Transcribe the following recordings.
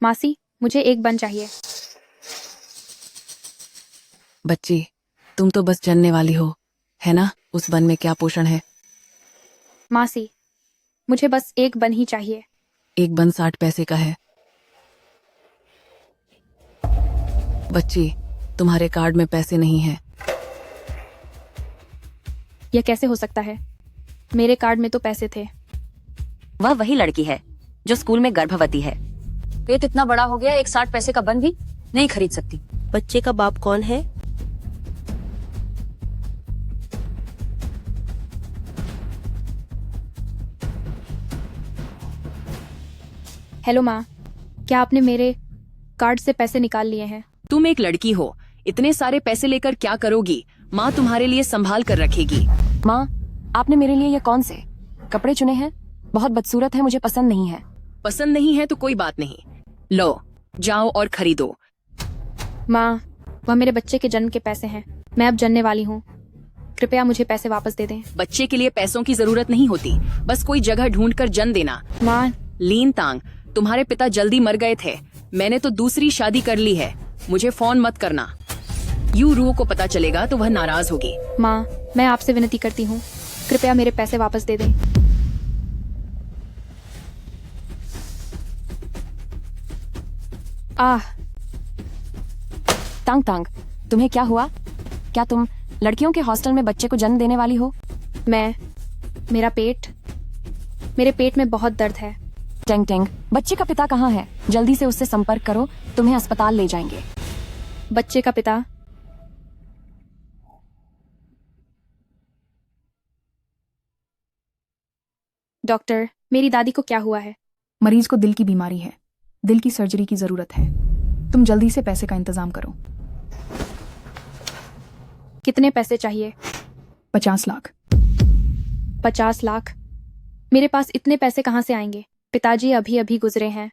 मासी, मुझे एक बन चाहिए। बच्ची, तुम तो बस जनने वाली हो, है ना? उस बन में क्या पोषण है? मासी, मुझे बस एक बन ही चाहिए। एक बन 60 पैसे का है। बच्ची, तुम्हारे कार्ड में पैसे नहीं हैं। यह कैसे हो सकता है? मेरे कार्ड में तो पैसे थे। वह वही लड़की है जो स्कूल में गर्भवती है। पेट इतना बड़ा हो गया, एक 60 पैसे का बन भी नहीं खरीद सकती। बच्चे का बाप कौन है? हेलो माँ, क्या आपने मेरे कार्ड से पैसे निकाल लिए हैं? तुम एक लड़की हो, इतने सारे पैसे लेकर क्या करोगी? माँ तुम्हारे लिए संभाल कर रखेगी। माँ, आपने मेरे लिए ये कौन से कपड़े चुने हैं? बहुत बदसूरत है, मुझे पसंद नहीं है। पसंद नहीं है तो कोई बात नहीं, लो जाओ और खरीदो। माँ, वह मेरे बच्चे के जन्म के पैसे हैं। मैं अब जनने वाली हूँ। कृपया मुझे पैसे वापस दे दें। बच्चे के लिए पैसों की जरूरत नहीं होती, बस कोई जगह ढूंढकर जन देना। माँ, लीन तांग, तुम्हारे पिता जल्दी मर गए थे। मैंने तो दूसरी शादी कर ली है। मुझे फोन मत करना, यू रूह को पता चलेगा तो वह नाराज होगी। माँ, मैं आपसे विनती करती हूँ, कृपया मेरे पैसे वापस दे दें। आह, तांग तांग, तुम्हें क्या हुआ? क्या तुम लड़कियों के हॉस्टल में बच्चे को जन्म देने वाली हो? मेरे पेट में बहुत दर्द है। टेंग टेंग, बच्चे का पिता कहाँ है? जल्दी से उससे संपर्क करो, तुम्हें अस्पताल ले जाएंगे। बच्चे का पिता? डॉक्टर, मेरी दादी को क्या हुआ है? मरीज को दिल की बीमारी है, दिल की सर्जरी की जरूरत है। तुम जल्दी से पैसे का इंतजाम करो। कितने पैसे चाहिए? 50 लाख। 50 लाख? मेरे पास इतने पैसे कहाँ से आएंगे? पिताजी अभी अभी गुजरे हैं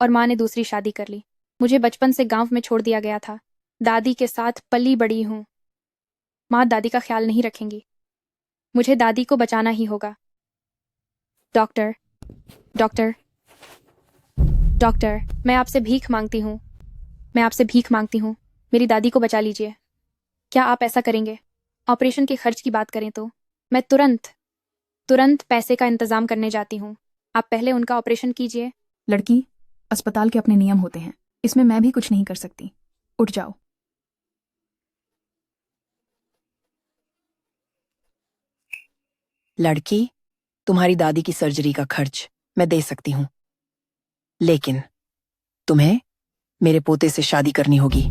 और माँ ने दूसरी शादी कर ली। मुझे बचपन से गांव में छोड़ दिया गया था। दादी के साथ पली बड़ी हूँ। माँ दादी का ख्याल नहीं रखेंगी। मुझे दादी को बचाना ही होगा। डॉक्टर, डॉक्टर, डॉक्टर, मैं आपसे भीख मांगती हूँ। मेरी दादी को बचा लीजिए। क्या आप ऐसा करेंगे? ऑपरेशन के खर्च की बात करें तो मैं तुरंत पैसे का इंतजाम करने जाती हूँ। आप पहले उनका ऑपरेशन कीजिए। लड़की, अस्पताल के अपने नियम होते हैं, इसमें मैं भी कुछ नहीं कर सकती। उठ जाओ। लड़की, तुम्हारी दादी की सर्जरी का खर्च मैं दे सकती हूँ, लेकिन तुम्हें मेरे पोते से शादी करनी होगी।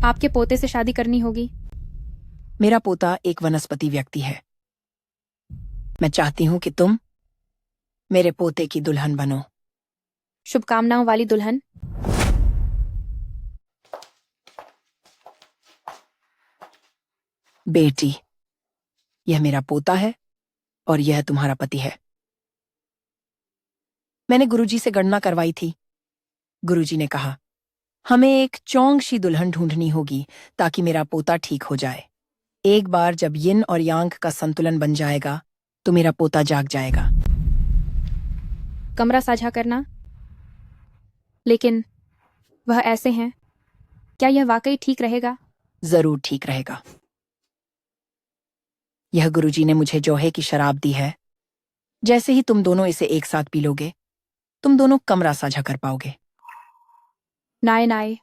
आपके पोते से शादी करनी होगी? मेरा पोता एक वनस्पति व्यक्ति है। मैं चाहती हूँ कि तुम मेरे पोते की दुल्हन बनो। शुभकामनाओं वाली दुल्हन। बेटी, यह मेरा पोता है और यह तुम्हारा पति है। मैंने गुरुजी से गणना करवाई थी। गुरुजी ने कहा हमें एक चौंगशी दुल्हन ढूंढनी होगी ताकि मेरा पोता ठीक हो जाए। एक बार जब यिन और यांग का संतुलन बन जाएगा तो मेरा पोता जाग जाएगा। कमरा साझा करना? लेकिन वह ऐसे हैं। क्या यह वाकई ठीक रहेगा? जरूर ठीक रहेगा। यह गुरुजी ने मुझे जोहे की शराब दी है। जैसे ही तुम दोनों इसे एक साथ पी लोगे, तुम दोनों कमरा साझा कर पाओगे। नाय नाय,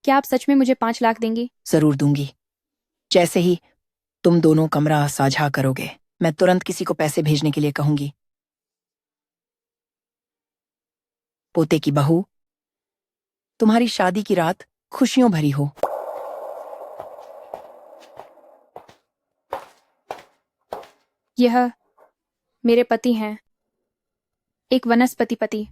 क्या आप सच में मुझे 5 लाख देंगी? जरूर दूंगी। जैसे ही तुम दोनों कमरा साझा करोगे, मैं तुरंत किसी को पैसे भेजने के लिए कहूंगी। पोते की बहू, तुम्हारी शादी की रात खुशियों भरी हो। यह मेरे पति हैं, एक वनस्पति पति।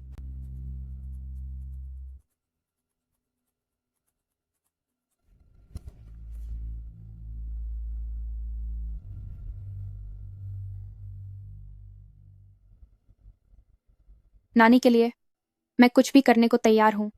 नानी के लिए मैं कुछ भी करने को तैयार हूँ।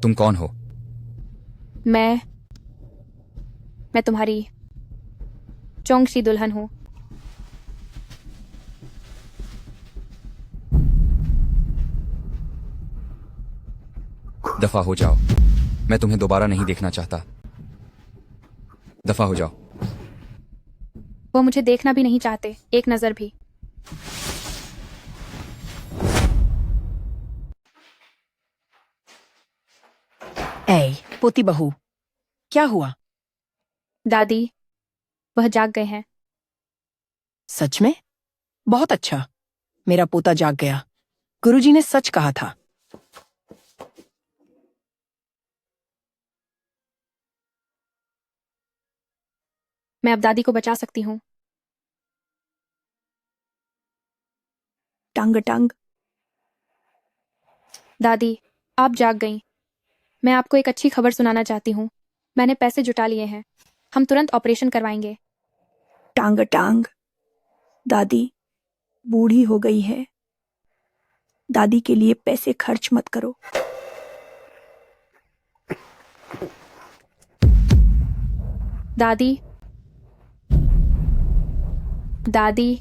तुम कौन हो? मैं तुम्हारी चोंगशी दुल्हन हूँ। दफा हो जाओ, मैं तुम्हें दोबारा नहीं देखना चाहता। दफा हो जाओ। वो मुझे देखना भी नहीं चाहते, एक नजर भी। ऐ पोती बहू, क्या हुआ? दादी, वह जाग गए हैं। सच में? बहुत अच्छा। मेरा पोता जाग गया। गुरुजी ने सच कहा था। मैं अब दादी को बचा सकती हूँ। टांग टांग। दादी, आप जाग गईं। मैं आपको एक अच्छी खबर सुनाना चाहती हूँ। मैंने पैसे जुटा लिए हैं। हम तुरंत ऑपरेशन करवाएंगे। टांग टांग। दादी बूढ़ी हो गई है। दादी के लिए पैसे खर्च मत करो। दादी, दादी,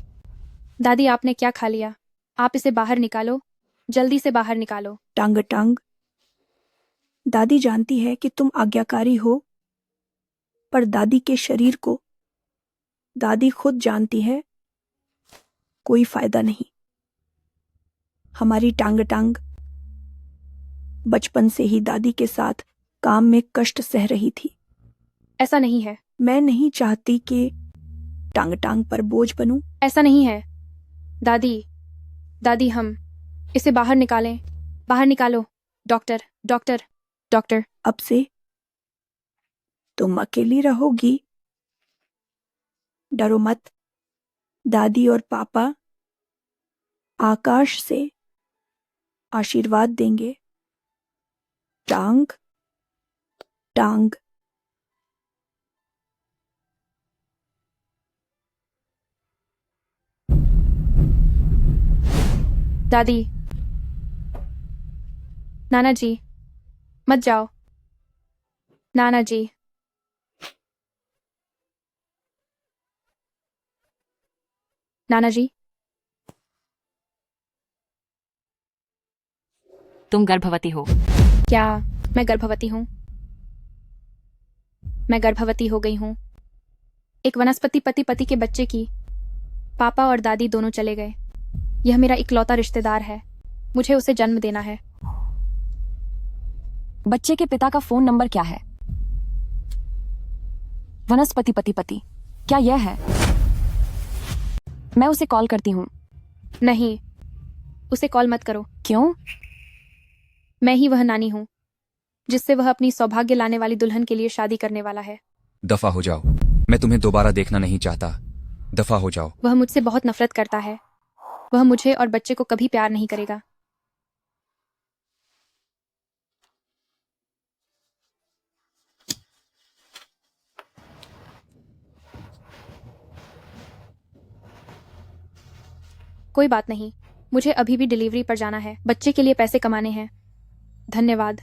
दादी, आपने क्या खा लिया? आप इसे बाहर निकालो, जल्दी से बाहर निकालो। टांग टांग। दादी जानती है कि तुम आज्ञाकारी हो, पर दादी के शरीर को दादी खुद जानती है, कोई फायदा नहीं। हमारी टांग टांग बचपन से ही दादी के साथ काम में कष्ट सह रही थी। ऐसा नहीं है, मैं नहीं चाहती कि टांग टांग पर बोझ बनूं। ऐसा नहीं है। दादी, दादी, हम इसे बाहर निकालें। बाहर निकालो। Doctor, doctor, doctor. अब से तुम अकेली रहोगी। डरो मत। दादी और पापा आकाश से आशीर्वाद देंगे। टांग टांग। दादी, नाना जी, मत जाओ। नाना जी, नाना जी। तुम गर्भवती हो। क्या मैं गर्भवती हूँ? मैं गर्भवती हो गई हूँ। एक वनस्पति पति पति के बच्चे की। पापा और दादी दोनों चले गए। यह मेरा इकलौता रिश्तेदार है। मुझे उसे जन्म देना है। बच्चे के पिता का फोन नंबर क्या है? वनस्पति पति पति, क्या यह है? मैं उसे कॉल करती हूँ। नहीं, उसे कॉल मत करो। क्यों? मैं ही वह नानी हूँ जिससे वह अपनी सौभाग्य लाने वाली दुल्हन के लिए शादी करने वाला है। दफा हो जाओ, मैं तुम्हें दोबारा देखना नहीं चाहता। दफा हो जाओ। वह मुझसे बहुत नफरत करता है। वह मुझे और बच्चे को कभी प्यार नहीं करेगा। कोई बात नहीं, मुझे अभी भी डिलीवरी पर जाना है। बच्चे के लिए पैसे कमाने हैं। धन्यवाद।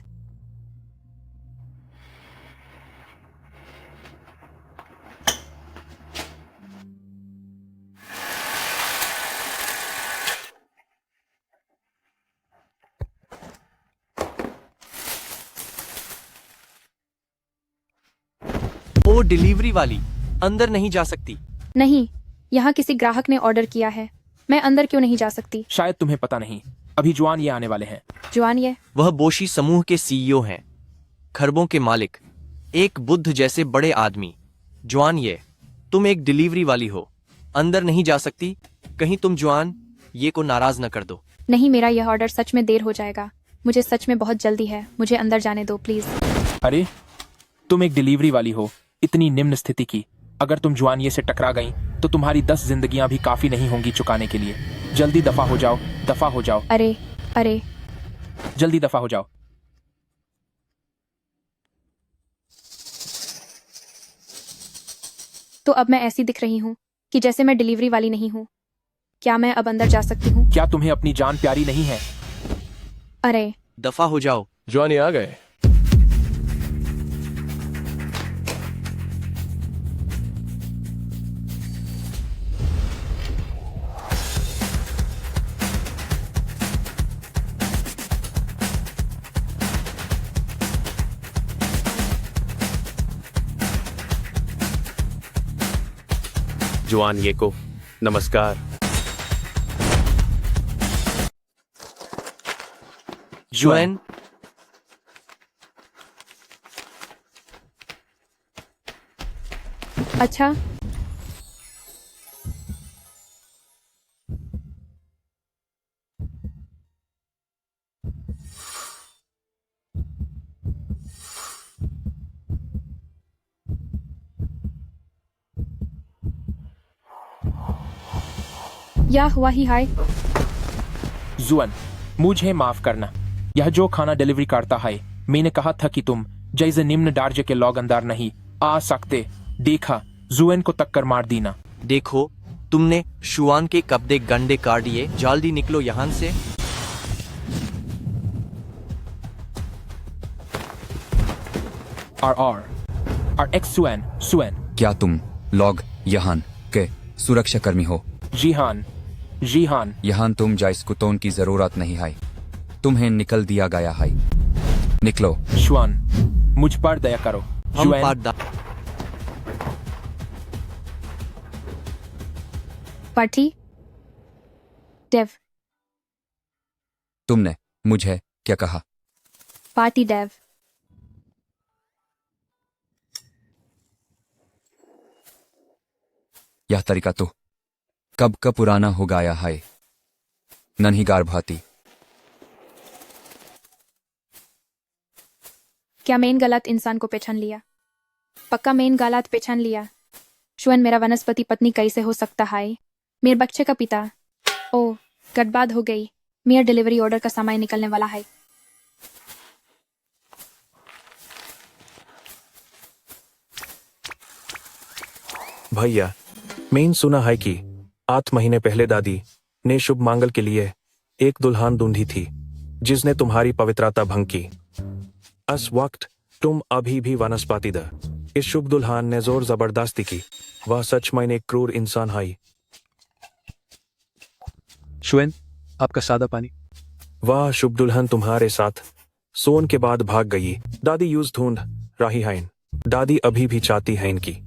ओ डिलीवरी वाली, अंदर नहीं जा सकती। नहीं, यहाँ किसी ग्राहक ने ऑर्डर किया है। मैं अंदर क्यों नहीं जा सकती? शायद तुम्हें पता नहीं, अभी जुआन ये आने वाले हैं। जुआन ये? वह बोशी समूह के सीईओ हैं, खरबों के मालिक, एक बुद्ध जैसे बड़े आदमी। जुआन ये, तुम एक डिलीवरी वाली हो, अंदर नहीं जा सकती। कहीं तुम जुआन ये को नाराज न कर दो। नहीं, मेरा यह ऑर्डर सच में देर हो जाएगा। मुझे सच में बहुत जल्दी है। मुझे अंदर जाने दो प्लीज। अरे, तुम एक डिलीवरी वाली हो, इतनी निम्न स्थिति की। अगर तुम जुआनिये से टकरा गई तो तुम्हारी 10 जिंदगियां भी काफी नहीं होंगी चुकाने के लिए। जल्दी दफा हो जाओ, दफा हो जाओ, अरे, अरे, जल्दी दफा हो जाओ। तो अब मैं ऐसी दिख रही हूँ कि जैसे मैं डिलीवरी वाली नहीं हूँ। क्या मैं अब अंदर जा सकती हूँ? क्या तुम्हें अपनी जान प्यारी नहीं है? अरे, दफा हो जाओ। जॉनी आ गए। जुआन ये को नमस्कार। जुआन, अच्छा, या हुआ ही हाय। जुअन, मुझे माफ करना। यह जो खाना डिलीवरी करता है, मैंने कहा था कि तुम जैसे निम्न दर्जे के लोग अंदर नहीं आ सकते। देखा, जुएन को टक्कर मार दी ना। देखो, तुमने शुआन के कपड़े गंदे कर दिए। जल्दी निकलो यहाँ से। और एक्स सुएन, सुएन। क्या तुम लॉग यहान के सुरक्षा कर्मी हो? जीहान, जीहान। यहाँ तुम जाइस कुतोन की जरूरत नहीं है। तुम्हें निकल दिया गया है। निकलो। शुआन, मुझ पर दया करो। हम जुएन, पर्दा पार्टी डेव, तुमने मुझे क्या कहा? Party Dave. यह तरीका तो कब का पुराना हो गया है। नन्ही गार्भाती। क्या मेन गलत इंसान को पहचान लिया? पक्का मेन गलत पहचान लिया। शुअन मेरा वनस्पति पत्नी कैसे हो सकता है? मेरे बच्चे का पिता। ओ, गड़बड़ हो गई। मेरा डिलीवरी ऑर्डर का समय निकलने वाला है। भैया, मैंने सुना है कि 8 महीने पहले दादी ने शुभ मांगल के लिए एक दुल्हन ढूंढी थी जिसने तुम्हारी पवित्रता भंग की। इस वक्त तुम अभी भी वनस्पति द इस शुभ दुल्हन ने जोर जबरदस्ती की। वह सच में एक क्रूर इंसान है। शुएन, आपका सादा पानी। वह शुभ दुल्हन तुम्हारे साथ सोन के बाद भाग गई। दादी यूज ढूंढ रही है। दादी अभी भी चाहती है इनकी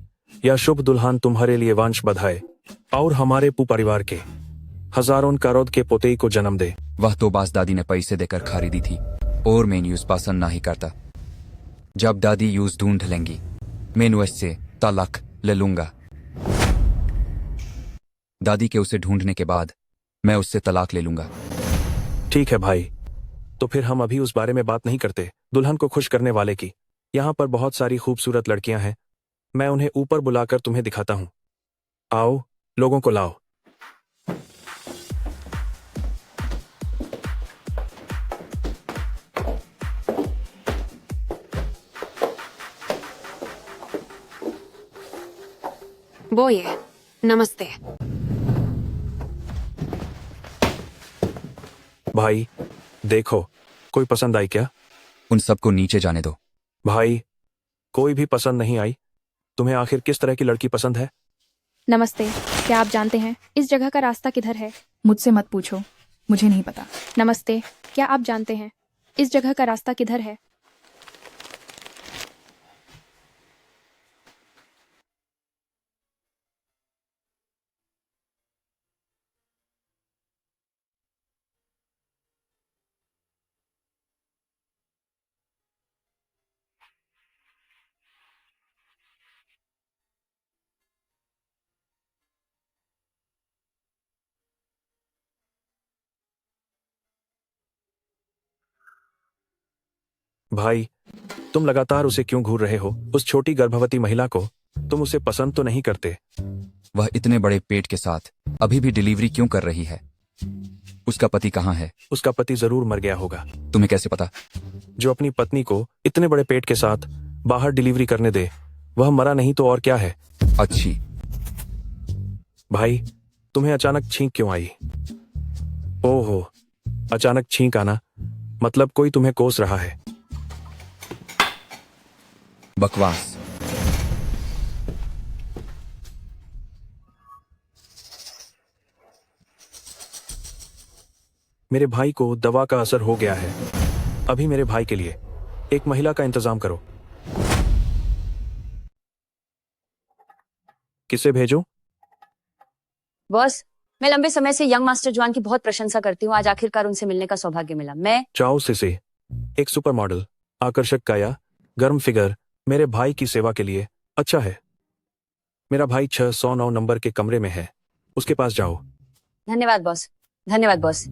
यह शुभ दुल्हन तुम्हारे लिए वंश बढ़ाए और हमारे परिवार के हजारों करोड़ के पोते को जन्म दे। वह तो बास दादी ने पैसे देकर खरीदी थी और मैं यूज पसंद नहीं करता। जब दादी यूज ढूंढ लेंगी, मैं उससे तलाक ले लूंगा। दादी के उसे ढूंढने के बाद मैं उससे तलाक ले लूंगा। ठीक है भाई, तो फिर हम अभी उस बारे में बात नहीं करते। दुल्हन को खुश करने वाले की यहाँ पर बहुत सारी खूबसूरत लड़कियां हैं। मैं उन्हें ऊपर बुलाकर तुम्हें दिखाता हूँ। आओ, लोगों को लाओ। बोए, नमस्ते। भाई देखो, कोई पसंद आई क्या? उन सबको नीचे जाने दो। भाई, कोई भी पसंद नहीं आई। तुम्हें आखिर किस तरह की लड़की पसंद है? नमस्ते, क्या आप जानते हैं इस जगह का रास्ता किधर है? मुझसे मत पूछो, मुझे नहीं पता। नमस्ते, क्या आप जानते हैं इस जगह का रास्ता किधर है? भाई, तुम लगातार उसे क्यों घूर रहे हो? उस छोटी गर्भवती महिला को तुम उसे पसंद तो नहीं करते? वह इतने बड़े पेट के साथ अभी भी डिलीवरी क्यों कर रही है? उसका पति कहाँ है? उसका पति जरूर मर गया होगा। तुम्हें कैसे पता? जो अपनी पत्नी को इतने बड़े पेट के साथ बाहर डिलीवरी करने दे, वह मरा नहीं तो और क्या है। अच्छी। भाई, तुम्हें अचानक छींक क्यों आई? ओहो, अचानक छींक आना मतलब कोई तुम्हें कोस रहा है। बकवास। मेरे भाई को दवा का असर हो गया है। अभी मेरे भाई के लिए एक महिला का इंतजाम करो। किसे भेजो? बॉस, मैं लंबे समय से यंग मास्टर जॉन की बहुत प्रशंसा करती हूँ। आज आखिरकार उनसे मिलने का सौभाग्य मिला। मैं चाओ सिसे, एक सुपर मॉडल, आकर्षक काया, गर्म फिगर, मेरे भाई की सेवा के लिए अच्छा है। मेरा भाई 609 नंबर के कमरे में है, उसके पास जाओ। धन्यवाद बॉस। धन्यवाद बॉस।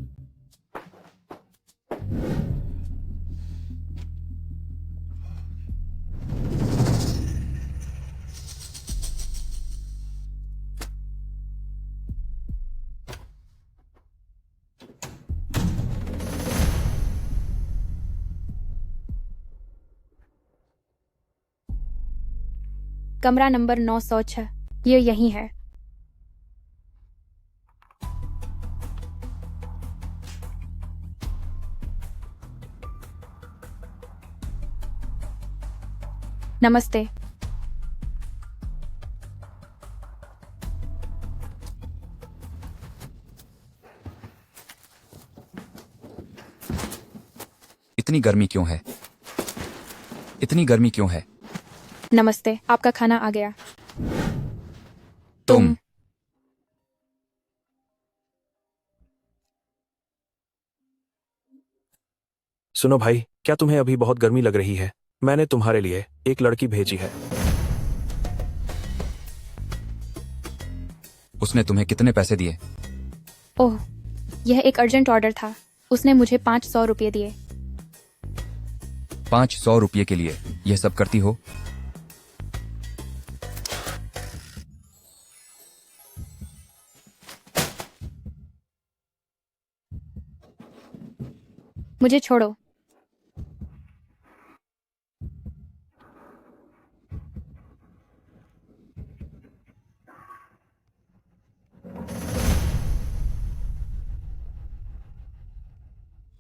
कमरा नंबर 906, ये यही है। नमस्ते। इतनी गर्मी क्यों है? इतनी गर्मी क्यों है? नमस्ते, आपका खाना आ गया। तुम सुनो भाई, क्या तुम्हें अभी बहुत गर्मी लग रही है? मैंने तुम्हारे लिए एक लड़की भेजी है। उसने तुम्हें कितने पैसे दिए? ओह, यह एक अर्जेंट ऑर्डर था। उसने मुझे 500 रुपये दिए। 500 रुपये के लिए यह सब करती हो? मुझे छोड़ो।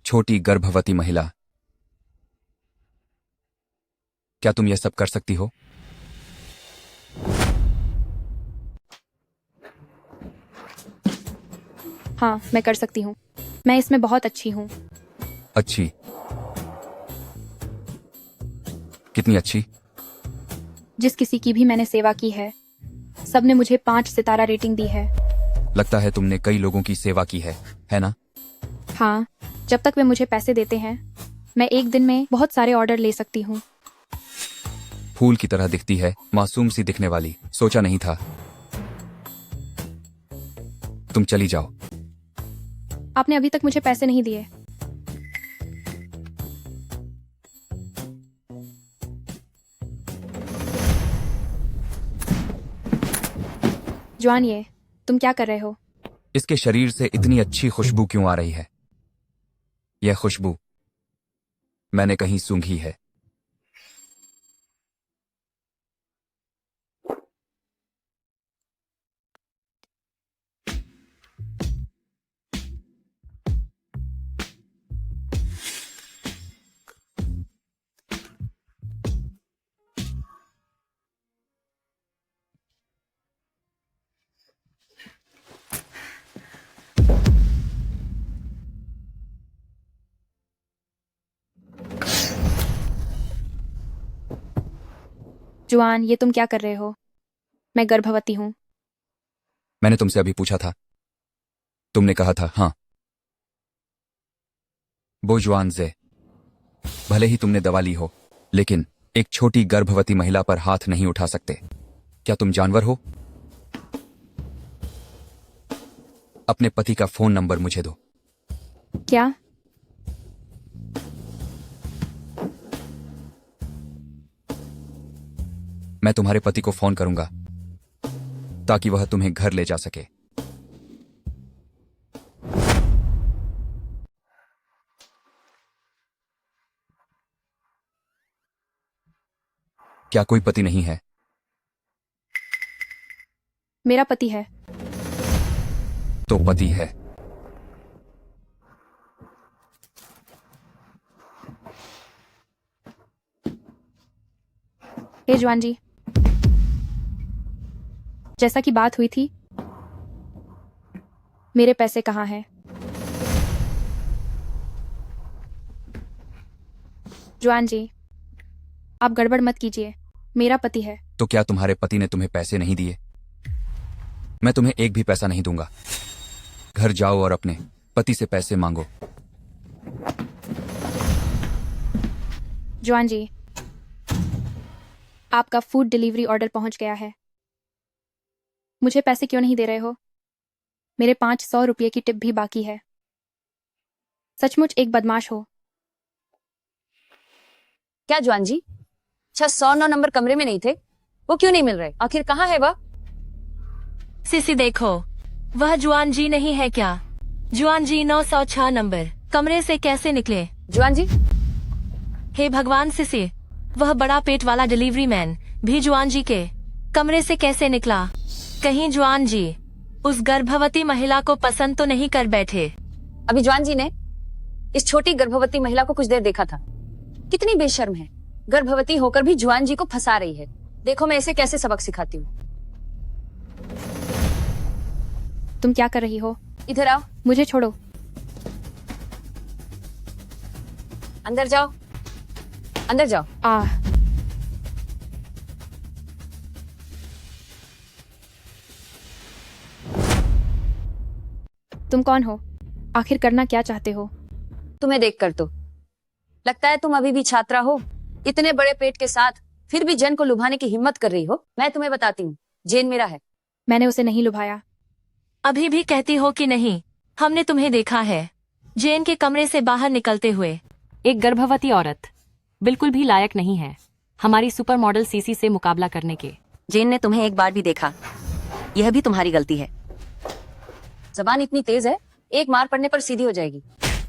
छोटी गर्भवती महिला, क्या तुम यह सब कर सकती हो? हाँ, मैं कर सकती हूँ। मैं इसमें बहुत अच्छी हूँ। अच्छी? कितनी अच्छी? जिस किसी की भी मैंने सेवा की है, सबने मुझे 5 सितारा रेटिंग दी है। लगता है तुमने कई लोगों की सेवा की है ना? हाँ, जब तक वे मुझे पैसे देते हैं, मैं एक दिन में बहुत सारे ऑर्डर ले सकती हूँ। फूल की तरह दिखती है, मासूम सी दिखने वाली। सोचा नहीं था। तुम चली जाओ। आपने अभी तक मुझे पैसे नहीं दिए। जॉन, ये तुम क्या कर रहे हो? इसके शरीर से इतनी अच्छी खुशबू क्यों आ रही है? यह खुशबू मैंने कहीं सूंघी है। जुआन, ये तुम क्या कर रहे हो? मैं गर्भवती हूँ। मैंने तुमसे अभी पूछा था, तुमने कहा था हाँ। बोजुआन जे, भले ही तुमने दवा ली हो, लेकिन एक छोटी गर्भवती महिला पर हाथ नहीं उठा सकते। क्या तुम जानवर हो? अपने पति का फोन नंबर मुझे दो। क्या? मैं तुम्हारे पति को फोन करूंगा ताकि वह तुम्हें घर ले जा सके। क्या कोई पति नहीं है? मेरा पति है। तो पति है। हे जवान जी, जैसा कि बात हुई थी, मेरे पैसे कहाँ हैं? जवान जी, आप गड़बड़ मत कीजिए। मेरा पति है। तो क्या तुम्हारे पति ने तुम्हें पैसे नहीं दिए? मैं तुम्हें एक भी पैसा नहीं दूंगा। घर जाओ और अपने पति से पैसे मांगो। जॉन जी, आपका फूड डिलीवरी ऑर्डर पहुंच गया है। मुझे पैसे क्यों नहीं दे रहे हो? मेरे 500 रुपये की टिप भी बाकी है। सचमुच एक बदमाश हो। क्या जॉन जी? 609 नंबर कमरे में नहीं थे? वो क्यों नहीं मिल रहे? आखिर कहाँ है वह? सिसी देखो, वह जुआन जी नहीं है क्या? जुआन जी 906 नंबर कमरे से कैसे निकले? जुआन जी? हे भगवान सिसी, वह बड़ा पेट वाला डिलीवरी मैन भी जुआन जी के कमरे से कैसे निकला? कहीं जुआन जी उस गर्भवती महिला को पसंद तो नहीं कर बैठे? अभी जुआन जी ने इस छोटी गर्भवती महिला को कुछ देर देखा था। कितनी बेशर्म है, गर्भवती होकर भी जुआन जी को फंसा रही है। देखो मैं इसे कैसे सबक सिखाती हूँ। तुम क्या कर रही हो? इधर आओ। मुझे छोड़ो। अंदर जाओ, अंदर जाओ। तुम कौन हो? आखिर करना क्या चाहते हो? तुम्हें देखकर तो लगता है तुम अभी भी छात्रा हो। इतने बड़े पेट के साथ फिर भी जन को लुभाने की हिम्मत कर रही हो। मैं तुम्हें बताती हूँ, जेन मेरा है। मैंने उसे नहीं लुभाया। अभी भी कहती हो कि नहीं? हमने तुम्हें देखा है जेन के कमरे से बाहर निकलते हुए। एक गर्भवती औरत बिल्कुल भी लायक नहीं है हमारी सुपर मॉडल सीसी से मुकाबला करने के। जेन ने तुम्हें एक बार भी देखा, यह भी तुम्हारी गलती है। जबान इतनी तेज है, एक मार पड़ने पर सीधी हो जाएगी।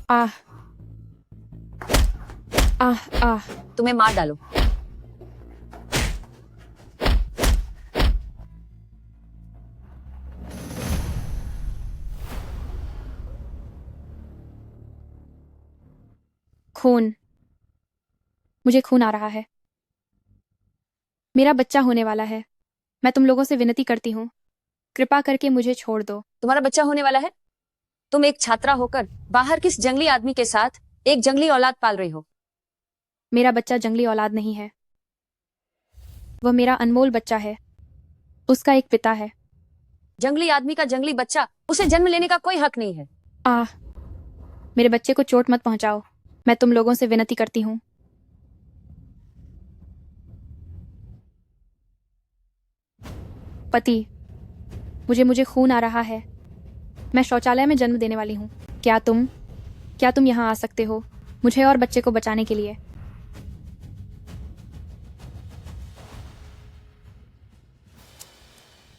आह आह आह। तुम्हें मार डालो। खून, मुझे खून आ रहा है। मेरा बच्चा होने वाला है। मैं तुम लोगों से विनती करती हूँ, कृपा करके मुझे छोड़ दो। तुम्हारा बच्चा होने वाला है? तुम एक छात्रा होकर बाहर किस जंगली आदमी के साथ एक जंगली औलाद पाल रही हो? मेरा बच्चा जंगली औलाद नहीं है। वह मेरा अनमोल बच्चा है। उसका एक पिता है। जंगली आदमी का जंगली बच्चा, उसे जन्म लेने का कोई हक नहीं है। मेरे बच्चे को चोट मत पहुंचाओ। मैं तुम लोगों से विनती करती हूँ। पति, मुझे खून आ रहा है। मैं शौचालय में जन्म देने वाली हूँ। क्या तुम यहाँ आ सकते हो मुझे और बच्चे को बचाने के लिए?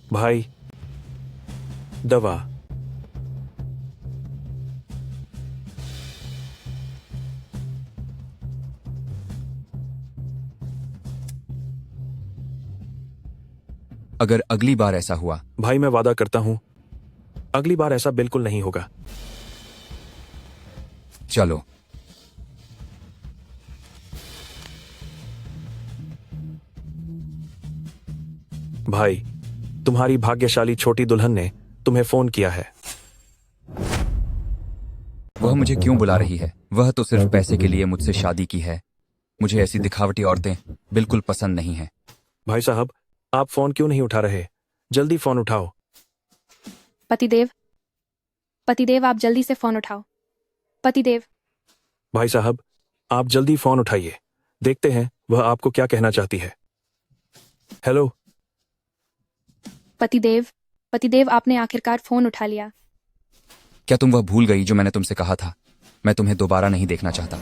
भाई, दवा। अगर अगली बार ऐसा हुआ। भाई मैं वादा करता हूं अगली बार ऐसा बिल्कुल नहीं होगा। चलो। भाई, तुम्हारी भाग्यशाली छोटी दुल्हन ने तुम्हें फोन किया है। वह मुझे क्यों बुला रही है? वह तो सिर्फ पैसे के लिए मुझसे शादी की है। मुझे ऐसी दिखावटी औरतें बिल्कुल पसंद नहीं हैं। भाई साहब, आप फोन क्यों नहीं उठा रहे? जल्दी फोन उठाओ। पतिदेव, आप जल्दी से फोन उठाओ। पतिदेव। भाई साहब, आप जल्दी फोन उठाइए। देखते हैं वह आपको क्या कहना चाहती है। हेलो। पतिदेव, आपने आखिरकार फोन उठा लिया। क्या तुम वह भूल गई जो मैंने तुमसे कहा था? मैं तुम्हें दोबारा नहीं देखना चाहता।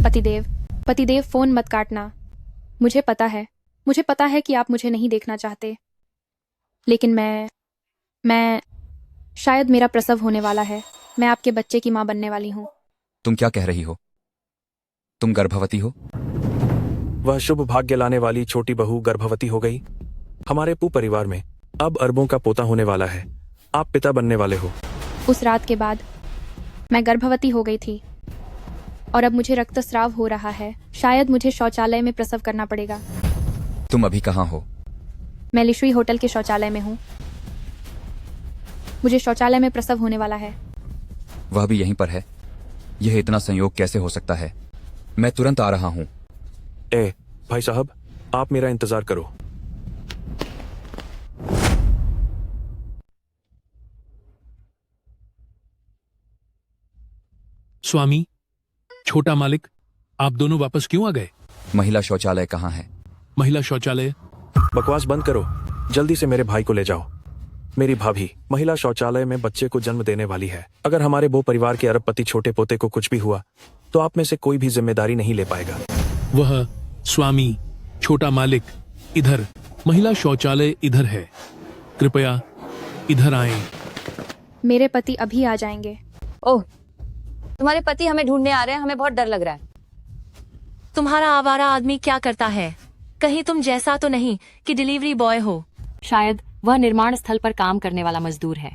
पतिदेव, फोन मत काटना। मुझे पता है कि आप मुझे नहीं देखना चाहते, लेकिन मैं शायद मेरा प्रसव होने वाला है। मैं आपके बच्चे की मां बनने वाली हूँ। तुम क्या कह रही हो? तुम गर्भवती हो? वह शुभ भाग्य लाने वाली छोटी बहू गर्भवती हो गई। हमारे पू परिवार में अब अरबों का पोता होने वाला है। आप पिता बनने वाले हो। उस रात के बाद मैं गर्भवती हो गई थी और अब मुझे रक्तस्राव हो रहा है। शायद मुझे शौचालय में प्रसव करना पड़ेगा। तुम अभी कहाँ हो? मैं लिशुई होटल के शौचालय में हूँ। मुझे शौचालय में प्रसव होने वाला है। वह भी यहीं पर है? यह इतना संयोग कैसे हो सकता है? मैं तुरंत आ रहा हूँ। भाई साहब, आप मेरा इंतजार करो। स्वामी, छोटा मालिक, आप दोनों वापस क्यों आ गए? महिला शौचालय कहाँ है? महिला शौचालय? बकवास बंद करो, जल्दी से मेरे भाई को ले जाओ। मेरी भाभी महिला शौचालय में बच्चे को जन्म देने वाली है। अगर हमारे वो परिवार के अरबपति छोटे पोते को कुछ भी हुआ तो आप में से कोई भी जिम्मेदारी नहीं ले पाएगा। वह स्वामी, छोटा मालिक, इधर महिला शौचालय इधर है, कृपया इधर आएं। मेरे पति अभी आ जाएंगे। ओह, तुम्हारे पति हमें ढूंढने आ रहे हैं, हमें बहुत डर लग रहा है। तुम्हारा आवारा आदमी क्या करता है? कहीं तुम जैसा तो नहीं कि डिलीवरी बॉय हो? शायद वह निर्माण स्थल पर काम करने वाला मजदूर है।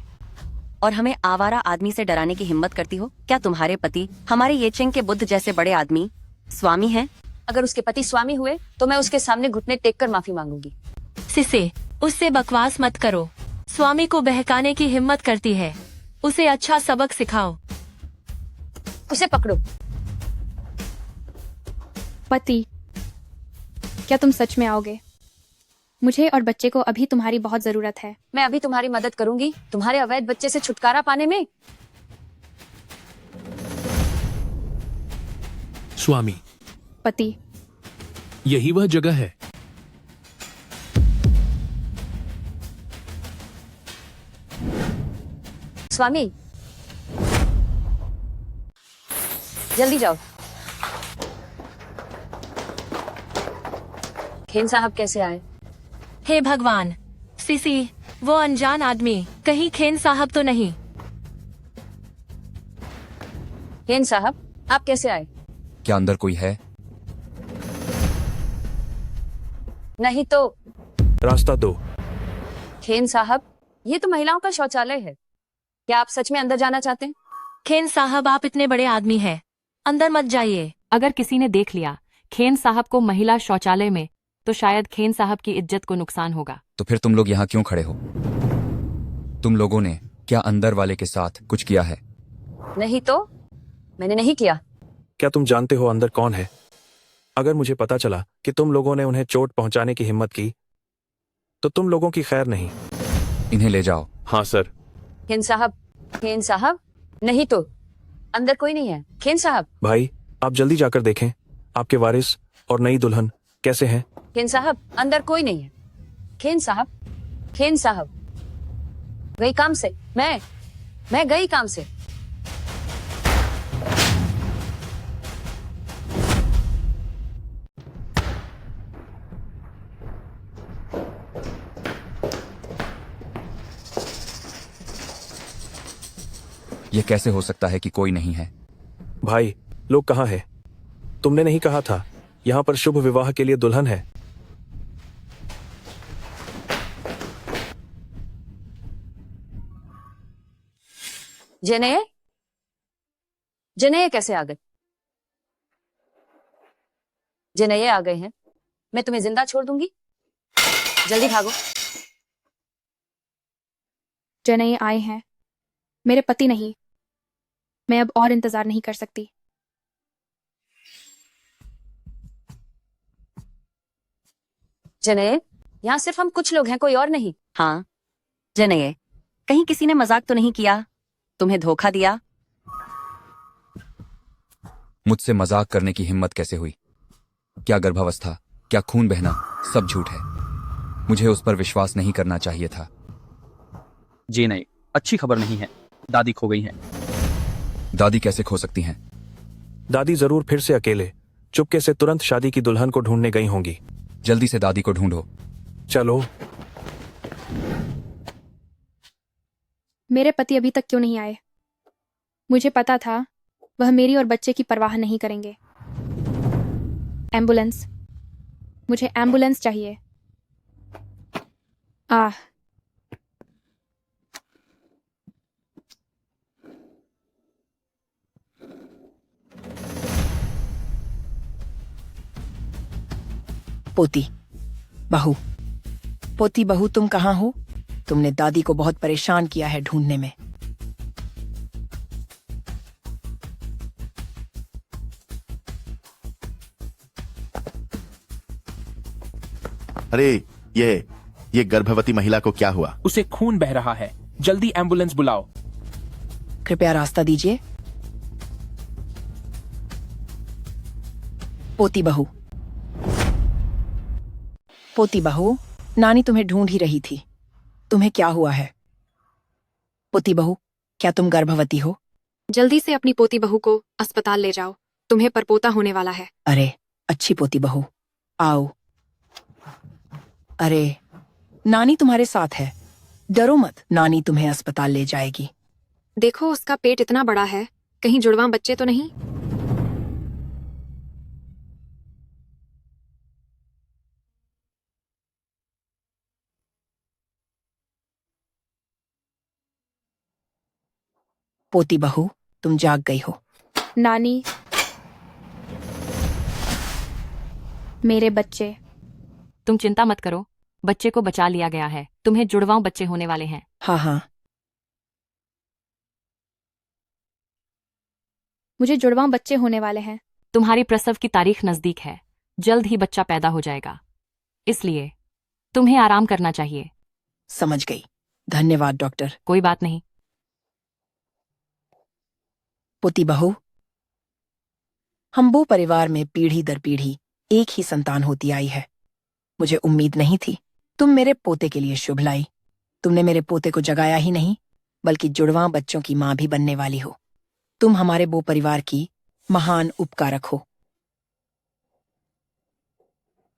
और हमें आवारा आदमी से डराने की हिम्मत करती हो? क्या तुम्हारे पति हमारे येचेंग के बुद्ध जैसे बड़े आदमी स्वामी हैं? अगर उसके पति स्वामी हुए तो मैं उसके सामने घुटने टेक कर माफी मांगूंगी। सिसे, उससे बकवास मत करो। स्वामी को बहकाने की हिम्मत करती है। उसे अच्छा सबक सिखाओ। उसे पकड़ो। पति, क्या तुम सच में आओगे? मुझे और बच्चे को अभी तुम्हारी बहुत जरूरत है। मैं अभी तुम्हारी मदद करूंगी तुम्हारे अवैध बच्चे से छुटकारा पाने में। स्वामी, पति, यही वह जगह है। स्वामी, जल्दी जाओ। खेन साहब कैसे आए? हे भगवान, सिसी, वो अनजान आदमी कहीं खेन साहब तो नहीं? खेन साहब, आप कैसे आए? क्या अंदर कोई है? नहीं तो। रास्ता दो। खेन साहब, ये तो महिलाओं का शौचालय है। क्या आप सच में अंदर जाना चाहते हैं? खेन साहब, आप इतने बड़े आदमी हैं, अंदर मत जाइए। अगर किसी ने देख लिया खेन साहब को महिला शौचालय में तो शायद खेन साहब की इज्जत को नुकसान होगा। तो फिर तुम लोग यहाँ क्यों खड़े हो? तुम लोगों ने क्या अंदर वाले के साथ कुछ किया है? नहीं तो, मैंने नहीं किया। क्या तुम जानते हो अंदर कौन है? अगर मुझे पता चला कि तुम लोगों ने उन्हें चोट पहुंचाने की हिम्मत की तो तुम लोगों की खैर नहीं। इन्हें ले जाओ। हाँ सर। खेन साहब, नहीं तो, अंदर कोई नहीं है। खेन साहब। भाई, आप जल्दी जाकर देखें आपके वारिस और नई दुल्हन कैसे हैं। खेन साहब, अंदर कोई नहीं है। खेन साहब, गई काम से। मैं गई काम से। यह कैसे हो सकता है कि कोई नहीं है? भाई, लोग कहाँ हैं? तुमने नहीं कहा था यहाँ पर शुभ विवाह के लिए दुल्हन है? जनेये कैसे आ गए? जनेये आ गए हैं। मैं तुम्हें जिंदा छोड़ दूंगी। जल्दी भागो। जनेये आए हैं, मेरे पति नहीं। मैं अब और इंतजार नहीं कर सकती। जनेये, यहाँ सिर्फ हम कुछ लोग हैं, कोई और नहीं। हाँ जनेये, कहीं किसी ने मजाक तो नहीं किया, तुम्हें धोखा दिया? मुझसे मजाक करने की हिम्मत कैसे हुई? क्या गर्भावस्था, क्या खून बहना, सब झूठ है। मुझे उस पर विश्वास नहीं करना चाहिए था। जी नहीं, अच्छी खबर नहीं है, दादी खो गई हैं। दादी कैसे खो सकती हैं? दादी जरूर फिर से अकेले चुपके से तुरंत शादी की दुल्हन को ढूंढने गई होंगी। जल्दी से दादी को ढूंढो। चलो। मेरे पति अभी तक क्यों नहीं आए? मुझे पता था वह मेरी और बच्चे की परवाह नहीं करेंगे। एम्बुलेंस, मुझे एम्बुलेंस चाहिए। पोती बहू, तुम कहाँ हो? तुमने दादी को बहुत परेशान किया है ढूंढने में। अरे ये गर्भवती महिला को क्या हुआ? उसे खून बह रहा है, जल्दी एम्बुलेंस बुलाओ। कृपया रास्ता दीजिए। पोती बहू, पोती बहू, नानी तुम्हें ढूंढ ही रही थी। तुम्हें क्या हुआ है? पोती बहू, क्या तुम गर्भवती हो? जल्दी से अपनी पोती बहू को अस्पताल ले जाओ, तुम्हें परपोता होने वाला है। अरे अच्छी पोती बहू, आओ। अरे नानी तुम्हारे साथ है, डरो मत, नानी तुम्हें अस्पताल ले जाएगी। देखो उसका पेट इतना बड़ा है, कहीं जुड़वां बच्चे तो नहीं? पोती बहू, तुम जाग गई हो। नानी, मेरे बच्चे। तुम चिंता मत करो, बच्चे को बचा लिया गया है। तुम्हें जुड़वां बच्चे होने वाले हैं। हाँ हाँ, मुझे जुड़वां बच्चे होने वाले हैं। तुम्हारी प्रसव की तारीख नजदीक है, जल्द ही बच्चा पैदा हो जाएगा, इसलिए तुम्हें आराम करना चाहिए। समझ गई, धन्यवाद डॉक्टर। कोई बात नहीं। पोती बहू, हम वो परिवार में पीढ़ी दर पीढ़ी एक ही संतान होती आई है। मुझे उम्मीद नहीं थी तुम मेरे पोते के लिए शुभ लाई। तुमने मेरे पोते को जगाया ही नहीं, बल्कि जुड़वां बच्चों की मां भी बनने वाली हो। तुम हमारे वो परिवार की महान उपकारक हो।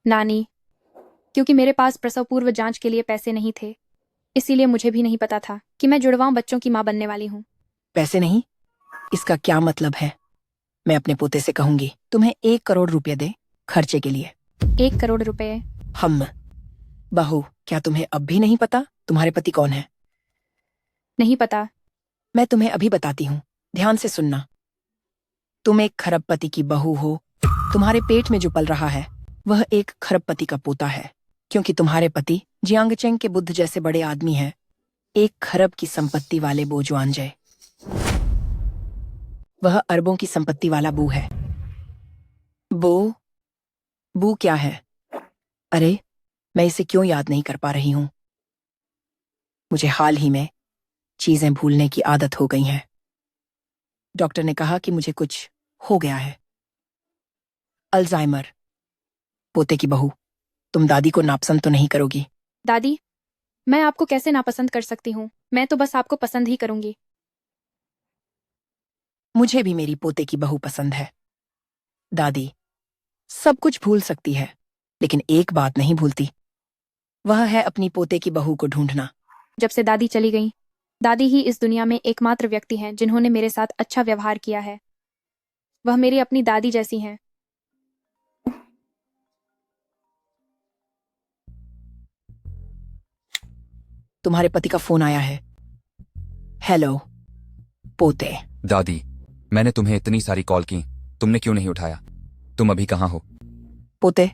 नानी, क्योंकि मेरे पास प्रसव पूर्व जांच के लिए पैसे नहीं थे, इसीलिए मुझे भी नहीं पता था कि मैं जुड़वां बच्चों की मां बनने वाली हूँ। पैसे नहीं? इसका क्या मतलब है? मैं अपने पोते से कहूंगी तुम्हें 1 करोड़ रुपए दे खर्चे के लिए। 1 करोड़ रुपए? हम बहू, क्या तुम्हें अब भी नहीं पता तुम्हारे पति कौन है? नहीं पता। मैं तुम्हें अभी बताती हूँ, ध्यान से सुनना। तुम एक खरबपति की बहू हो। तुम्हारे पेट में जो पल रहा है वह एक खरबपति का पोता है, क्योंकि तुम्हारे पति जियांगचेंग के बुद्ध जैसे बड़े आदमी हैं, 1 खरब की संपत्ति वाले बो जुआनजे। वह अरबों की संपत्ति वाला बू है। बू क्या है? अरे मैं इसे क्यों याद नहीं कर पा रही हूं? मुझे हाल ही में चीजें भूलने की आदत हो गई है। डॉक्टर ने कहा कि मुझे कुछ हो गया है, अल्जाइमर। पोते की बहू, तुम दादी को नापसंद तो नहीं करोगी? दादी, मैं आपको कैसे नापसंद कर सकती हूँ? मैं तो बस आपको पसंद ही करूंगी। मुझे भी मेरी पोते की बहू पसंद है। दादी सब कुछ भूल सकती है, लेकिन एक बात नहीं भूलती, वह है अपनी पोते की बहू को ढूंढना। जब से दादी चली गई, दादी ही इस दुनिया में एकमात्र व्यक्ति हैं जिन्होंने मेरे साथ अच्छा व्यवहार किया है। वह मेरी अपनी दादी जैसी हैं। तुम्हारे पति का फोन आया है। हेलो पोते। दादी, मैंने तुम्हें इतनी सारी कॉल की, तुमने क्यों नहीं उठाया? तुम अभी कहाँ हो? पोते,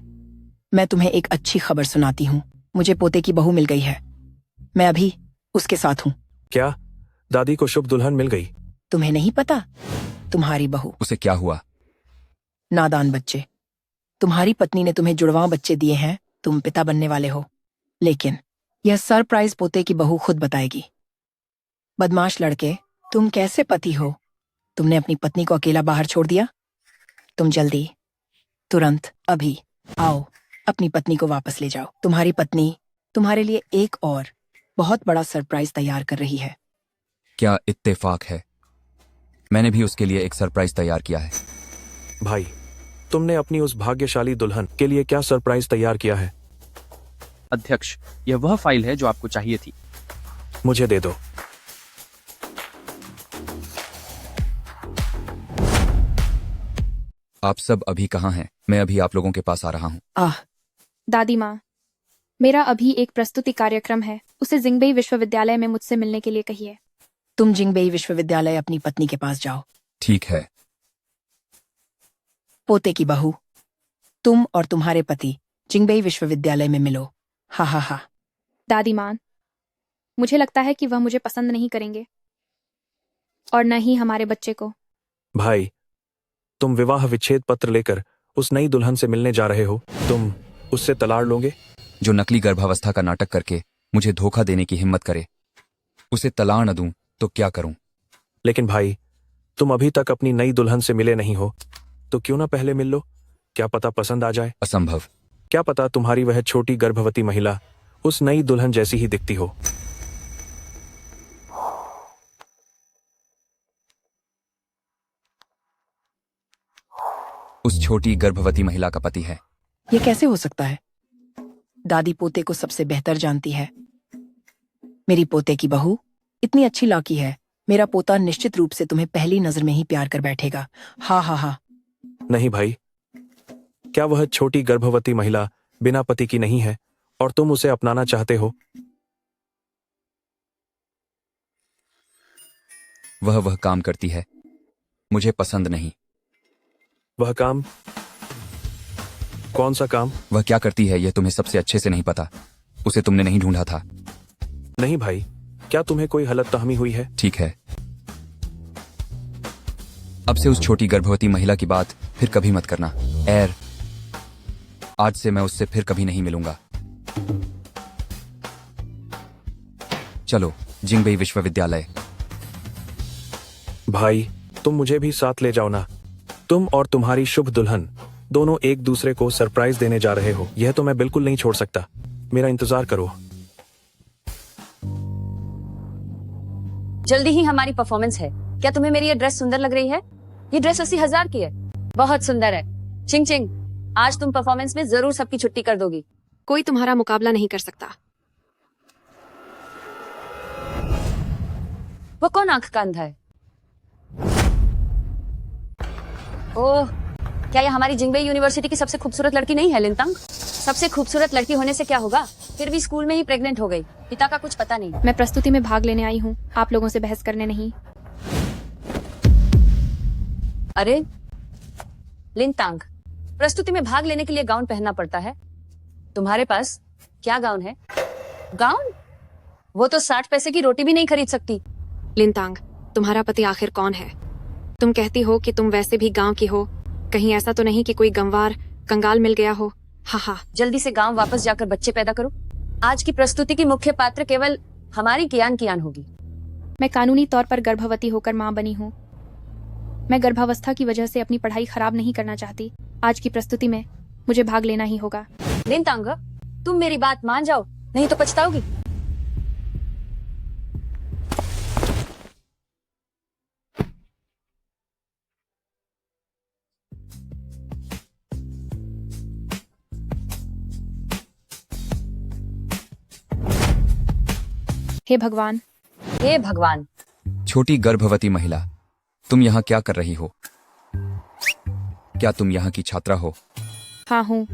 मैं तुम्हें एक अच्छी खबर सुनाती हूँ। मुझे पोते की बहू मिल गई है। मैं अभी उसके साथ हूँ। क्या दादी को शुभ दुल्हन मिल गई? तुम्हें नहीं पता? तुम्हारी बहू। उसे क्या हुआ? नादान बच्चे। तुम्हारी पत्नी ने तुम्हें जुड़वां बच्चे दिए हैं, तुम पिता बनने वाले हो। लेकिन यह सरप्राइज पोते की बहू खुद बताएगी। बदमाश लड़के, तुम कैसे पति हो? तुमने अपनी पत्नी को अकेला बाहर छोड़ दिया। तुम जल्दी, तुरंत, अभी आओ, अपनी पत्नी को वापस ले जाओ। तुम्हारी पत्नी तुम्हारे लिए एक और बहुत बड़ा सरप्राइज तैयार कर रही है। क्या इत्तेफाक है? मैंने भी उसके लिए एक सरप्राइज तैयार किया है। भाई, तुमने अपनी उस भाग्यशाली दुल्हन के लिए क्या सरप्राइज तैयार किया है? अध्यक्ष, यह वह फाइल है जो आपको चाहिए थी। मुझे दे दो। आप सब अभी कहाँ हैं? मैं अभी आप लोगों के पास आ रहा हूँ। दादी माँ, मेरा अभी एक प्रस्तुति कार्यक्रम है, उसे जिंगबेई विश्वविद्यालय में मुझसे मिलने के लिए कहिए। तुम जिंगबेई विश्वविद्यालय अपनी पत्नी के पास जाओ। ठीक है। पोते की बहू, तुम और तुम्हारे पति जिंगबेई विश्वविद्यालय में मिलो। हा हा हा। दादी माँ, मुझे लगता है कि वह मुझे पसंद नहीं करेंगे, और न ही हमारे बच्चे को। भाई, तुम विवाह विच्छेद पत्र लेकर उस नई दुल्हन से मिलने जा रहे हो। तुम उससे तलाक लोगे? जो नकली गर्भावस्था का नाटक करके मुझे धोखा देने की हिम्मत करे, उसे तलाक न दूं तो क्या करूं? लेकिन भाई, तुम अभी तक अपनी नई दुल्हन से मिले नहीं हो, तो क्यों ना पहले मिल लो? क्या पता पसंद आ जाए। असंभव। क्या पता तुम्हारी वह छोटी गर्भवती महिला उस नई दुल्हन जैसी ही दिखती हो। उस छोटी गर्भवती महिला का पति है। ये कैसे हो सकता है? दादी पोते को सबसे बेहतर जानती है। मेरी पोते की बहू इतनी अच्छी लाकी है। मेरा पोता निश्चित रूप से तुम्हें पहली नजर में ही प्यार कर बैठेगा। हा हा हा। नहीं भाई, क्या वह छोटी गर्भवती महिला बिना पति की नहीं है और तुम उसे अपनाना चाहते हो? वह काम करती है, मुझे पसंद नहीं। वह काम? कौन सा काम? वह क्या करती है यह तुम्हें सबसे अच्छे से नहीं पता। उसे तुमने नहीं ढूंढा था। नहीं भाई, क्या तुम्हें कोई गलतफहमी हुई है? ठीक है, अब से उस छोटी गर्भवती महिला की बात फिर कभी मत करना। एर, आज से मैं उससे फिर कभी नहीं मिलूंगा। चलो जिंगबेई विश्वविद्यालय। भाई, तुम मुझे भी साथ ले जाओ ना। तुम और तुम्हारी शुभ दुल्हन दोनों एक दूसरे को सरप्राइज देने जा रहे हो। यह तो मैं बिल्कुल नहीं छोड़ सकता। मेरा इंतजार करो। जल्दी ही हमारी परफॉर्मेंस है। क्या तुम्हें मेरी ये ड्रेस सुंदर लग रही है? ये ड्रेस 80,000 की है। बहुत सुंदर है। चिंग चिंग, आज तुम परफॉर्मेंस में जरूर सबकी छुट्टी कर दोगी। कोई तुम्हारा मुकाबला नहीं कर सकता। वो कौन आंख का अंधा है? ओह, क्या ये हमारी जिंगबेई यूनिवर्सिटी की सबसे खूबसूरत लड़की नहीं है लिनतांग? सबसे खूबसूरत लड़की होने से क्या होगा? फिर भी स्कूल में ही प्रेग्नेंट हो गई। पिता का कुछ पता नहीं। मैं प्रस्तुति में भाग लेने आई हूँ, आप लोगों से बहस करने नहीं। अरे लिनतांग, प्रस्तुति में भाग लेने के लिए गाउन पहनना पड़ता है। तुम्हारे पास क्या गाउन है? गाउन? वो तो 60 पैसे की रोटी भी नहीं खरीद सकती। लिनतांग, तुम्हारा पति आखिर कौन है? तुम कहती हो कि तुम वैसे भी गांव की हो। कहीं ऐसा तो नहीं कि कोई गंवार कंगाल मिल गया हो? हा हा। जल्दी से गांव वापस जाकर बच्चे पैदा करो। आज की प्रस्तुति की मुख्य पात्र केवल हमारी कियान होगी। मैं कानूनी तौर पर गर्भवती होकर मां बनी हूँ। मैं गर्भावस्था की वजह से अपनी पढ़ाई खराब नहीं करना चाहती। आज की प्रस्तुति में मुझे भाग लेना ही होगा। लिनतांग, तुम मेरी बात मान जाओ, नहीं तो पछताओगी। हे भगवान, हे भगवान। छोटी गर्भवती महिला, तुम यहाँ क्या कर रही हो? क्या तुम यहाँ की छात्रा हो? हाँ हूँ।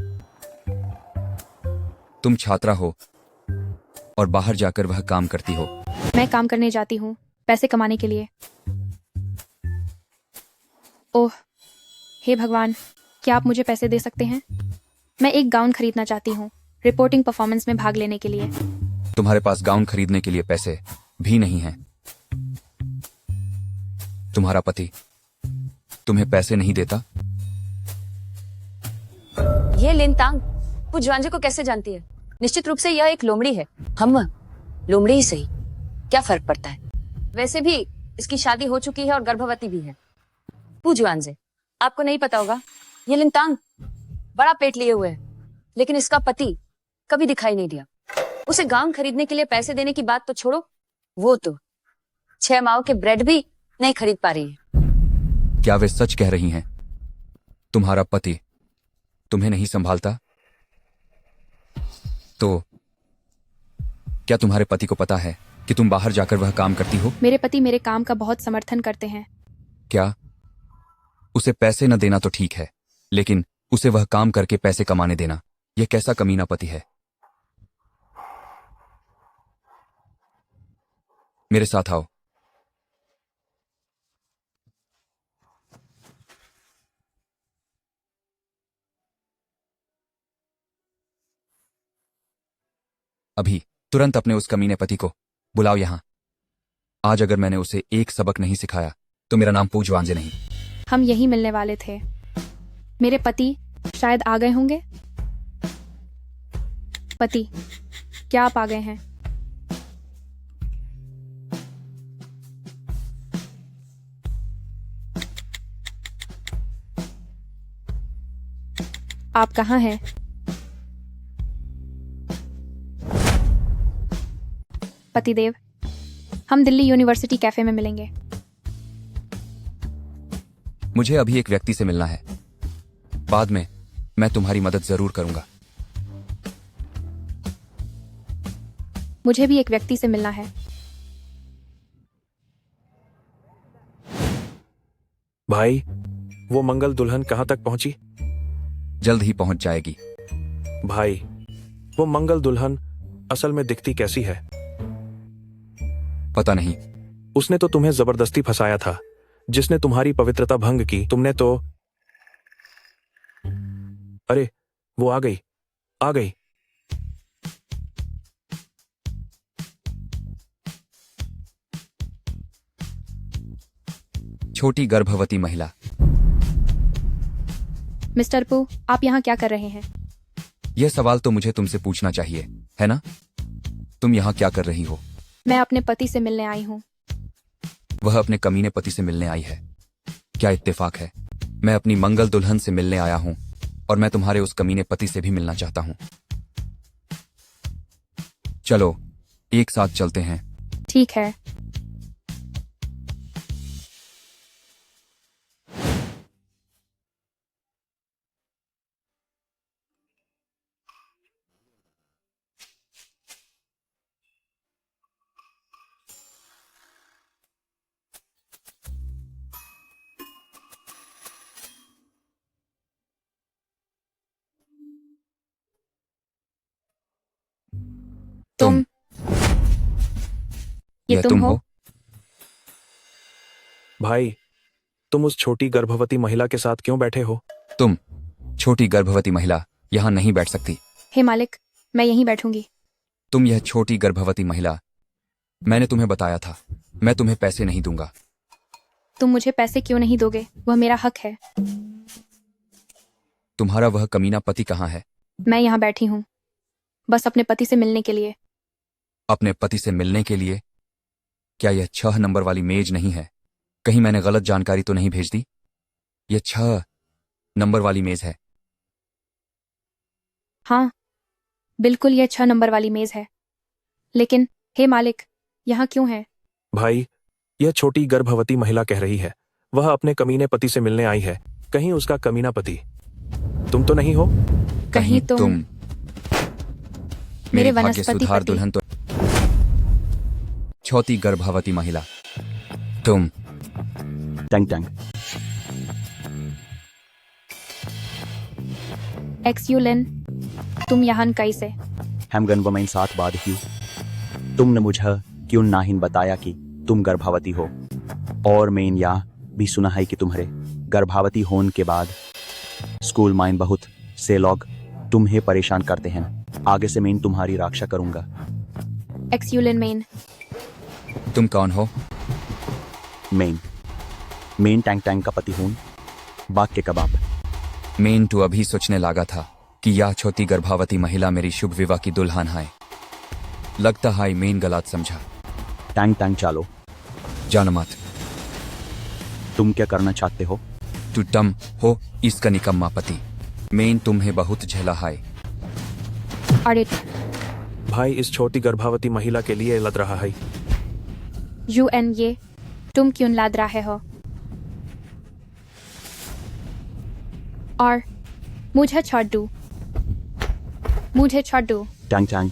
तुम छात्रा हो और बाहर जाकर वह काम करती हो। मैं काम करने जाती हूँ पैसे कमाने के लिए। ओह, हे भगवान, क्या आप मुझे पैसे दे सकते हैं? मैं एक गाउन खरीदना चाहती हूँ रिपोर्टिंग परफॉर्मेंस में भाग लेने के लिए। तुम्हारे पास गाउन खरीदने के लिए पैसे भी नहीं हैं। तुम्हारा पति तुम्हें पैसे नहीं देता? ये लिनतांग वो जुआनजे को कैसे जानती है? निश्चित रूप से यह एक लोमड़ी है। हम लोमड़ी ही सही, क्या फर्क पड़ता है? वैसे भी इसकी शादी हो चुकी है और गर्भवती भी है। जुआनजे, आपको नहीं पता होगा, ये लिनतांग बड़ा पेट लिए हुए है, लेकिन इसका पति कभी दिखाई नहीं दिया। उसे गाउन खरीदने के लिए पैसे देने की बात तो छोड़ो, वो तो 6 माह के ब्रेड भी नहीं खरीद पा रही है। क्या वे सच कह रही हैं? तुम्हारा पति तुम्हें नहीं संभालता? तो क्या तुम्हारे पति को पता है कि तुम बाहर जाकर वह काम करती हो? मेरे पति मेरे काम का बहुत समर्थन करते हैं। क्या? उसे पैसे न देना तो ठीक है, लेकिन उसे वह काम करके पैसे कमाने देना, यह कैसा कमीना पति है? मेरे साथ आओ। अभी तुरंत अपने उस कमीने पति को बुलाओ यहां। आज अगर मैंने उसे एक सबक नहीं सिखाया तो मेरा नाम पूजवांजे नहीं। हम यही मिलने वाले थे। मेरे पति शायद आ गए होंगे। पति, क्या आप आ गए हैं? आप कहाँ हैं? पतिदेव, हम दिल्ली यूनिवर्सिटी कैफे में मिलेंगे। मुझे अभी एक व्यक्ति से मिलना है। बाद में मैं तुम्हारी मदद जरूर करूंगा। मुझे भी एक व्यक्ति से मिलना है। भाई, वो मंगल दुल्हन कहाँ तक पहुंची? जल्द ही पहुंच जाएगी। भाई, वो मंगल दुल्हन असल में दिखती कैसी है? पता नहीं। उसने तो तुम्हें जबरदस्ती फंसाया था। जिसने तुम्हारी पवित्रता भंग की, तुमने तो... अरे, वो आ गई, आ गई। छोटी गर्भवती महिला। मिस्टर पू, आप यहाँ क्या कर रहे हैं? यह सवाल तो मुझे तुमसे पूछना चाहिए, है ना? तुम यहाँ क्या कर रही हो? मैं अपने पति से मिलने आई हूँ। वह अपने कमीने पति से मिलने आई है। क्या इत्तेफाक है। मैं अपनी मंगल दुल्हन से मिलने आया हूँ और मैं तुम्हारे उस कमीने पति से भी मिलना चाहता हूँ। चलो, एक साथ चलते हैं। ठीक है। तुम ये तुम हो? भाई, तुम उस छोटी गर्भवती महिला के साथ क्यों बैठे हो? तुम छोटी गर्भवती महिला यहाँ नहीं बैठ सकती। हे मालिक, मैं यहीं बैठूंगी। तुम यह छोटी गर्भवती महिला, मैंने तुम्हें बताया था, मैं तुम्हें पैसे नहीं दूंगा। तुम मुझे पैसे क्यों नहीं दोगे? वह मेरा हक है। तुम्हारा वह कमीना पति कहाँ है? मैं यहाँ बैठी हूँ, बस अपने पति से मिलने के लिए। अपने पति से मिलने के लिए? क्या यह 6 नंबर वाली मेज नहीं है? कहीं मैंने गलत जानकारी तो नहीं भेज दी? यह 6 नंबर वाली मेज है। हाँ, बिल्कुल यह 6 नंबर वाली मेज है। लेकिन हे मालिक, यहाँ क्यों है? भाई, यह छोटी गर्भवती महिला कह रही है वह अपने कमीने पति से मिलने आई है। कहीं उसका कमीना पति तुम तो नहीं हो? कहीं तुम मेरे भाग्य वनस्पति सुधार पति। दुल्हन तो छोटी गर्भवती महिला तुम। Tang Tang. एक्सयूलिन, तुम यहाँ कैसे? हम गनवमैन साथ बाद ही तुमने मुझे क्यों नाहिन बताया कि तुम गर्भवती हो? और मैंने यह भी सुना है कि तुम्हारे गर्भवती होने के बाद स्कूल माइन बहुत से लोग तुम्हें परेशान करते हैं। आगे से मैं तुम्हारी रक्षा करूंगा। एक्सयूलिन मेन। तुम कौन हो? मेन टैंक टैंक का पति हूं। बाग के कबाब। मेन तो अभी सोचने लगा था कि यह छोटी गर्भवती महिला मेरी शुभ विवाह की दुल्हन है। लगता है मेन गलत समझा। टैंक टैंक चालो। जानो मत। तुम क्या करना चाहते हो? तू टम हो इसका निकम्मा पति। मेन तुम्हें बहुत झेला है। अरे भाई, इस छोटी गर्भवती महिला के लिए लद रहा है। यूएन, ये तुम क्यों लाद रहे हो? और मुझे छोड़ दो, मुझे छोड़ दो। Tank tank.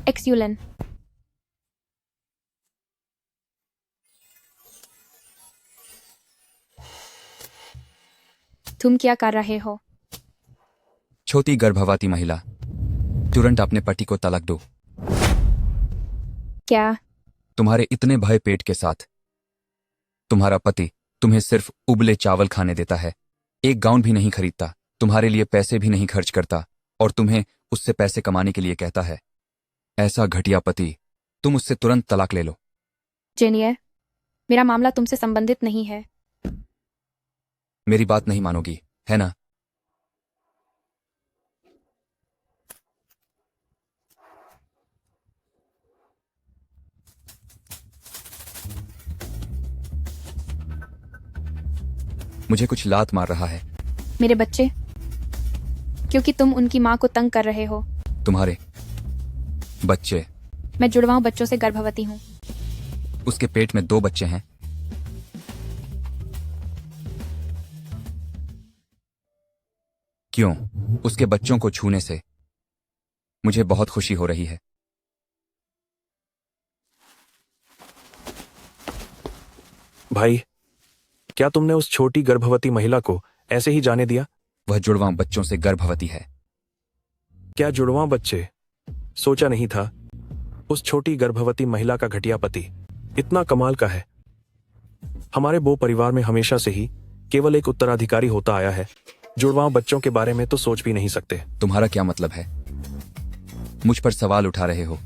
एक्सयूलिन। तुम क्या कर रहे हो? छोटी गर्भवती महिला, तुरंत अपने पति को तलाक दो। क्या? तुम्हारे इतने भय पेट के साथ तुम्हारा पति तुम्हें सिर्फ उबले चावल खाने देता है, एक गाउन भी नहीं खरीदता, तुम्हारे लिए पैसे भी नहीं खर्च करता और तुम्हें उससे पैसे कमाने के लिए कहता है। ऐसा घटिया पति, तुम उससे तुरंत तलाक ले लो। जेनियर, मेरा मामला तुमसे संबंधित नहीं है। मेरी बात नहीं मानोगी, है ना? मुझे कुछ लात मार रहा है। मेरे बच्चे, क्योंकि तुम उनकी माँ को तंग कर रहे हो। तुम्हारे बच्चे। मैं जुड़वाओं बच्चों से गर्भवती हूँ। उसके पेट में 2 बच्चे हैं। क्यों? उसके बच्चों को छूने से मुझे बहुत खुशी हो रही है। भाई, क्या तुमने उस छोटी गर्भवती महिला को ऐसे ही जाने दिया? वह जुड़वां बच्चों से गर्भवती है। क्या जुड़वां बच्चे? सोचा नहीं था। उस छोटी गर्भवती महिला का घटिया पति इतना कमाल का है। हमारे बो परिवार में हमेशा से ही केवल एक उत्तराधिकारी होता आया है। जुड़वां बच्चों के बारे में तो सोच भी नहीं सकते। तुम्हारा क्या मतलब है? मुझ पर सवाल उठा रहे हो?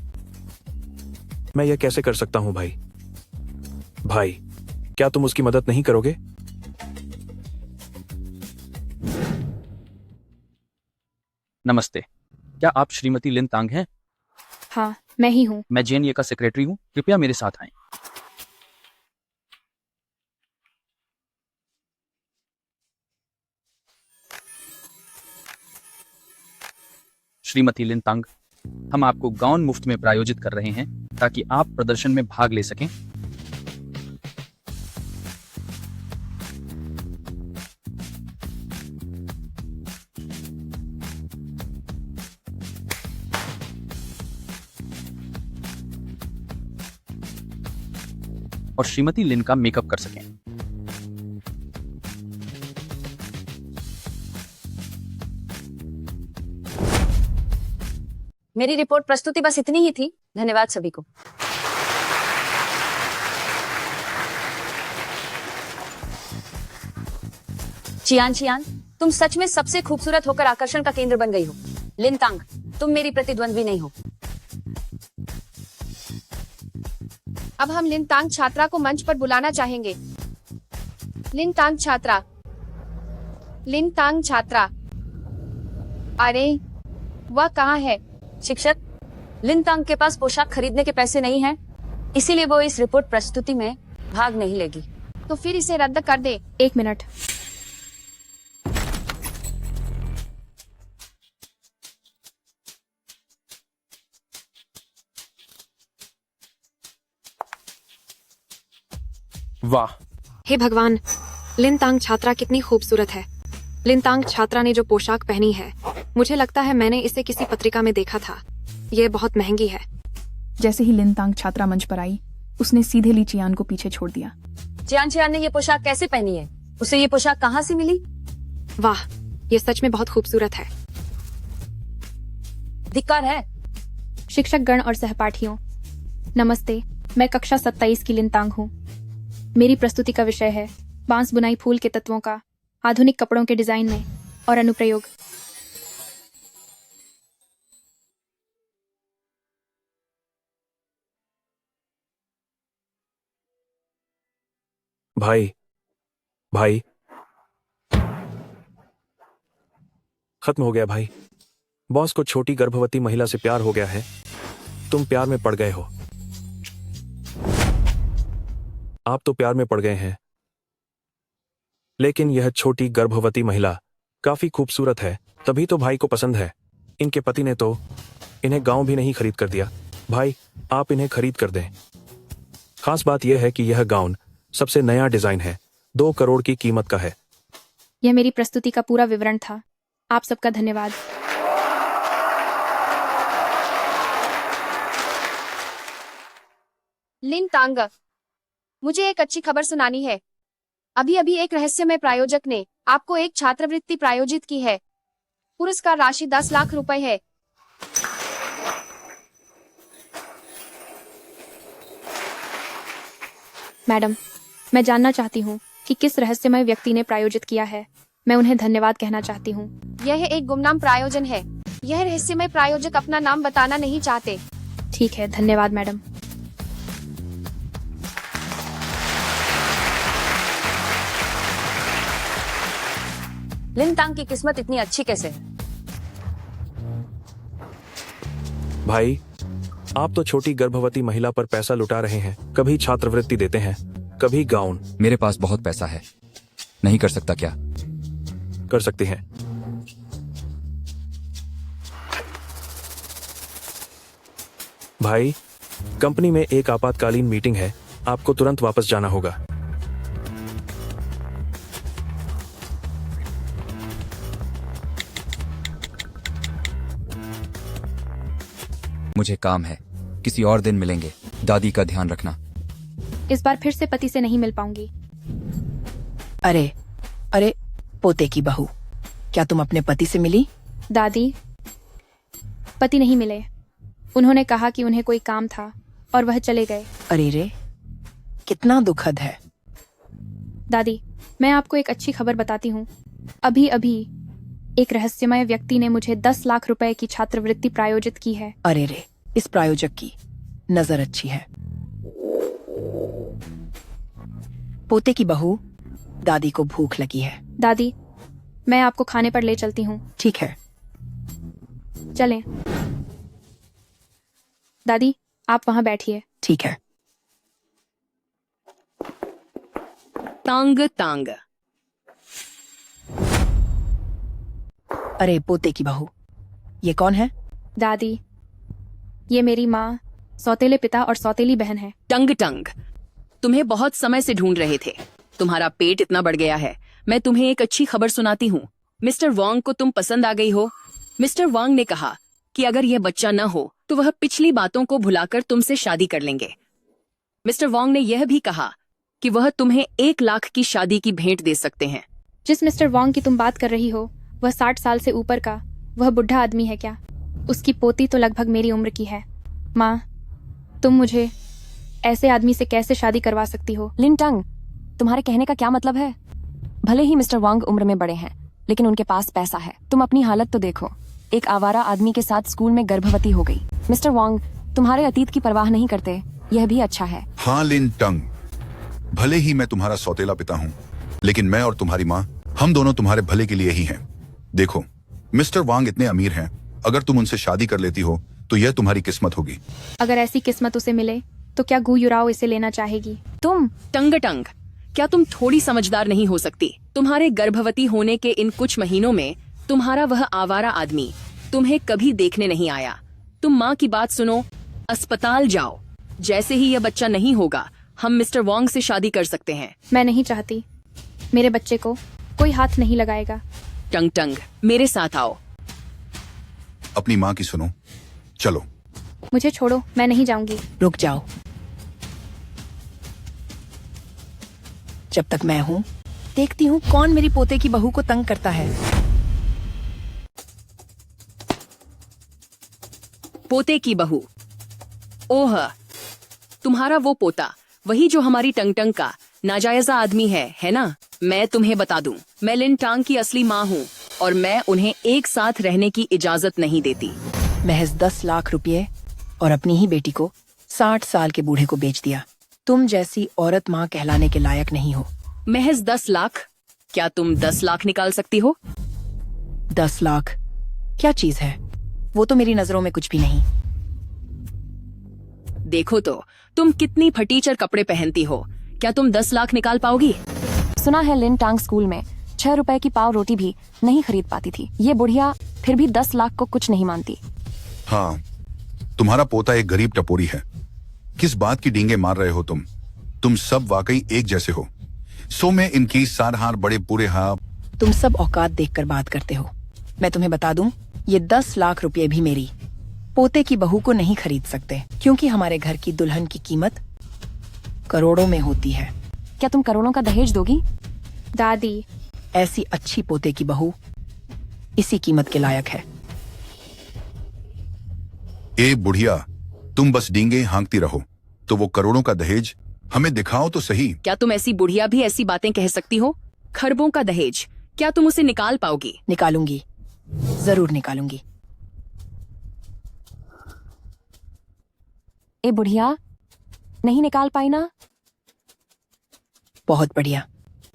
मैं यह कैसे कर सकता हूं भाई? भाई, क्या तुम उसकी मदद नहीं करोगे? नमस्ते, क्या आप श्रीमती लिन तांग हैं? हाँ, मैं ही हूँ। मैं जेएनए का सेक्रेटरी हूँ, कृपया मेरे साथ आएं। श्रीमती लिन तांग, हम आपको गाउन मुफ्त में प्रायोजित कर रहे हैं ताकि आप प्रदर्शन में भाग ले सकें। और श्रीमती लिन का मेकअप कर सकें। मेरी रिपोर्ट प्रस्तुति बस इतनी ही थी। धन्यवाद सभी को। चियान चियान, तुम सच में सबसे खूबसूरत होकर आकर्षण का केंद्र बन गई हो। लिन तांग, तुम मेरी प्रतिद्वंद्वी नहीं हो। अब हम लिन तांग छात्रा को मंच पर बुलाना चाहेंगे। लिन तांग छात्रा, लिन तांग छात्रा। अरे, वह कहाँ है? शिक्षक, लिन तांग के पास पोशाक खरीदने के पैसे नहीं हैं, इसीलिए वो इस रिपोर्ट प्रस्तुति में भाग नहीं लेगी। तो फिर इसे रद्द कर दे। 1 मिनट। वाह, हे भगवान, लिन तांग छात्रा कितनी खूबसूरत है। लिन तांग छात्रा ने जो पोशाक पहनी है, मुझे लगता है मैंने इसे किसी पत्रिका में देखा था। यह बहुत महंगी है। जैसे ही लिन तांग छात्रा मंच पर आई, उसने सीधे ली चियान को पीछे छोड़ दिया। चियान चियान ने ये पोशाक कैसे पहनी है? उसे ये पोशाक कहाँ से मिली? वाह, ये सच में बहुत खूबसूरत है। धिक्कार है। शिक्षक गण और सहपाठियों, नमस्ते। मैं कक्षा 27 की लिन तांग हूँ। मेरी प्रस्तुति का विषय है बांस बुनाई फूल के तत्वों का आधुनिक कपड़ों के डिजाइन में और अनुप्रयोग। भाई, भाई, खत्म हो गया भाई। बॉस को छोटी गर्भवती महिला से प्यार हो गया है। तुम प्यार में पड़ गए हो। आप तो प्यार में पड़ गए हैं, लेकिन यह छोटी गर्भवती महिला काफी खूबसूरत है, तभी तो भाई को पसंद है। इनके पति ने तो इन्हें गांव भी नहीं खरीद कर दिया। भाई, आप इन्हें खरीद कर दें। खास बात यह है कि यह गाउन सबसे नया डिजाइन है, 2 करोड़ की कीमत का है। यह मेरी प्रस्तुति का पूरा विवरण था। आप सबका धन्यवाद। लिन तांग, मुझे एक अच्छी खबर सुनानी है। अभी अभी एक रहस्यमय प्रायोजक ने आपको एक छात्रवृत्ति प्रायोजित की है। पुरस्कार राशि 10 लाख रुपए है। मैडम, मैं जानना चाहती हूँ कि किस रहस्यमय व्यक्ति ने प्रायोजित किया है। मैं उन्हें धन्यवाद कहना चाहती हूँ। यह एक गुमनाम प्रायोजन है। यह रहस्यमय प्रायोजक अपना नाम बताना नहीं चाहते। ठीक है, धन्यवाद मैडम। लिन तांग की किस्मत इतनी अच्छी कैसे है? भाई, आप तो छोटी गर्भवती महिला पर पैसा लुटा रहे हैं। कभी छात्रवृत्ति देते हैं, कभी गाउन। मेरे पास बहुत पैसा है। नहीं कर सकता क्या? कर सकते हैं। भाई, कंपनी में एक आपातकालीन मीटिंग है, आपको तुरंत वापस जाना होगा। मुझे काम है, किसी और दिन मिलेंगे। दादी का ध्यान रखना। इस बार फिर से पति से नहीं मिल पाऊंगी। अरे अरे, पोते की बहू, क्या तुम अपने पति से मिली? दादी, पति नहीं मिले। उन्होंने कहा कि उन्हें कोई काम था और वह चले गए। अरे रे, कितना दुखद है। दादी, मैं आपको एक अच्छी खबर बताती हूँ। अभी अभी एक रहस्यमय व्यक्ति ने मुझे 10 लाख रुपए की छात्रवृत्ति प्रायोजित की है। अरे रे, इस प्रायोजक की नजर अच्छी है। पोते की बहू, दादी को भूख लगी है। दादी, मैं आपको खाने पर ले चलती हूँ। ठीक है। चलें। दादी, आप वहाँ बैठिए। ठीक है। तांग तांग। अरे पोते की बहू, ये कौन है? दादी, ये मेरी माँ, सौतेले पिता और सौतेली बहन है। टंग टंग, तुम्हें बहुत समय से ढूंढ रहे थे। तुम्हारा पेट इतना बढ़ गया है। मैं तुम्हें एक अच्छी खबर सुनाती हूँ। मिस्टर वांग को तुम पसंद आ गई हो। मिस्टर वांग ने कहा कि अगर यह बच्चा न हो तो वह पिछली बातों को भुलाकर तुमसे शादी कर लेंगे। मिस्टर वांग ने यह भी कहा कि वह तुम्हें 1 लाख की शादी की भेंट दे सकते हैं। जिस मिस्टर वांग की तुम बात कर रही हो, वह 60 साल से ऊपर का वह बुढ़ा आदमी है क्या? उसकी पोती तो लगभग मेरी उम्र की है। माँ, तुम मुझे ऐसे आदमी से कैसे शादी करवा सकती हो? लिन टंग, तुम्हारे कहने का क्या मतलब है? भले ही मिस्टर वांग उम्र में बड़े हैं, लेकिन उनके पास पैसा है। तुम अपनी हालत तो देखो। एक आवारा आदमी के साथ स्कूल में गर्भवती हो गई। मिस्टर वांग तुम्हारे अतीत की परवाह नहीं करते, यह भी अच्छा है। हाँ लिन टंग, भले ही मैं तुम्हारा सौतेला पिता हूँ, लेकिन मैं और तुम्हारी माँ, हम दोनों तुम्हारे भले के लिए ही हैं। देखो, मिस्टर वांग इतने अमीर हैं, अगर तुम उनसे शादी कर लेती हो तो यह तुम्हारी किस्मत होगी। अगर ऐसी किस्मत उसे मिले तो क्या गू युराओ इसे लेना चाहेगी? तुम टंग टंग, क्या तुम थोड़ी समझदार नहीं हो सकती? तुम्हारे गर्भवती होने के इन कुछ महीनों में तुम्हारा वह आवारा आदमी तुम्हें कभी देखने नहीं आया। तुम माँ की बात सुनो, अस्पताल जाओ। जैसे ही यह बच्चा नहीं होगा, हम मिस्टर वांग से शादी कर सकते हैं। मैं नहीं चाहती। मेरे बच्चे को कोई हाथ नहीं लगाएगा। टंग टंग, मेरे साथ आओ। अपनी माँ की सुनो, चलो। मुझे छोड़ो, मैं नहीं जाऊंगी। रुक जाओ। जब तक मैं हूँ, देखती हूँ कौन मेरी पोते की बहू को तंग करता है। पोते की बहू, ओह, तुम्हारा वो पोता, वही जो हमारी टंग टंग का नाजायजा आदमी है ना? मैं तुम्हें बता दूं, मैं लिन टांग की असली माँ हूँ और मैं उन्हें एक साथ रहने की इजाजत नहीं देती। महज 10 लाख रुपए और अपनी ही बेटी को 60 साल के बूढ़े को बेच दिया। तुम जैसी औरत माँ कहलाने के लायक नहीं हो। महज 10 लाख? क्या तुम 10 लाख निकाल सकती हो? 10 लाख क्या चीज है? वो तो मेरी नजरों में कुछ भी नहीं। देखो तो, तुम कितनी फटीचर कपड़े पहनती हो। क्या तुम 10 लाख निकाल पाओगी? सुना है लिन टांग स्कूल में 6 रुपए की पाव रोटी भी नहीं खरीद पाती थी। ये बुढ़िया फिर भी 10 लाख को कुछ नहीं मानती। हाँ, तुम्हारा पोता एक गरीब टपोरी है। किस बात की डींगे मार रहे हो तुम? तुम सब वाकई एक जैसे हो। सो में इनकी सारहार बड़े पूरे हाँ। तुम सब औकात देखकर बात करते हो। मैं तुम्हें बता दूं, ये 10 लाख रुपए भी मेरी पोते की बहू को नहीं खरीद सकते, क्योंकि हमारे घर की दुल्हन की कीमत करोड़ों में होती है। क्या तुम करोड़ों का दहेज दोगी? दादी, ऐसी अच्छी पोते की बहू इसी कीमत के लायक है। ए बुढ़िया, तुम बस डींगे हाँकती रहो। तो वो करोड़ों का दहेज हमें दिखाओ तो सही। क्या तुम ऐसी बुढ़िया भी ऐसी बातें कह सकती हो? खरबों का दहेज, क्या तुम उसे निकाल पाओगी? निकालूंगी, जरूर निकालूंगी। ए बुढ़िया, नहीं निकाल पाई ना? बहुत बढ़िया।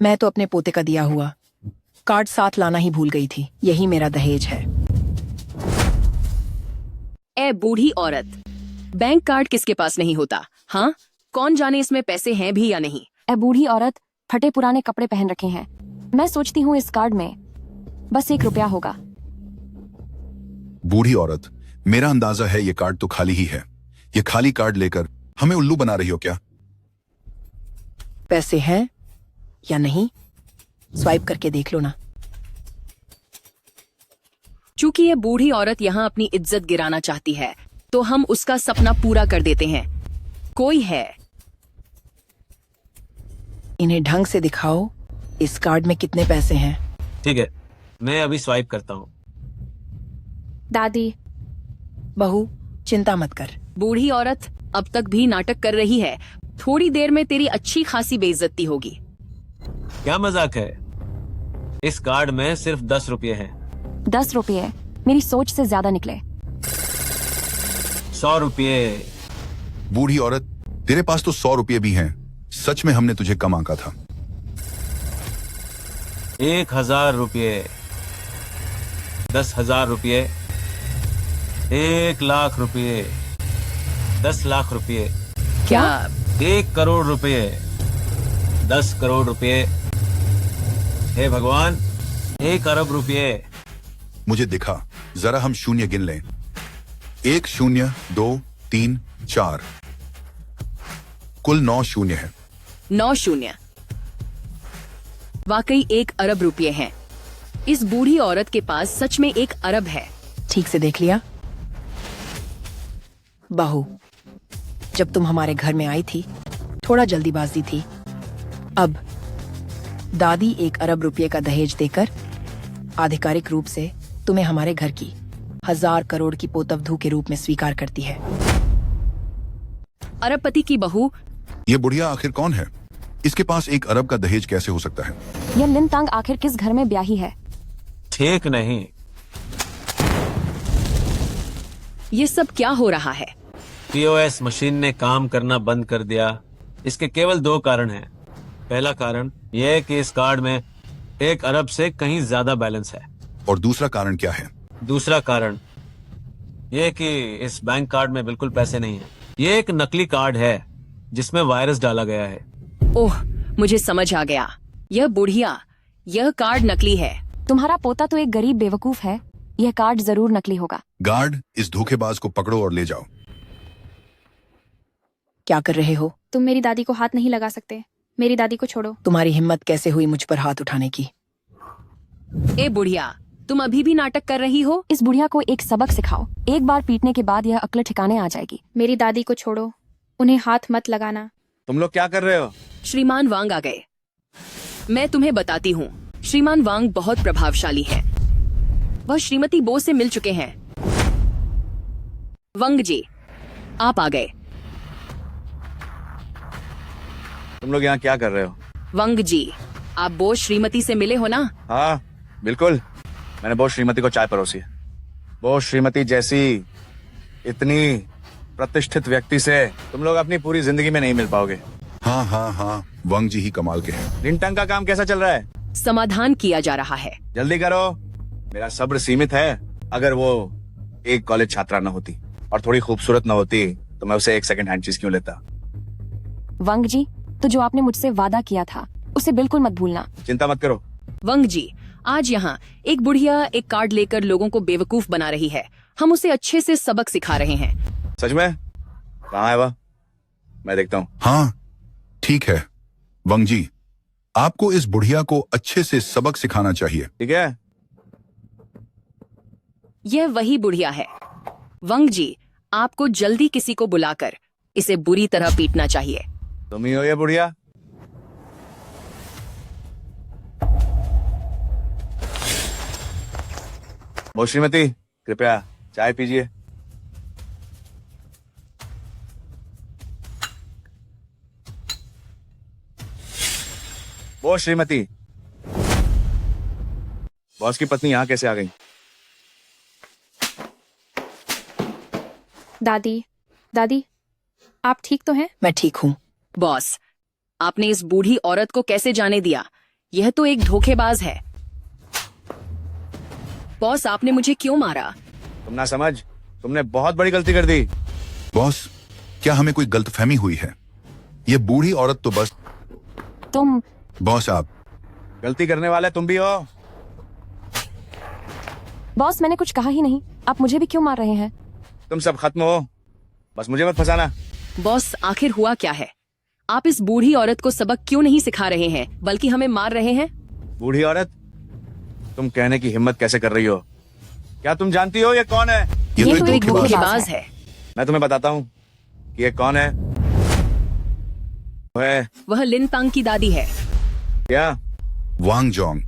मैं तो अपने पोते का दिया हुआ कार्ड साथ लाना ही भूल गई थी। यही मेरा दहेज है। ए बूढ़ी औरत, बैंक कार्ड किसके पास नहीं होता? हाँ, कौन जाने इसमें पैसे हैं भी या नहीं। ए बूढ़ी औरत, फटे पुराने कपड़े पहन रखे हैं। मैं सोचती हूँ इस कार्ड में बस 1 रुपया होगा। बूढ़ी औरत, मेरा अंदाजा है ये कार्ड तो खाली ही है। ये खाली कार्ड लेकर हमें उल्लू बना रही हो क्या? पैसे हैं या नहीं, स्वाइप करके देख लो ना। चूंकि ये बूढ़ी औरत यहाँ अपनी इज्जत गिराना चाहती है, तो हम उसका सपना पूरा कर देते हैं। कोई है? इन्हें ढंग से दिखाओ, इस कार्ड में कितने पैसे हैं। ठीक है, मैं अभी स्वाइप करता हूँ। दादी। बहू, चिंता मत कर। बूढ़ी औरत अब तक भी नाटक कर रही है। थोड़ी देर में तेरी अच्छी खासी बेइज्जती होगी। क्या मजाक है? इस कार्ड में सिर्फ 10 रुपये हैं। 10 रुपये मेरी सोच से ज्यादा निकले। 100 रुपये। बूढ़ी औरत, तेरे पास तो 100 रुपये भी हैं। सच में हमने तुझे कम आंका था। 1000 रुपये। 10,000 रुपये। 1 लाख रुपये। 10 लाख रुपये। क्या? 1 करोड़ रुपये। 10 करोड़ रुपये। हे भगवान, 1 अरब रुपये। मुझे दिखा, जरा हम शून्य गिन लें। 1 0 2 3 4, कुल 9 शून्य है। 9 शून्य। वाकई 1 अरब रुपये हैं। इस बूढ़ी औरत के पास सच में 1 अरब है। ठीक से देख लिया? बहू, जब तुम हमारे घर में आई थी, थोड़ा जल्दीबाजी थी। अब दादी 1 अरब रुपये का दहेज देकर आधिकारिक रूप से तुम्हें हमारे घर की 1000 करोड़ की पोतवधू के रूप में स्वीकार करती है। अरबपति की बहू। ये बुढ़िया आखिर कौन है? इसके पास 1 अरब का दहेज कैसे हो सकता है? यह लिन तांग आखिर किस घर में ब्याही है? ठीक नहीं। ये सब क्या हो रहा है? POS मशीन ने काम करना बंद कर दिया। इसके केवल 2 कारण हैं। पहला कारण यह है कि इस कार्ड में 1 अरब से कहीं ज्यादा बैलेंस है। और दूसरा कारण क्या है? दूसरा कारण यह कि इस बैंक कार्ड में बिल्कुल पैसे नहीं है। ये एक नकली कार्ड है जिसमें वायरस डाला गया है। ओह, मुझे समझ आ गया। यह बुढ़िया, यह कार्ड नकली है। तुम्हारा पोता तो एक गरीब बेवकूफ है। यह कार्ड जरूर नकली होगा। गार्ड, इस धोखेबाज को पकड़ो और ले जाओ। क्या कर रहे हो? तुम मेरी दादी को हाथ नहीं लगा सकते। मेरी दादी को छोड़ो। तुम्हारी हिम्मत कैसे हुई मुझ पर हाथ उठाने की? ए बुढ़िया, तुम अभी भी नाटक कर रही हो? इस बुढ़िया को एक सबक सिखाओ। एक बार पीटने के बाद यह अक्ल ठिकाने आ जाएगी। मेरी दादी को छोड़ो, उन्हें हाथ मत लगाना। तुम लोग क्या कर रहे हो? श्रीमान वांग आ गए। मैं तुम्हें बताती हूँ, श्रीमान वांग बहुत प्रभावशाली हैं। वह श्रीमती बो से मिल चुके हैं। वंग जी, आप आ गए। तुम लोग यहाँ क्या कर रहे हो? वंग जी, आप बो श्रीमती से मिले हो ना? हाँ बिल्कुल, मैंने बो श्रीमती को चाय परोसी है। बो श्रीमती जैसी इतनी प्रतिष्ठित व्यक्ति से तुम लोग अपनी पूरी जिंदगी में नहीं मिल पाओगे। हाँ हाँ हाँ, वंग जी ही कमाल के हैं। लिन तांग का काम कैसा चल रहा है? समाधान किया जा रहा है। जल्दी करो, मेरा सब्र सीमित है। अगर वो एक कॉलेज छात्रा न होती और थोड़ी खूबसूरत न होती तो मैं उसे एक सेकंड हैंड चीज क्यों लेता? वंग जी, तो जो आपने मुझसे वादा किया था उसे बिल्कुल मत भूलना। चिंता मत करो। वंग जी, आज यहाँ एक बुढ़िया एक कार्ड लेकर लोगों को बेवकूफ बना रही है। हम उसे अच्छे से सबक सिखा रहे हैं। सच में? कहाँ है वह? मैं देखता हूँ। हाँ ठीक है वंग जी, आपको इस बुढ़िया को अच्छे से सबक सिखाना चाहिए। ठीक है, यह वही बुढ़िया है। वंग जी, आपको जल्दी किसी को बुलाकर इसे बुरी तरह पीटना चाहिए। तुम ही हो ये बुढ़िया? वो श्रीमती, कृपया चाय पीजिए। वो श्रीमती, बॉस की पत्नी यहाँ कैसे आ गई? दादी, दादी, आप ठीक तो हैं? मैं ठीक हूँ। बॉस, आपने इस बूढ़ी औरत को कैसे जाने दिया? यह तो एक धोखेबाज है। बॉस, आपने मुझे क्यों मारा? तुम ना समझ, तुमने बहुत बड़ी गलती कर दी। बॉस, क्या हमें कोई गलतफहमी हुई है? ये बूढ़ी औरत तो बस। तुम। बॉस, आप गलती करने वाले तुम भी हो। बॉस, मैंने कुछ कहा ही नहीं। आप मुझे भी क्यों मार रहे हैं? तुम सब खत्म हो। बस मुझे मत फंसाना। बॉस, आखिर हुआ क्या है? आप इस बूढ़ी औरत को सबक क्यों नहीं सिखा रहे हैं, बल्कि हमें मार रहे हैं? बूढ़ी औरत, तुम कहने की हिम्मत कैसे कर रही हो? क्या तुम जानती हो ये कौन है? ये तो एक धोखेबाज है। मैं तुम्हें बताता हूँ कि ये कौन है। वह लिन तांग की दादी है। क्या? वांग जोंग,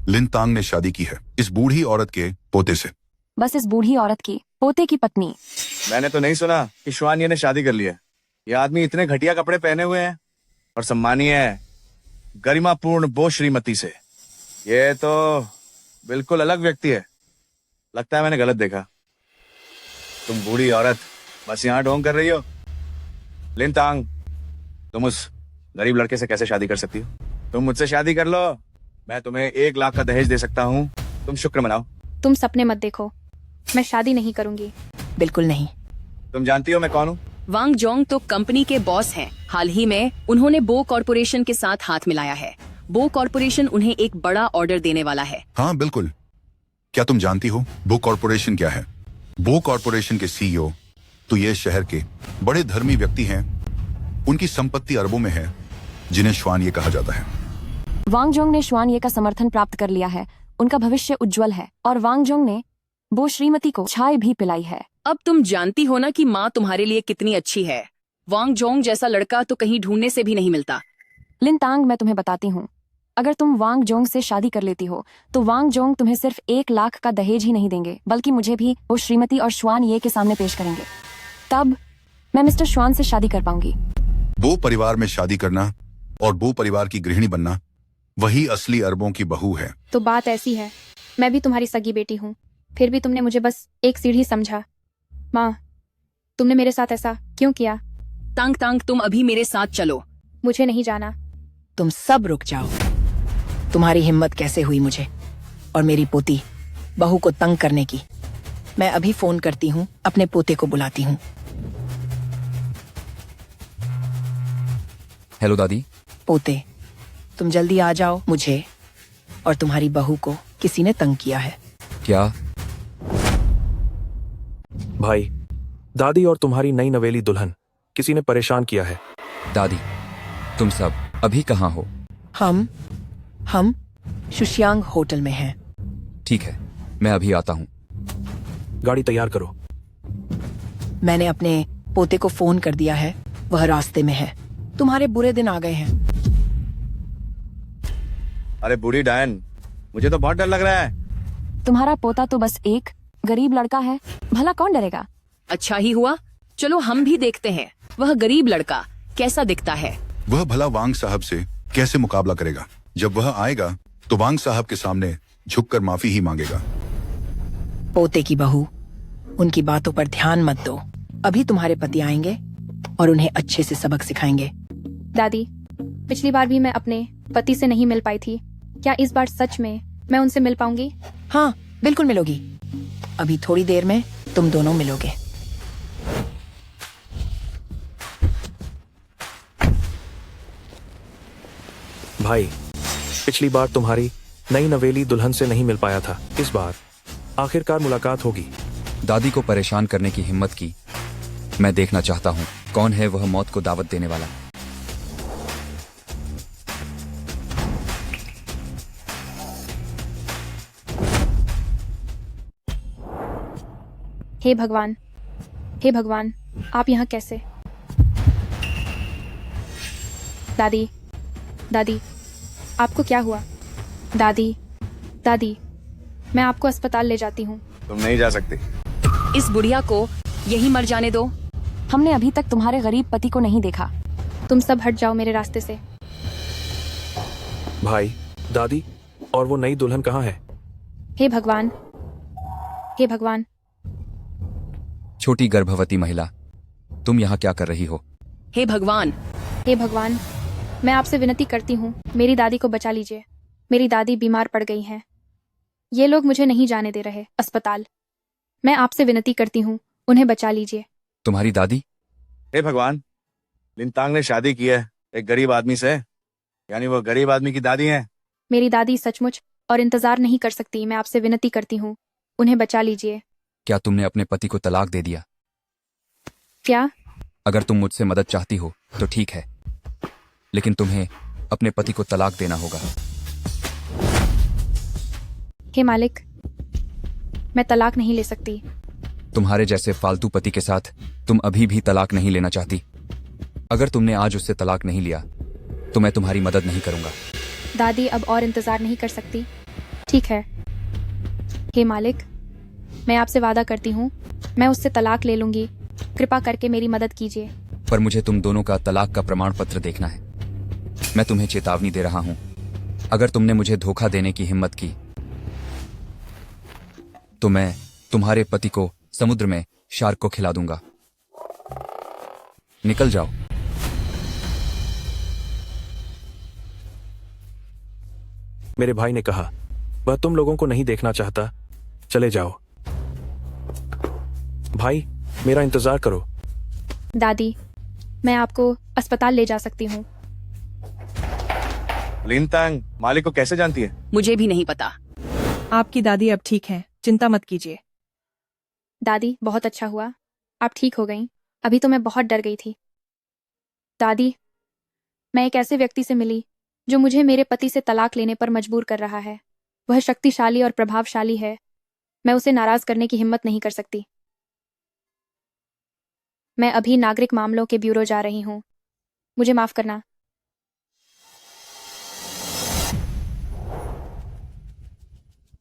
लिन तांग ने शादी की है इस बूढ़ी औरत के पोते से। बस इस बूढ़ी औरत की पोते की पत्नी। मैंने तो नहीं सुना कि श्वान ये ने शादी कर ली है। ये आदमी इतने घटिया कपड़े पहने हुए हैं और सम्मानीय है, गरिमापूर्ण बो श्रीमती से। ये तो बिल्कुल अलग व्यक्ति है। लगता है मैंने गलत देखा। तुम बूढ़ी औरत बस यहाँ ढोंग कर रही हो। लिन तांग, तुम उस गरीब लड़के से कैसे शादी कर सकती हो? तुम मुझसे शादी कर लो, मैं तुम्हें 1 लाख का दहेज दे सकता हूँ। तुम शुक्र मनाओ। तुम सपने मत देखो, मैं शादी नहीं करूंगी। बिल्कुल नहीं। तुम जानती हो मैं कौन हूँ? वांग जोंग तो कंपनी के बॉस हैं। हाल ही में उन्होंने बो कॉरपोरेशन के साथ हाथ मिलाया है। बो कॉरपोरेशन उन्हें एक बड़ा ऑर्डर देने वाला है। हाँ बिल्कुल। क्या तुम जानती हो बो कॉरपोरेशन क्या है? बो कॉरपोरेशन के सीईओ तो ये शहर के बड़े धर्मी व्यक्ति हैं। उनकी संपत्ति अरबों में है, जिन्हें श्वान ये कहा जाता है। वांग जोंग ने श्वान ये का समर्थन प्राप्त कर लिया है। उनका भविष्य उज्जवल है और वांग जोंग ने बो श्रीमती को चाय भी पिलाई है। अब तुम जानती हो ना कि माँ तुम्हारे लिए कितनी अच्छी है। वांग जोंग जैसा लड़का तो कहीं ढूंढने से भी नहीं मिलता। लिन तांग, मैं तुम्हें बताती हूँ, अगर तुम वांग जोंग से शादी कर लेती हो तो वांग जोंग तुम्हें सिर्फ 1 लाख का दहेज ही नहीं देंगे, बल्कि मुझे भी वो श्रीमती और श्वान ये के सामने पेश करेंगे। तब मैं मिस्टर श्वान से शादी कर पाऊंगी। बो परिवार में शादी करना और बो परिवार की गृहिणी बनना, वही असली अरबों की बहू है। तो बात ऐसी है, मैं भी तुम्हारी सगी बेटी हूँ, फिर भी तुमने मुझे बस एक सीढ़ी समझा। माँ, तुमने मेरे साथ ऐसा क्यों किया? तांग तांग, तुम अभी मेरे साथ चलो। मुझे नहीं जाना। तुम सब रुक जाओ। तुम्हारी हिम्मत कैसे हुई मुझे और मेरी पोती बहू को तंग करने की? मैं अभी फोन करती हूँ, अपने पोते को बुलाती हूँ। हेलो दादी। पोते, तुम जल्दी आ जाओ। मुझे और तुम्हारी बहू को किसी ने तंग किया है। क्या? भाई, दादी और तुम्हारी नई नवेली दुल्हन किसी ने परेशान किया है। दादी, तुम सब अभी कहाँ हो? हम शुशियांग होटल में हैं। ठीक है, मैं अभी आता हूँ। गाड़ी तैयार करो। मैंने अपने पोते को फोन कर दिया है, वह रास्ते में है। तुम्हारे बुरे दिन आ गए हैं। अरे बूढ़ी डायन, मुझे तो बहुत डर लग रहा है। तुम्हारा पोता तो बस एक गरीब लड़का है, भला कौन डरेगा? अच्छा ही हुआ, चलो हम भी देखते हैं वह गरीब लड़का कैसा दिखता है। वह भला वांग साहब से कैसे मुकाबला करेगा? जब वह आएगा तो वांग साहब के सामने झुककर माफी ही मांगेगा। पोते की बहू, उनकी बातों पर ध्यान मत दो। अभी तुम्हारे पति आएंगे और उन्हें अच्छे से सबक सिखाएंगे। दादी, पिछली बार भी मैं अपने पति से नहीं मिल पाई थी। क्या इस बार सच में मैं उनसे मिल पाऊंगी? हाँ, बिल्कुल मिलोगी। अभी थोड़ी देर में तुम दोनों मिलोगे। भाई, पिछली बार तुम्हारी नई नवेली दुल्हन से नहीं मिल पाया था, इस बार आखिरकार मुलाकात होगी। दादी को परेशान करने की हिम्मत की। मैं देखना चाहता हूँ कौन है वह मौत को दावत देने वाला। हे भगवान, हे भगवान, आप यहाँ कैसे? दादी, दादी, आपको क्या हुआ? दादी, दादी, मैं आपको अस्पताल ले जाती हूँ। तुम नहीं जा सकती। इस बुढ़िया को यहीं मर जाने दो। हमने अभी तक तुम्हारे गरीब पति को नहीं देखा। तुम सब हट जाओ मेरे रास्ते से। भाई, दादी और वो नई दुल्हन कहाँ है? हे भगवान, हे भगवान। छोटी गर्भवती महिला, तुम यहाँ क्या कर रही हो? हे भगवान, हे भगवान, मैं आपसे विनती करती हूँ, मेरी दादी को बचा लीजिए। मेरी दादी बीमार पड़ गई हैं। ये लोग मुझे नहीं जाने दे रहे अस्पताल। मैं आपसे विनती करती हूँ, उन्हें बचा लीजिए। तुम्हारी दादी? हे भगवान, लिन तांग ने शादी की है एक गरीब आदमी से, यानी वो गरीब आदमी की दादी है। मेरी दादी सचमुच और इंतजार नहीं कर सकती। मैं आपसे विनती करती हूँ, उन्हें बचा लीजिए। क्या तुमने अपने पति को तलाक दे दिया? क्या? अगर तुम मुझसे मदद चाहती हो तो ठीक है, लेकिन तुम्हें अपने पति को तलाक देना होगा। हे मालिक, मैं तलाक नहीं ले सकती। तुम्हारे जैसे फालतू पति के साथ तुम अभी भी तलाक नहीं लेना चाहती। अगर तुमने आज उससे तलाक नहीं लिया तो मैं तुम्हारी मदद नहीं करूंगा। दादी अब और इंतजार नहीं कर सकती। ठीक है हे मालिक, मैं आपसे वादा करती हूँ मैं उससे तलाक ले लूंगी। कृपा करके मेरी मदद कीजिए। पर मुझे तुम दोनों का तलाक का प्रमाण पत्र देखना है। मैं तुम्हें चेतावनी दे रहा हूं, अगर तुमने मुझे धोखा देने की हिम्मत की तो मैं तुम्हारे पति को समुद्र में शार्क को खिला दूंगा। निकल जाओ। मेरे भाई ने कहा वह तुम लोगों को नहीं देखना चाहता, चले जाओ। भाई मेरा इंतजार करो। दादी, मैं आपको अस्पताल ले जा सकती हूँ। लिनतांग मालिक को कैसे जानती है? मुझे भी नहीं पता। आपकी दादी अब ठीक है, चिंता मत कीजिए। दादी बहुत अच्छा हुआ, आप ठीक हो गईं। अभी तो मैं बहुत डर गई थी। दादी, मैं एक ऐसे व्यक्ति से मिली जो मुझे मेरे पति से तलाक लेने पर मजबूर कर रहा है। वह शक्तिशाली और प्रभावशाली है। मैं उसे नाराज करने की हिम्मत नहीं कर सकती। मैं अभी नागरिक मामलों के ब्यूरो जा रही हूँ। मुझे माफ करना।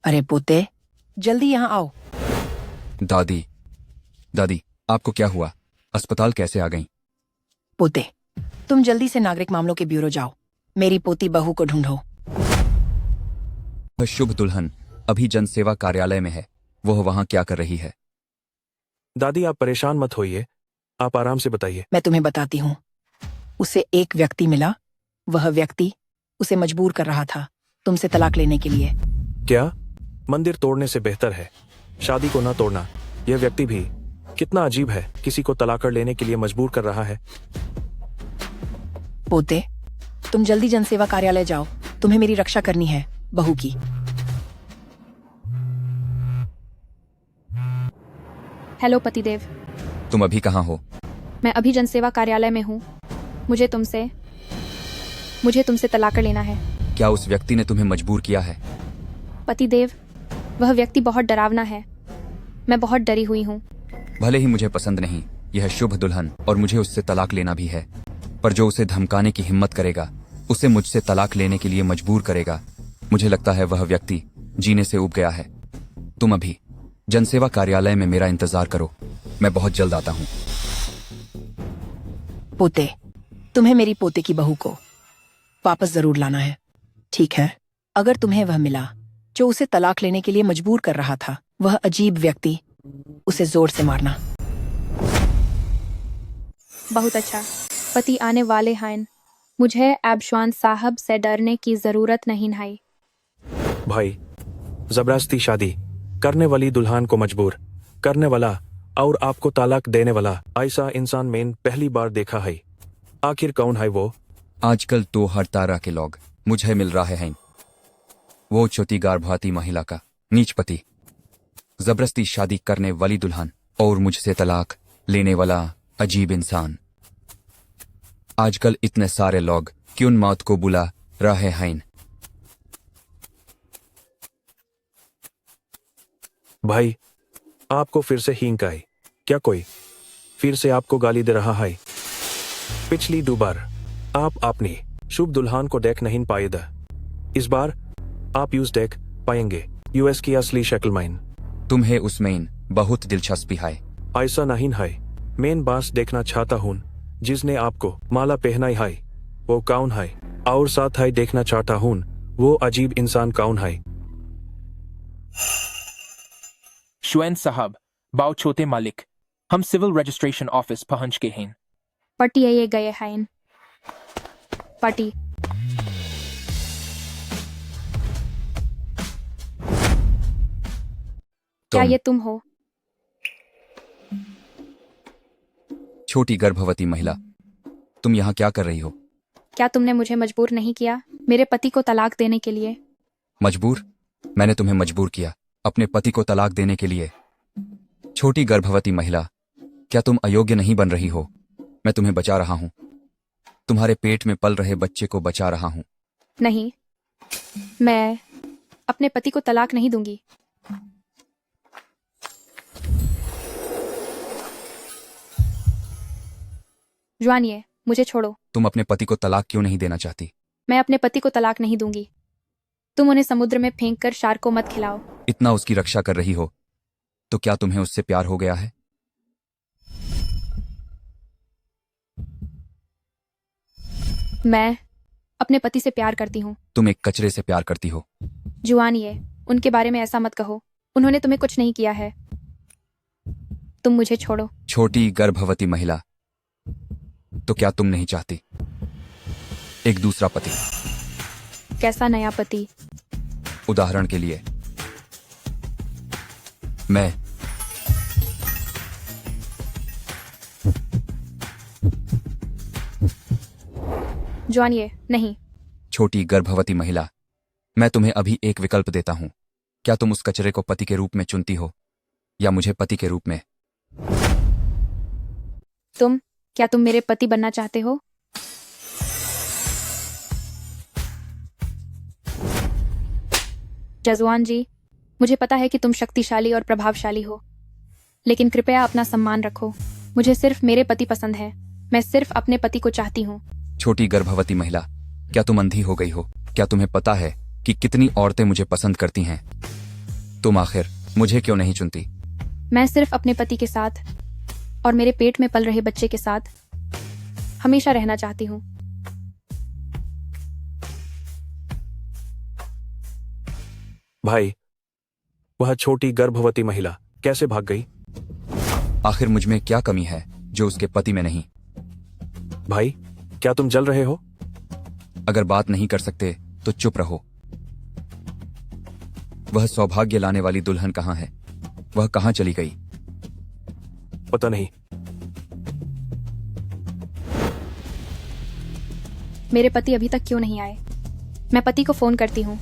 अरे पोते, जल्दी यहाँ आओ। दादी, दादी आपको क्या हुआ? अस्पताल कैसे आ गईं? पोते, तुम जल्दी से नागरिक मामलों के ब्यूरो जाओ। मेरी पोती बहू को ढूंढो। वह शुभ दुल्हन अभी जनसेवा कार्यालय में है। वह वहां क्या कर रही है? दादी आप परेशान मत होइए, आप आराम से बताइए। मैं तुम्हें बताती हूँ। उसे एक व्यक्ति मिला। वह व्यक्ति उसे मजबूर कर रहा था तुमसे तलाक लेने के लिए। क्या? मंदिर तोड़ने से बेहतर है शादी को ना तोड़ना। यह व्यक्ति भी कितना अजीब है, किसी को तलाक लेने के लिए मजबूर कर रहा है। पोते, तुम जल्दी जनसेवा कार्यालय जाओ। तुम्हें मेरी रक्षा करनी है, बहू की। हेलो पतिदेव। तुम अभी कहाँ हो? मैं अभी जनसेवा कार्यालय में हूँ। मुझे तुमसे तलाक लेना है। क्या उस व्यक्ति ने तुम्हें मजबूर किया है? पतिदेव, वह व्यक्ति बहुत डरावना है। मैं बहुत डरी हुई हूँ। भले ही मुझे पसंद नहीं यह शुभ दुल्हन और मुझे उससे तलाक लेना भी है, पर जो उसे धमकाने की हिम्मत करेगा, उसे मुझसे तलाक लेने के लिए मजबूर करेगा, मुझे लगता है वह व्यक्ति जीने से ऊब गया है। तुम अभी जनसेवा कार्यालय में मेरा इंतजार करो, मैं बहुत जल्द आता हूँ। पोते, तुम्हें मेरी पोते की बहू को वापस जरूर लाना है, ठीक है? अगर तुम्हें वह मिला जो उसे तलाक लेने के लिए मजबूर कर रहा था, वह अजीब व्यक्ति, उसे जोर से मारना। बहुत अच्छा। पति आने वाले हैं। मुझे एबश्वान साहब से डरने की जरूरत नहीं है। भाई, जबरदस्ती शादी करने वाली दुल्हन को मजबूर करने वाला और आपको तलाक देने वाला ऐसा इंसान मैंने पहली बार देखा है। आखिर कौन है वो? आजकल तो हर तरह के लोग मुझे मिल रहे हैं। वो छोटी गर्भवती महिला का नीच पति, जबरदस्ती शादी करने वाली दुल्हन और मुझसे तलाक लेने वाला अजीब इंसान। आजकल इतने सारे लोग क्यों मौत को बुला रहे हैं? भाई, आपको फिर से हींग आई क्या? कोई फिर से आपको गाली दे रहा है? पिछली 2 बार आप अपनी शुभ दुल्हन को देख नहीं पाए थे। इस बार आप यूज देख पाएंगे यूएस की असली शक्ल माइन। तुम्हें उसमें बहुत दिलचस्पी है? ऐसा नहीं है, मैं बस देखना चाहता हूँ जिसने आपको माला पहनाई है वो कौन है, और साथ ही देखना चाहता हूँ वो अजीब इंसान कौन है। शुएन साहब, बाओ छोटे मालिक, हम सिविल रजिस्ट्रेशन ऑफिस पहुंच गए हैं। पटी ये गए हैं। पटी, क्या ये तुम हो? छोटी गर्भवती महिला, तुम यहाँ क्या कर रही हो? क्या तुमने मुझे मजबूर नहीं किया मेरे पति को तलाक देने के लिए? मजबूर? मैंने तुम्हें मजबूर किया अपने पति को तलाक देने के लिए? छोटी गर्भवती महिला, क्या तुम अयोग्य नहीं बन रही हो? मैं तुम्हें बचा रहा हूं। तुम्हारे पेट में पल रहे बच्चे को बचा रहा हूं। नहीं, मैं अपने पति को तलाक नहीं दूंगी। जुआनिए, मुझे छोड़ो। तुम अपने पति को तलाक क्यों नहीं देना चाहती? मैं अपने पति को तलाक नहीं दूंगी। तुम उन्हें समुद्र में फेंक कर शार्क को मत खिलाओ। इतना उसकी रक्षा कर रही हो तो क्या तुम्हें उससे प्यार हो गया है? मैं अपने पति से प्यार करती हूँ। तुम एक कचरे से प्यार करती हो। जुआनिए, उनके बारे में ऐसा मत कहो। उन्होंने तुम्हें कुछ नहीं किया है। तुम मुझे छोड़ो। छोटी गर्भवती महिला, तो क्या तुम नहीं चाहती एक दूसरा पति? कैसा नया पति? उदाहरण के लिए मैं। जुआनिए, नहीं। छोटी गर्भवती महिला, मैं तुम्हें अभी एक विकल्प देता हूं। क्या तुम उस कचरे को पति के रूप में चुनती हो या मुझे पति के रूप में? क्या तुम मेरे पति बनना चाहते हो? जजुआन जी, मुझे पता है कि तुम शक्तिशाली और प्रभावशाली हो, लेकिन कृपया अपना सम्मान रखो। मुझे सिर्फ मेरे पति पसंद है। मैं सिर्फ अपने पति को चाहती हूँ। छोटी गर्भवती महिला, क्या तुम अंधी हो गई हो? क्या तुम्हें पता है कि कितनी औरतें मुझे पसंद करती हैं? तुम आखिर मुझे क्यों नहीं चुनती? मैं सिर्फ अपने पति के साथ और मेरे पेट में पल रहे बच्चे के साथ हमेशा रहना चाहती हूँ। भाई, वह छोटी गर्भवती महिला कैसे भाग गई? आखिर मुझ में क्या कमी है जो उसके पति में नहीं? भाई, क्या तुम जल रहे हो? अगर बात नहीं कर सकते तो चुप रहो। वह सौभाग्य लाने वाली दुल्हन कहाँ है? वह कहाँ चली गई? पता नहीं। मेरे पति अभी तक क्यों नहीं आए? मैं पति को फोन करती हूँ।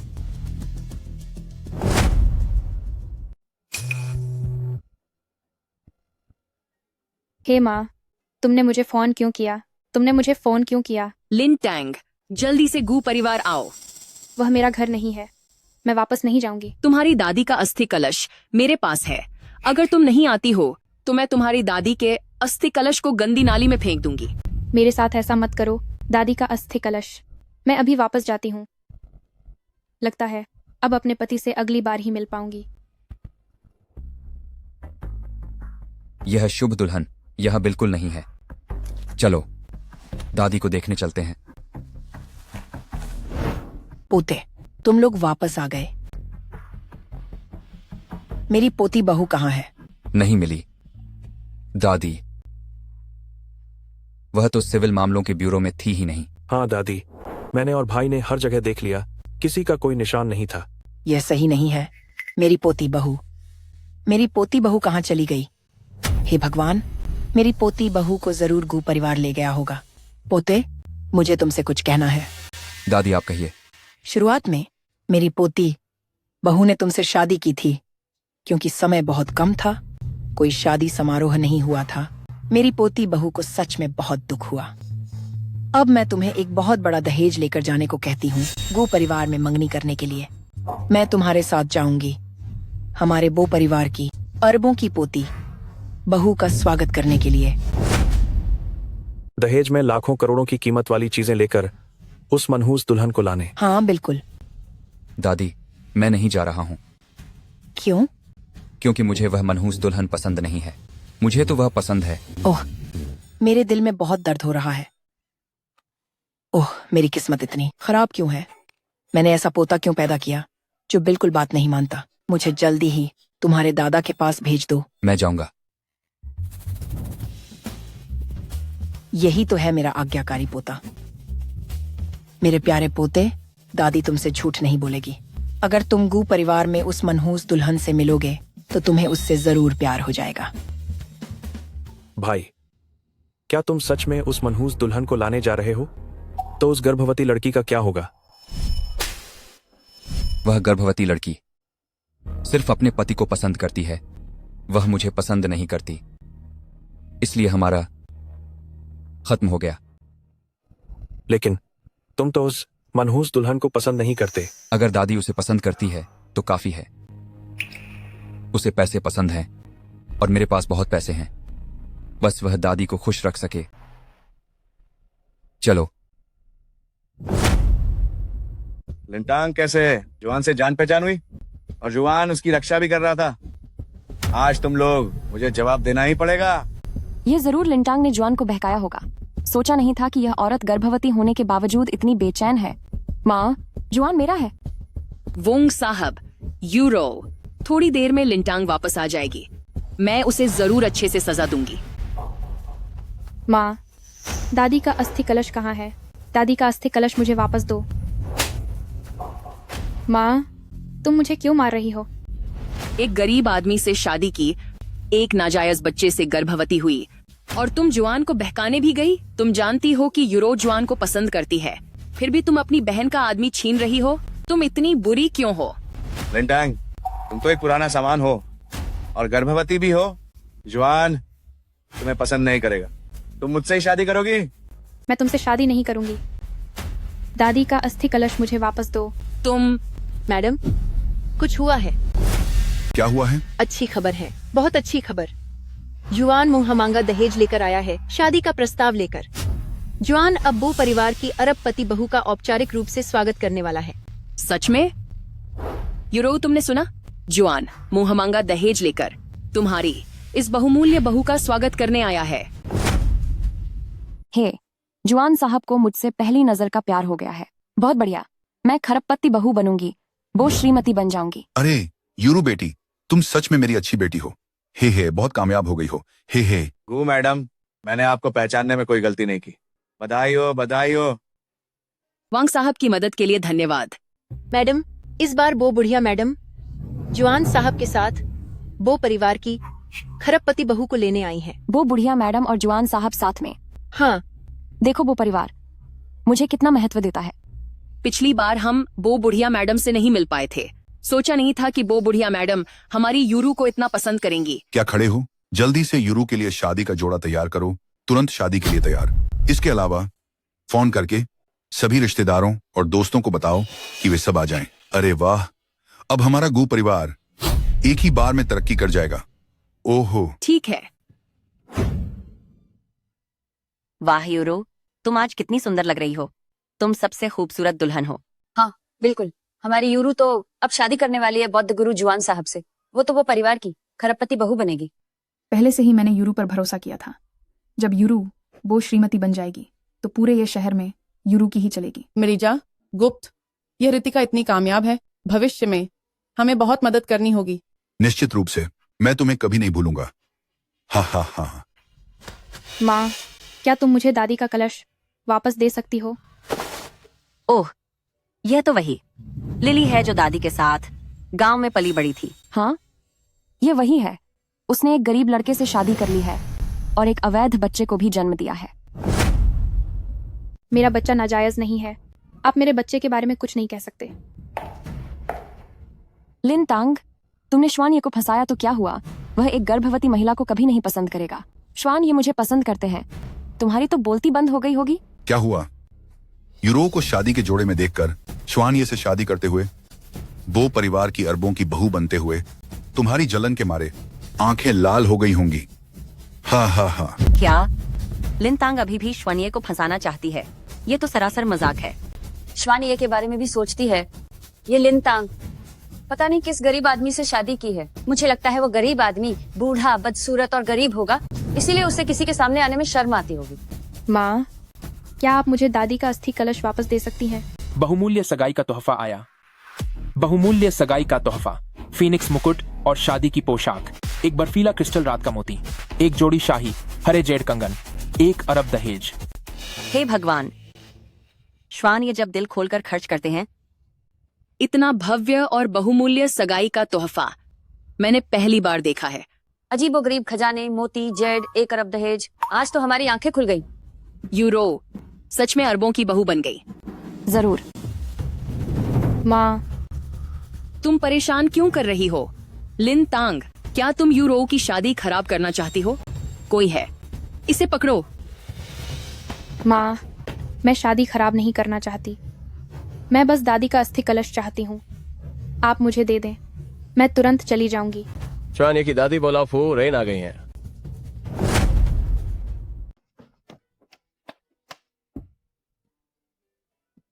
हे माँ, तुमने मुझे फोन क्यों किया? तुमने मुझे फोन क्यों किया? लिन टैंग, जल्दी से गू परिवार आओ। वह मेरा घर नहीं है। मैं वापस नहीं जाऊंगी। तुम्हारी दादी का अस्थि कलश मेरे पास है। अगर तुम नहीं आती हो तो मैं तुम्हारी दादी के अस्थि कलश को गंदी नाली में फेंक दूंगी। मेरे साथ ऐसा मत करो। दादी का अस्थि कलश। मैं अभी वापस जाती हूँ। लगता है अब अपने पति से अगली बार ही मिल पाऊंगी। यह शुभ दुल्हन यह बिल्कुल नहीं है। चलो दादी को देखने चलते हैं। पोते, तुम लोग वापस आ गए। मेरी पोती बहू कहाँ है? नहीं मिली दादी। वह तो सिविल मामलों के ब्यूरो में थी ही नहीं। हाँ दादी, मैंने और भाई ने हर जगह देख लिया, किसी का कोई निशान नहीं था। यह सही नहीं है। मेरी पोती बहू कहाँ चली गई? हे भगवान, मेरी पोती बहू को जरूर गू परिवार ले गया होगा। पोते, मुझे तुमसे कुछ कहना है। दादी आप कहिए। शुरुआत में मेरी पोती बहू ने तुमसे शादी की थी, क्योंकि समय बहुत कम था, कोई शादी समारोह नहीं हुआ था। मेरी पोती बहू को सच में बहुत दुख हुआ। अब मैं तुम्हें एक बहुत बड़ा दहेज लेकर जाने को कहती हूँ, गो परिवार में मंगनी करने के लिए। मैं तुम्हारे साथ जाऊंगी, हमारे बो परिवार की अरबों की पोती बहू का स्वागत करने के लिए। दहेज में लाखों करोड़ों की कीमत वाली चीजें लेकर उस मनहूस दुल्हन को लाने? हाँ बिल्कुल। दादी, मैं नहीं जा रहा हूँ। क्यों? क्योंकि मुझे वह मनहूस दुल्हन पसंद नहीं है। मुझे तो वह पसंद है। ओह, मेरे दिल में बहुत दर्द हो रहा है। ओह, मेरी किस्मत इतनी खराब क्यों है? मैंने ऐसा पोता क्यों पैदा किया जो बिल्कुल बात नहीं मानता? मुझे जल्दी ही तुम्हारे दादा के पास भेज दो। मैं जाऊंगा। यही तो है मेरा आज्ञाकारी पोता। मेरे प्यारे पोते, दादी तुमसे झूठ नहीं बोलेगी। अगर तुम गू परिवार में उस मनहूस दुल्हन से मिलोगे तो तुम्हें उससे जरूर प्यार हो जाएगा। भाई, क्या तुम सच में उस मनहूस दुल्हन को लाने जा रहे हो? तो उस गर्भवती लड़की का क्या होगा? वह गर्भवती लड़की सिर्फ अपने पति को पसंद करती है। वह मुझे पसंद नहीं करती। इसलिए हमारा खत्म हो गया। लेकिन तुम तो उस मनहूस दुल्हन को पसंद नहीं करते। अगर दादी उसे पसंद करती है तो काफी है। उसे पैसे पसंद हैं और मेरे पास बहुत पैसे हैं, बस वह दादी को खुश रख सके। चलो। लिंटांग कैसे है? जुआन से जान पहचान हुई और जुआन उसकी रक्षा भी कर रहा था। आज तुम लोग मुझे जवाब देना ही पड़ेगा। ये जरूर लिंटांग ने जुआन को बहकाया होगा। सोचा नहीं था कि यह औरत गर्भवती होने के बावजूद इतनी बेचैन है। माँ, जुआन मेरा है। वोंग साहब, यूरो, थोड़ी देर में लिंटांग वापस आ जाएगी। मैं उसे जरूर अच्छे से सजा दूंगी। माँ, दादी का अस्थि कलश कहाँ है? दादी का अस्थि कलश मुझे वापस दो। माँ, तुम मुझे क्यों मार रही हो? एक गरीब आदमी से शादी की, एक नाजायज बच्चे से गर्भवती हुई और तुम जुआन को बहकाने भी गई। तुम जानती हो कि यूरो जुआन को पसंद करती है, फिर भी तुम अपनी बहन का आदमी छीन रही हो। तुम इतनी बुरी क्यों हो? लिंटांग, तुम तो एक पुराना सामान हो और गर्भवती भी हो। जुआन तुम्हें पसंद नहीं करेगा। तुम मुझसे ही शादी करोगी? मैं तुमसे शादी नहीं करूंगी। दादी का अस्थि कलश मुझे वापस दो। तुम मैडम, कुछ हुआ है। क्या हुआ है? अच्छी खबर है, बहुत अच्छी खबर। जुआन मुंह मांगा दहेज लेकर आया है, शादी का प्रस्ताव लेकर। जुआन अब बो परिवार की अरबपति बहू का औपचारिक रूप से स्वागत करने वाला है। सच में? यूरो, तुमने सुना? जुआन मुंह मांगा दहेज लेकर तुम्हारी इस बहुमूल्य बहू का स्वागत करने आया है। हे, जुआन साहब को मुझसे पहली नजर का प्यार हो गया है। बहुत बढ़िया, मैं खरबपति बहू बनूंगी, वो श्रीमती बन जाऊंगी। अरे यूरू बेटी, तुम सच में मेरी अच्छी बेटी हो। हे, बहुत कामयाब हो गई हो। हे। गु मैडम, मैंने आपको पहचानने में कोई गलती नहीं की। बधाई हो, बधाई हो। वांग साहब की मदद के लिए धन्यवाद। मैडम, इस बार बो बुढ़िया मैडम जुआन साहब के साथ बो परिवार की खरबपति बहू को लेने आई हैं। वो बुढ़िया मैडम और जुआन साहब साथ में? हाँ। देखो वो परिवार मुझे कितना महत्व देता है। पिछली बार हम बो बुढ़िया मैडम से नहीं मिल पाए थे। सोचा नहीं था कि बो बुढ़िया मैडम हमारी यूरू को इतना पसंद करेंगी। क्या खड़े हो? जल्दी से यूरू के लिए शादी का जोड़ा तैयार करो। तुरंत शादी के लिए तैयार। इसके अलावा फोन करके सभी रिश्तेदारों और दोस्तों को बताओ कि वे सब आ जाएं। अरे वाह, अब हमारा गु परिवार एक ही बार में तरक्की कर जाएगा। ओहो। ठीक है। वाह यूरो, तुम आज कितनी सुंदर लग रही हो। तुम सबसे खूबसूरत दुल्हन हो। हाँ बिल्कुल, हमारी यूरू तो अब शादी करने वाली है बौद्ध गुरु जुआन साहब से। वो परिवार की खरबपति बहू बनेगी। पहले से ही मैंने यूरू पर भरोसा किया था। जब यूरू वो श्रीमती बन जाएगी तो पूरे ये शहर में यूरू की ही चलेगी। मिर्जा, गुप्त, यह रितिका इतनी कामयाब है, भविष्य में हमें बहुत मदद करनी होगी। निश्चित रूप से, मैं तुम्हें कभी नहीं भूलूंगा। हा। माँ, क्या तुम मुझे दादी का कलश वापस दे सकती हो? ओह, यह तो वही लिली है जो दादी के साथ गांव में पली बड़ी थी। हाँ, ये वही है। उसने एक गरीब लड़के से शादी कर ली है और एक अवैध बच्चे को भी जन्म दिया है। मेरा बच्चा नाजायज नहीं है। आप मेरे बच्चे के बारे में कुछ नहीं कह सकते। लिनतांग, तुमने श्वान को फंसाया तो क्या हुआ? वह एक गर्भवती महिला को कभी नहीं पसंद करेगा। श्वान ये मुझे पसंद करते हैं। तुम्हारी तो बोलती बंद हो गई होगी। क्या हुआ? यूरो को शादी के जोड़े में देखकर श्वान से शादी करते हुए, बो परिवार की अरबों की बहू बनते हुए तुम्हारी जलन के मारे आंखें लाल हो गई होंगी। हा। क्या लिनतांग अभी भी श्वानिये को फंसाना चाहती है? ये तो सरासर मजाक है। श्वानिये के बारे में भी सोचती है। ये लिनतांग पता नहीं किस गरीब आदमी से शादी की है। मुझे लगता है वो गरीब आदमी बूढ़ा, बदसूरत और गरीब होगा, इसीलिए उसे किसी के सामने आने में शर्म आती होगी। माँ, क्या आप मुझे दादी का अस्थि कलश वापस दे सकती हैं? बहुमूल्य सगाई का तोहफा आया। बहुमूल्य सगाई का तोहफा, फीनिक्स मुकुट और शादी की पोशाक, एक बर्फीला क्रिस्टल रात का मोती, एक जोड़ी शाही हरे जेड कंगन, 1 अरब दहेज। हे भगवान, श्वान ये जब दिल खोलकर खर्च करते हैं। इतना भव्य और बहुमूल्य सगाई का तोहफा मैंने पहली बार देखा है। अजीबोगरीब खजाने, मोती, जेड, 1 अरब दहेज। आज तो हमारी आंखें खुल गई। यूरो सच में अरबों की बहू बन गई। जरूर। माँ, तुम परेशान क्यों कर रही हो? लिनतांग, क्या तुम यूरो की शादी खराब करना चाहती हो? कोई है इसे पकड़ो। माँ, मैं शादी खराब नहीं करना चाहती। मैं बस दादी का अस्थि कलश चाहती हूँ। आप मुझे दे दें, मैं तुरंत चली जाऊंगी। शानिया की दादी बोला फू रेन आ गई हैं।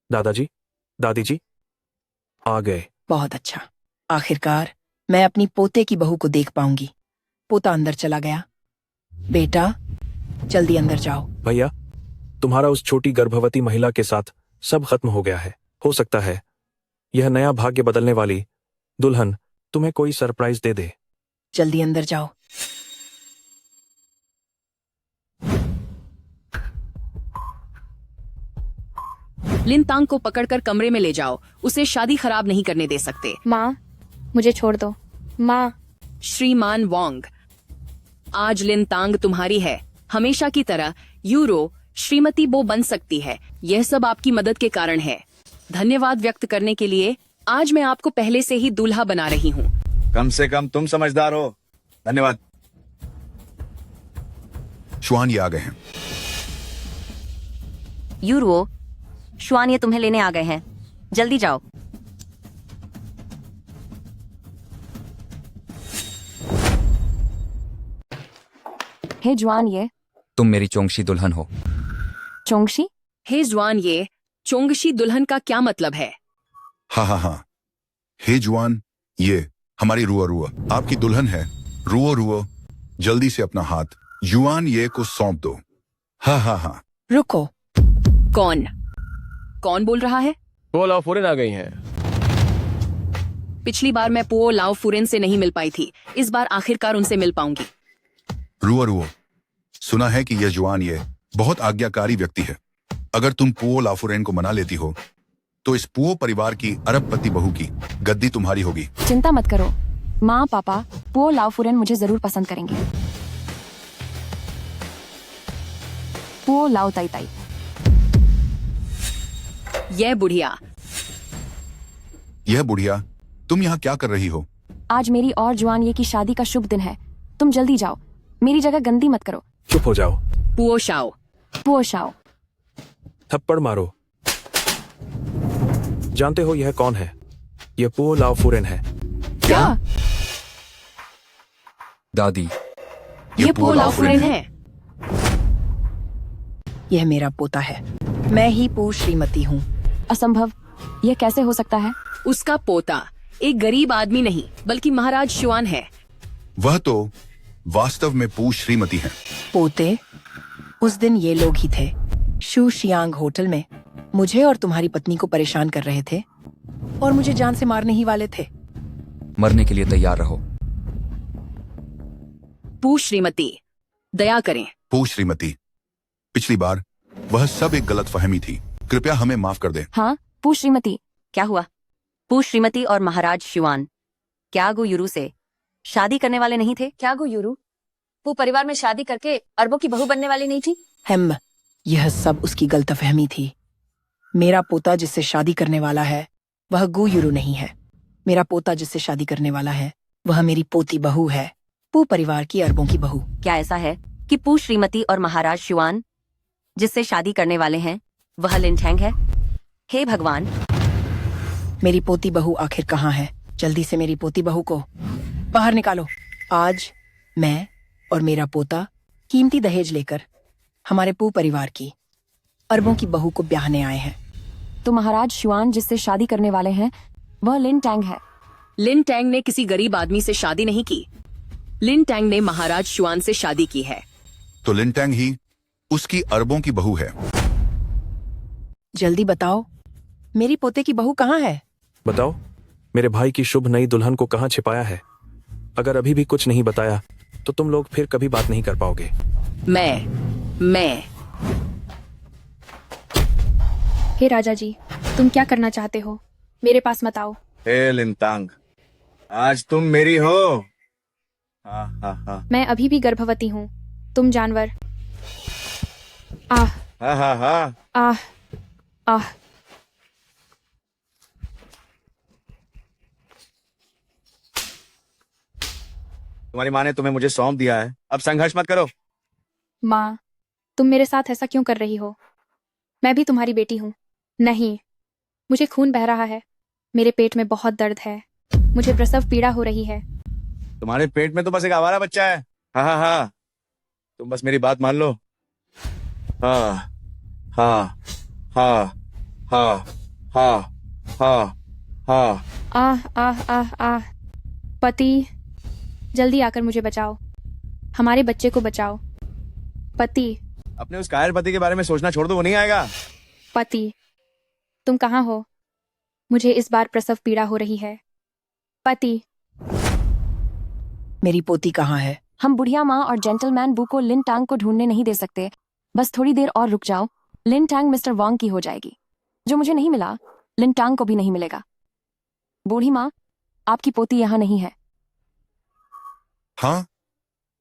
दादाजी, दादी जी आ गए। बहुत अच्छा, आखिरकार मैं अपनी पोते की बहू को देख पाऊंगी। पोता अंदर चला गया। बेटा, जल्दी अंदर जाओ। भैया, तुम्हारा उस छोटी गर्भवती महिला के साथ सब खत्म हो गया है। हो सकता है यह नया भाग्य बदलने वाली दुल्हन तुम्हें कोई सरप्राइज दे दे। जल्दी अंदर जाओ। लिन तांग को पकड़कर कमरे में ले जाओ। उसे शादी खराब नहीं करने दे सकते। माँ, मुझे छोड़ दो। माँ। श्रीमान वोंग, आज लिन तांग तुम्हारी है। हमेशा की तरह यूरो श्रीमती बो बन सकती है। यह सब आपकी मदद के कारण है। धन्यवाद व्यक्त करने के लिए आज मैं आपको पहले से ही दूल्हा बना रही हूँ। कम से कम तुम समझदार हो। धन्यवाद। शुआन ये आ गए हैं। यूरो, शुआन ये तुम्हें लेने आ गए हैं। जल्दी जाओ। हे जुआन, ये तुम मेरी चोंगशी दुल्हन हो। चोंगशी? हे जुआन, ये चोंगशी दुल्हन का क्या मतलब है? हाँ हाँ हाँ, हे जुआन, ये हमारी रुआ रुआ आपकी दुल्हन है। रुओ रुओ, जल्दी से अपना हाथ युआन ये को सौंप दो। हाँ हाँ हाँ। रुको। कौन कौन बोल रहा है? पो लाओ फूरेन आ गई हैं। पिछली बार मैं पो लाओ फूरेन से नहीं मिल पाई थी। इस बार आखिरकार उनसे मिल पाऊंगी। रुआ रुओ, सुना है कि यह जुआन ये बहुत आज्ञाकारी व्यक्ति है। अगर तुम पुओ लाफुरेन को मना लेती हो तो इस पुओ परिवार की अरबपति बहू की गद्दी तुम्हारी होगी। चिंता मत करो माँ पापा, पो लाओफुरेन मुझे जरूर पसंद करेंगे। पो लाओ ताई ताई। यह बुढ़िया तुम यहाँ क्या कर रही हो? आज मेरी और जुआन ये की शादी का शुभ दिन है। तुम जल्दी जाओ, मेरी जगह गंदी मत करो। चुप हो जाओ। पुओ शाओ। पुओ शाओ। थप्पड़ मारो। जानते हो यह कौन है? यह पुओ लाओफुरेन है। क्या? दादी, ये पुओ लाओफुरेन है। यह मेरा पोता है। मैं ही पू श्रीमती हूँ। असंभव, यह कैसे हो सकता है? उसका पोता एक गरीब आदमी नहीं बल्कि महाराज शुआन है। वह तो वास्तव में पू श्रीमती हैं। पोते, उस दिन ये लोग ही थे शू शियांग होटल में मुझे और तुम्हारी पत्नी को परेशान कर रहे थे और मुझे जान से मारने ही वाले थे। मरने के लिए तैयार रहो। पू श्रीमती, दया करें। पू श्रीमती, पिछली बार वह सब एक गलतफहमी थी। कृपया हमें माफ कर दे। हाँ पू श्रीमती, क्या हुआ? पू श्रीमती और महाराज शुआन क्या गो यूरू से शादी करने वाले नहीं थे? क्या गो यूरू, वो परिवार में शादी करके अरबों की बहू बनने वाली नहीं थी? यह सब उसकी गलतफहमी थी। मेरा पोता जिससे शादी करने वाला है वह गु यूरू नहीं है। मेरा पोता जिससे शादी करने वाला है वह मेरी पोती बहू है, पू परिवार की अरबों की बहू। क्या ऐसा है कि पू श्रीमती और महाराज शुआन जिससे शादी करने वाले हैं वह लिनठैंग है? हे भगवान, मेरी पोती बहू आखिर कहाँ है? जल्दी से मेरी पोती बहू को बाहर निकालो। आज मैं और मेरा पोता कीमती दहेज लेकर हमारे पू परिवार की अरबों की बहू को ब्याहने आए हैं। तो महाराज शुआन जिससे शादी करने वाले हैं वह लिन टैंग है। लिन टैंग ने किसी गरीब आदमी से शादी नहीं की। लिन टैंग ने महाराज शुआन से शादी की है। तो लिनटैंग ही उसकी अरबों की बहू है। जल्दी बताओ, मेरी पोते की बहू कहाँ है? बताओ, मेरे भाई की शुभ नई दुल्हन को कहाँ छिपाया है? अगर अभी भी कुछ नहीं बताया तो तुम लोग फिर कभी बात नहीं कर पाओगे। मैं हे राजा जी, तुम क्या करना चाहते हो? मेरे पास मत आओ। हे लिनतांग, आज तुम मेरी हो। हाँ हाँ हाँ। मैं अभी भी गर्भवती हूँ। तुम जानवर। आह हाँ हाँ हाँ। आह आह। तुम्हारी माँ ने तुम्हें मुझे सौंप दिया है। अब संघर्ष मत करो। माँ, तुम मेरे साथ ऐसा क्यों कर रही हो? मैं भी तुम्हारी बेटी हूँ। नहीं, मुझे खून बह रहा है। मेरे पेट में बहुत दर्द है। मुझे प्रसव पीड़ा हो रही है। तुम्हारे पेट में तो बस एक आवारा बच्चा है। हाँ हाँ हाँ, तुम बस मेरी बात मान लो। हाँ हाँ हाँ हाँ हाँ हाँ हाँ। आह आह आह आह। पति, जल्दी आकर मुझे बचाओ। हमारे बच्चे को बचाओ। पति, अपने उस कायर पति के बारे में सोचना छोड़ दो, वो नहीं आएगा। पति, तुम कहाँ हो? मुझे इस बार प्रसव पीड़ा हो रही है। पति, मेरी पोती कहाँ है? हम बुढ़िया माँ और जेंटलमैन बू को लिन टांग को ढूंढने नहीं दे सकते। बस थोड़ी देर और रुक जाओ। लिन टांग मिस्टर वांग की हो जाएगी। जो मुझे नहीं मिला, लिन टांग को भी नहीं मिलेगा। बूढ़ी माँ, आपकी पोती यहाँ नहीं है। हाँ,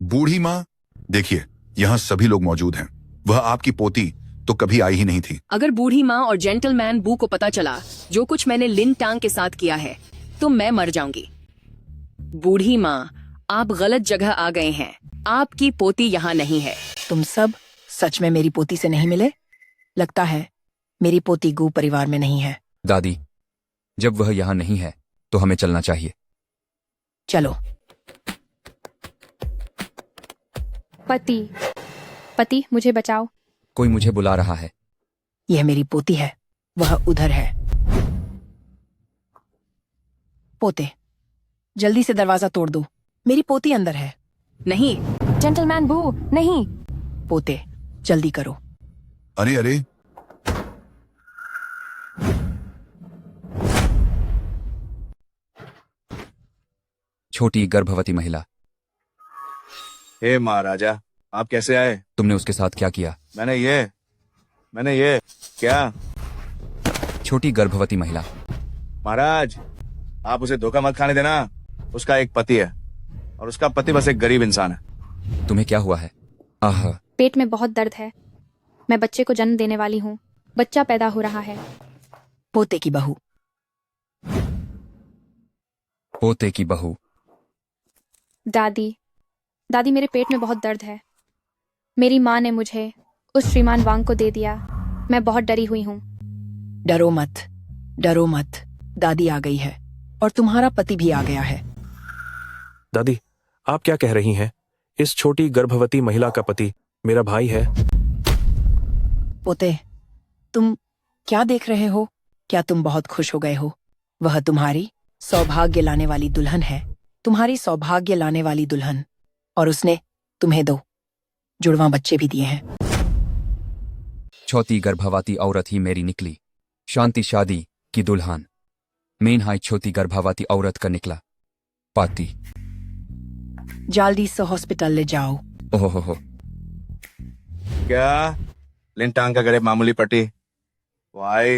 बूढ़ी माँ, देखिए यहाँ सभी लोग मौजूद हैं। वह आपकी पोती तो कभी आई ही नहीं थी। अगर बूढ़ी माँ और जेंटलमैन बू को पता चला जो कुछ मैंने लिन टांग के साथ किया है, तो मैं मर जाऊंगी। बूढ़ी माँ, आप गलत जगह आ गए हैं। आपकी पोती यहाँ नहीं है। तुम सब सच में मेरी पोती से नहीं मिले? लगता है मेरी पोती गू परिवार में नहीं है। दादी, जब वह यहाँ नहीं है तो हमें चलना चाहिए। चलो। पति, पति, मुझे बचाओ। कोई मुझे बुला रहा है। यह मेरी पोती है, वह उधर है। पोते, जल्दी से दरवाजा तोड़ दो। मेरी पोती अंदर है। नहीं। जेंटलमैन बू, नहीं। पोते, जल्दी करो। अरे अरे, छोटी गर्भवती महिला। हे महाराजा, आप कैसे आए? तुमने उसके साथ क्या किया? मैंने ये क्या? छोटी गर्भवती महिला। महाराज, आप उसे धोखा मत खाने देना। उसका एक पति है और उसका पति बस एक गरीब इंसान है। तुम्हें क्या हुआ है? आह, पेट में बहुत दर्द है। मैं बच्चे को जन्म देने वाली हूँ। बच्चा पैदा हो रहा है। पोते की बहू। पोते की बहू। दादी, दादी, मेरे पेट में बहुत दर्द है। मेरी माँ ने मुझे उस श्रीमान वांग को दे दिया। मैं बहुत डरी हुई हूँ। डरो मत, डरो मत। दादी आ गई है और तुम्हारा पति भी आ गया है। दादी, आप क्या कह रही हैं? इस छोटी गर्भवती महिला का पति मेरा भाई है। पोते, तुम क्या देख रहे हो? क्या तुम बहुत खुश हो गए हो? वह तुम्हारी सौभाग्य लाने वाली दुल्हन है। तुम्हारी सौभाग्य लाने वाली दुल्हन। और उसने तुम्हें 2 जुड़वा बच्चे भी दिए हैं। छोटी गर्भवती औरत ही मेरी निकली। शांति शादी की दुल्हन। मेन हाई छोटी गर्भवती औरत का निकला पाती। जल्दी से हॉस्पिटल ले जाओ। ओहो। क्या? लिन टांग का गरीब मामूली पति। वाई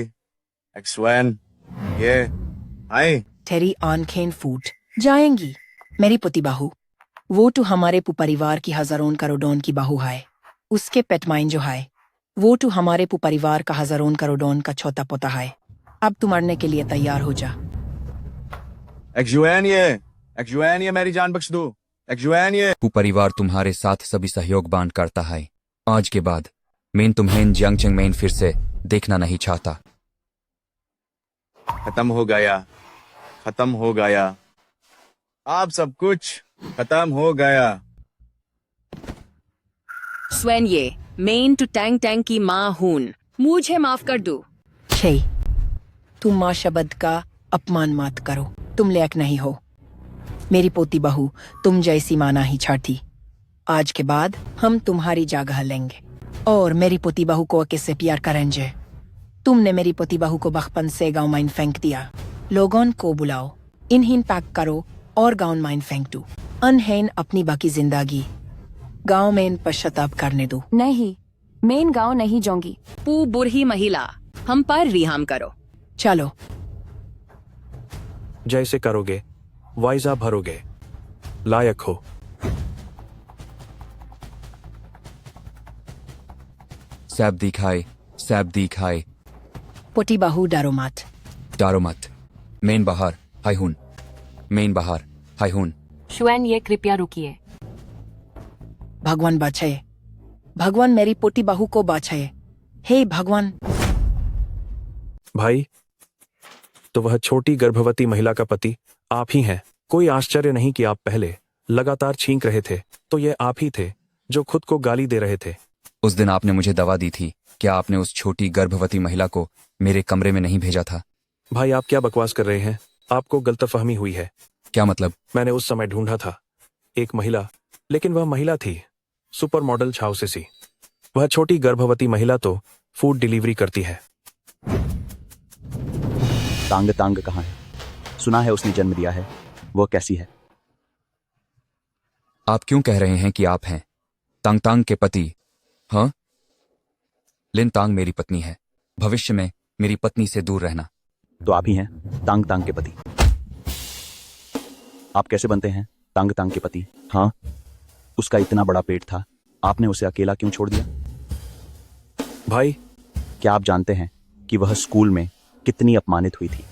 एक्सवैन ये आई। तेरी आंखें फूट जाएंगी। मेरी पुती बहू, वो तो हमारे परिवार की हजारों करोड़ों की बहू है। उसके पेटमाइन जो है वो तो हमारे परिवार का हजारों करोड़ों का छोटा पोता है। अब तू मरने के लिए तैयार हो जा। एक्सवैन ये मेरी जान बख्श दो। एक्सवैन ये। परिवार तुम्हारे साथ सभी सहयोग बांट करता है। आज के बाद मैं तुम्हें जियांगचंग में फिर से देखना नहीं चाहता। खत्म हो गया। आप सब कुछ खत्म हो गया। स्वैन ये मेन टू टैंग टैंग की माँ हून। मुझे माफ कर दो। छे, तुम माँ शब्द का अपमान मत करो। तुम लायक नहीं हो। मेरी पोती बहू तुम जैसी माना ही छाटी। आज के बाद हम तुम्हारी जगह लेंगे और मेरी पोती बहू को किससे प्यार करेंगे। तुमने मेरी पोती बहू को बचपन से गांव माइन फेंक दिया। लोगों को बुलाओ, इन्हें पैक करो और गांव माइन फेंक दो। अनहेन अपनी बाकी जिंदगी गांव में पश्चाताप करने दो। नहीं, मेन गांव नहीं जाऊंगी। पू बुढ़ी महिला, हम पर रिहाम करो। चलो। जैसे करोगे वाइजा भरोगे। लायक हो। सैब दिखाए। पोती बहू डरो मत। मेन बाहर हाई हुन। शुएन ये कृपया रुकिए। भगवान बचे। भगवान मेरी पोती बहू को बचाए। हे भगवान। भाई, तो वह छोटी गर्भवती महिला का पति आप ही हैं। कोई आश्चर्य नहीं कि आप पहले लगातार छींक रहे थे, तो ये आप ही थे जो खुद को गाली दे रहे थे। उस दिन आपने मुझे दवा दी थी। क्या आपने उस छोटी गर्भवती महिला को मेरे कमरे में नहीं भेजा था? भाई, आप क्या बकवास कर रहे हैं? आपको गलतफहमी हुई है। क्या मतलब? मैंने उस समय ढूंढा था एक महिला, लेकिन वह महिला थी सुपर मॉडल छाउसेसी। वह छोटी गर्भवती महिला तो फूड डिलीवरी करती है। तांग तांग कहाँ है? सुना है उसने जन्म दिया है। वो कैसी है? आप क्यों कह रहे हैं कि आप हैं तांग तांग के पति? हाँ, लिन तांग मेरी पत्नी है। भविष्य में मेरी पत्नी से दूर रहना। तो आप ही हैं तांग तांग के पति। आप कैसे बनते हैं तांग तांग के पति? हाँ, उसका इतना बड़ा पेट था, आपने उसे अकेला क्यों छोड़ दिया? भाई, क्या आप जानते हैं कि वह स्कूल में कितनी अपमानित हुई थी?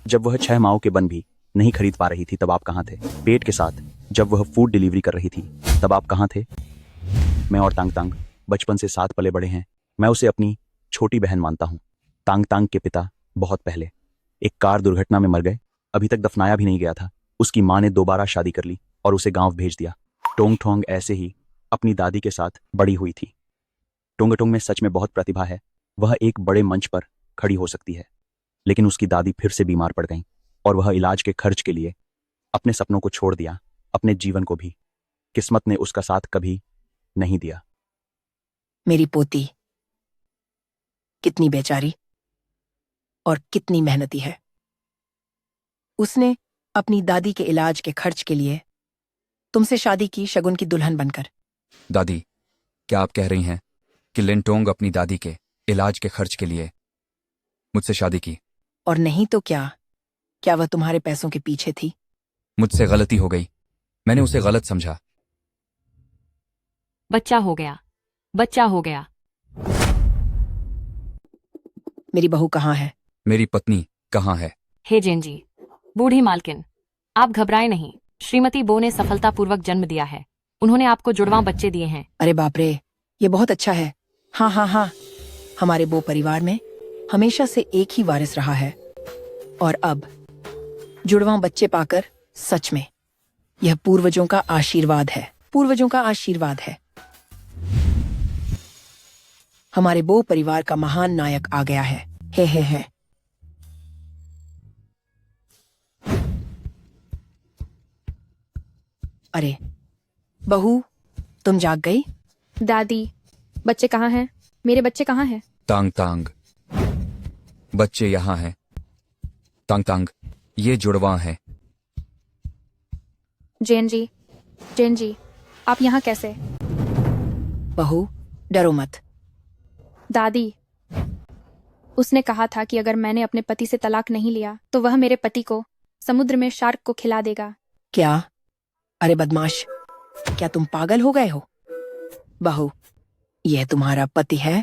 जब वह 6 माह के बन भी नहीं खरीद पा रही थी तब आप कहाँ थे? पेट के साथ जब वह फूड डिलीवरी कर रही थी तब आप कहाँ थे? मैं और तांग तांग बचपन से साथ पले बड़े हैं। मैं उसे अपनी छोटी बहन मानता हूँ। तांग तांग के पिता बहुत पहले एक कार दुर्घटना में मर गए। अभी तक दफनाया भी नहीं गया था। उसकी माँ ने दोबारा शादी कर ली और उसे गांव भेज दिया। टोंग ठोंग ऐसे ही अपनी दादी के साथ बड़ी हुई थी। टोंग टोंग में सच में बहुत प्रतिभा है। वह एक बड़े मंच पर खड़ी हो सकती है, लेकिन उसकी दादी फिर से बीमार पड़ गईं और वह इलाज के खर्च के लिए अपने सपनों को छोड़ दिया, अपने जीवन को भी। किस्मत ने उसका साथ कभी नहीं दिया। मेरी पोती कितनी बेचारी और कितनी मेहनती है। उसने अपनी दादी के इलाज के खर्च के लिए तुमसे शादी की, शगुन की दुल्हन बनकर। दादी, क्या आप कह रही हैं कि लिन टोंग अपनी दादी के इलाज के खर्च के लिए मुझसे शादी की? और नहीं तो क्या? क्या वह तुम्हारे पैसों के पीछे थी? मुझसे गलती हो गई। मैंने उसे गलत समझा। बच्चा हो गया, बच्चा हो गया। मेरी बहू कहाँ है? मेरी पत्नी कहाँ है? हे जैन जी, बूढ़ी मालकिन, आप घबराए नहीं। श्रीमती बो ने सफलतापूर्वक जन्म दिया है। उन्होंने आपको जुड़वां बच्चे दिए हैं। अरे बाप रे, ये बहुत अच्छा है। हाँ हाँ हाँ, हमारे बो परिवार में हमेशा से एक ही वारिस रहा है, और अब जुड़वां बच्चे पाकर सच में यह पूर्वजों का आशीर्वाद है। पूर्वजों का आशीर्वाद है। हमारे बो परिवार का महान नायक आ गया है। हे। अरे बहू, तुम जाग गई? दादी, बच्चे कहाँ हैं? मेरे बच्चे कहाँ हैं? तांग तांग, बच्चे यहाँ हैं। तांग तांग, ये जुड़वां है। जैन जी, आप यहाँ कैसे? बहू, डरो मत। दादी, उसने कहा था कि अगर मैंने अपने पति से तलाक नहीं लिया तो वह मेरे पति को समुद्र में शार्क को खिला देगा। क्या? अरे बदमाश, क्या तुम पागल हो गए हो? बहू, यह तुम्हारा पति है।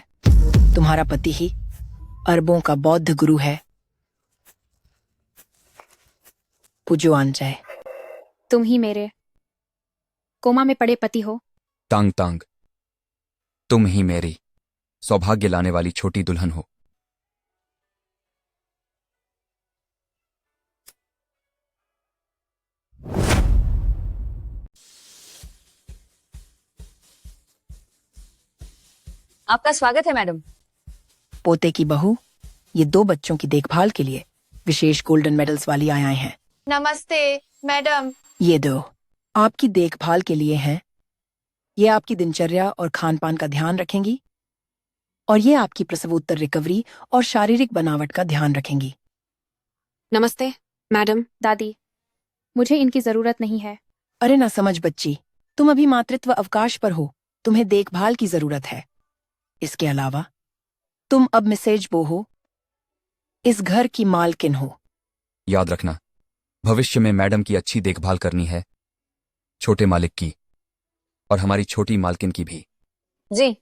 तुम्हारा पति ही अरबों का बौद्ध गुरु है। पूजो जाए। तुम ही मेरे कोमा में पड़े पति हो। तांग तांग, तुम ही मेरी सौभाग्य लाने वाली छोटी दुल्हन हो। आपका स्वागत है मैडम। पोते की बहू, ये 2 बच्चों की देखभाल के लिए विशेष गोल्डन मेडल्स वाली आए हैं। नमस्ते मैडम। ये 2 आपकी देखभाल के लिए हैं। ये आपकी दिनचर्या और खान पान का ध्यान रखेंगी, और ये आपकी प्रसवोत्तर रिकवरी और शारीरिक बनावट का ध्यान रखेंगी। नमस्ते मैडम। दादी, मुझे इनकी जरूरत नहीं है। अरे ना समझ बच्ची, तुम अभी मातृत्व अवकाश पर हो। तुम्हें देखभाल की जरूरत है। इसके अलावा तुम अब मिसेज बो हो, इस घर की मालकिन हो। याद रखना, भविष्य में मैडम की अच्छी देखभाल करनी है, छोटे मालिक की और हमारी छोटी मालकिन की भी। जी।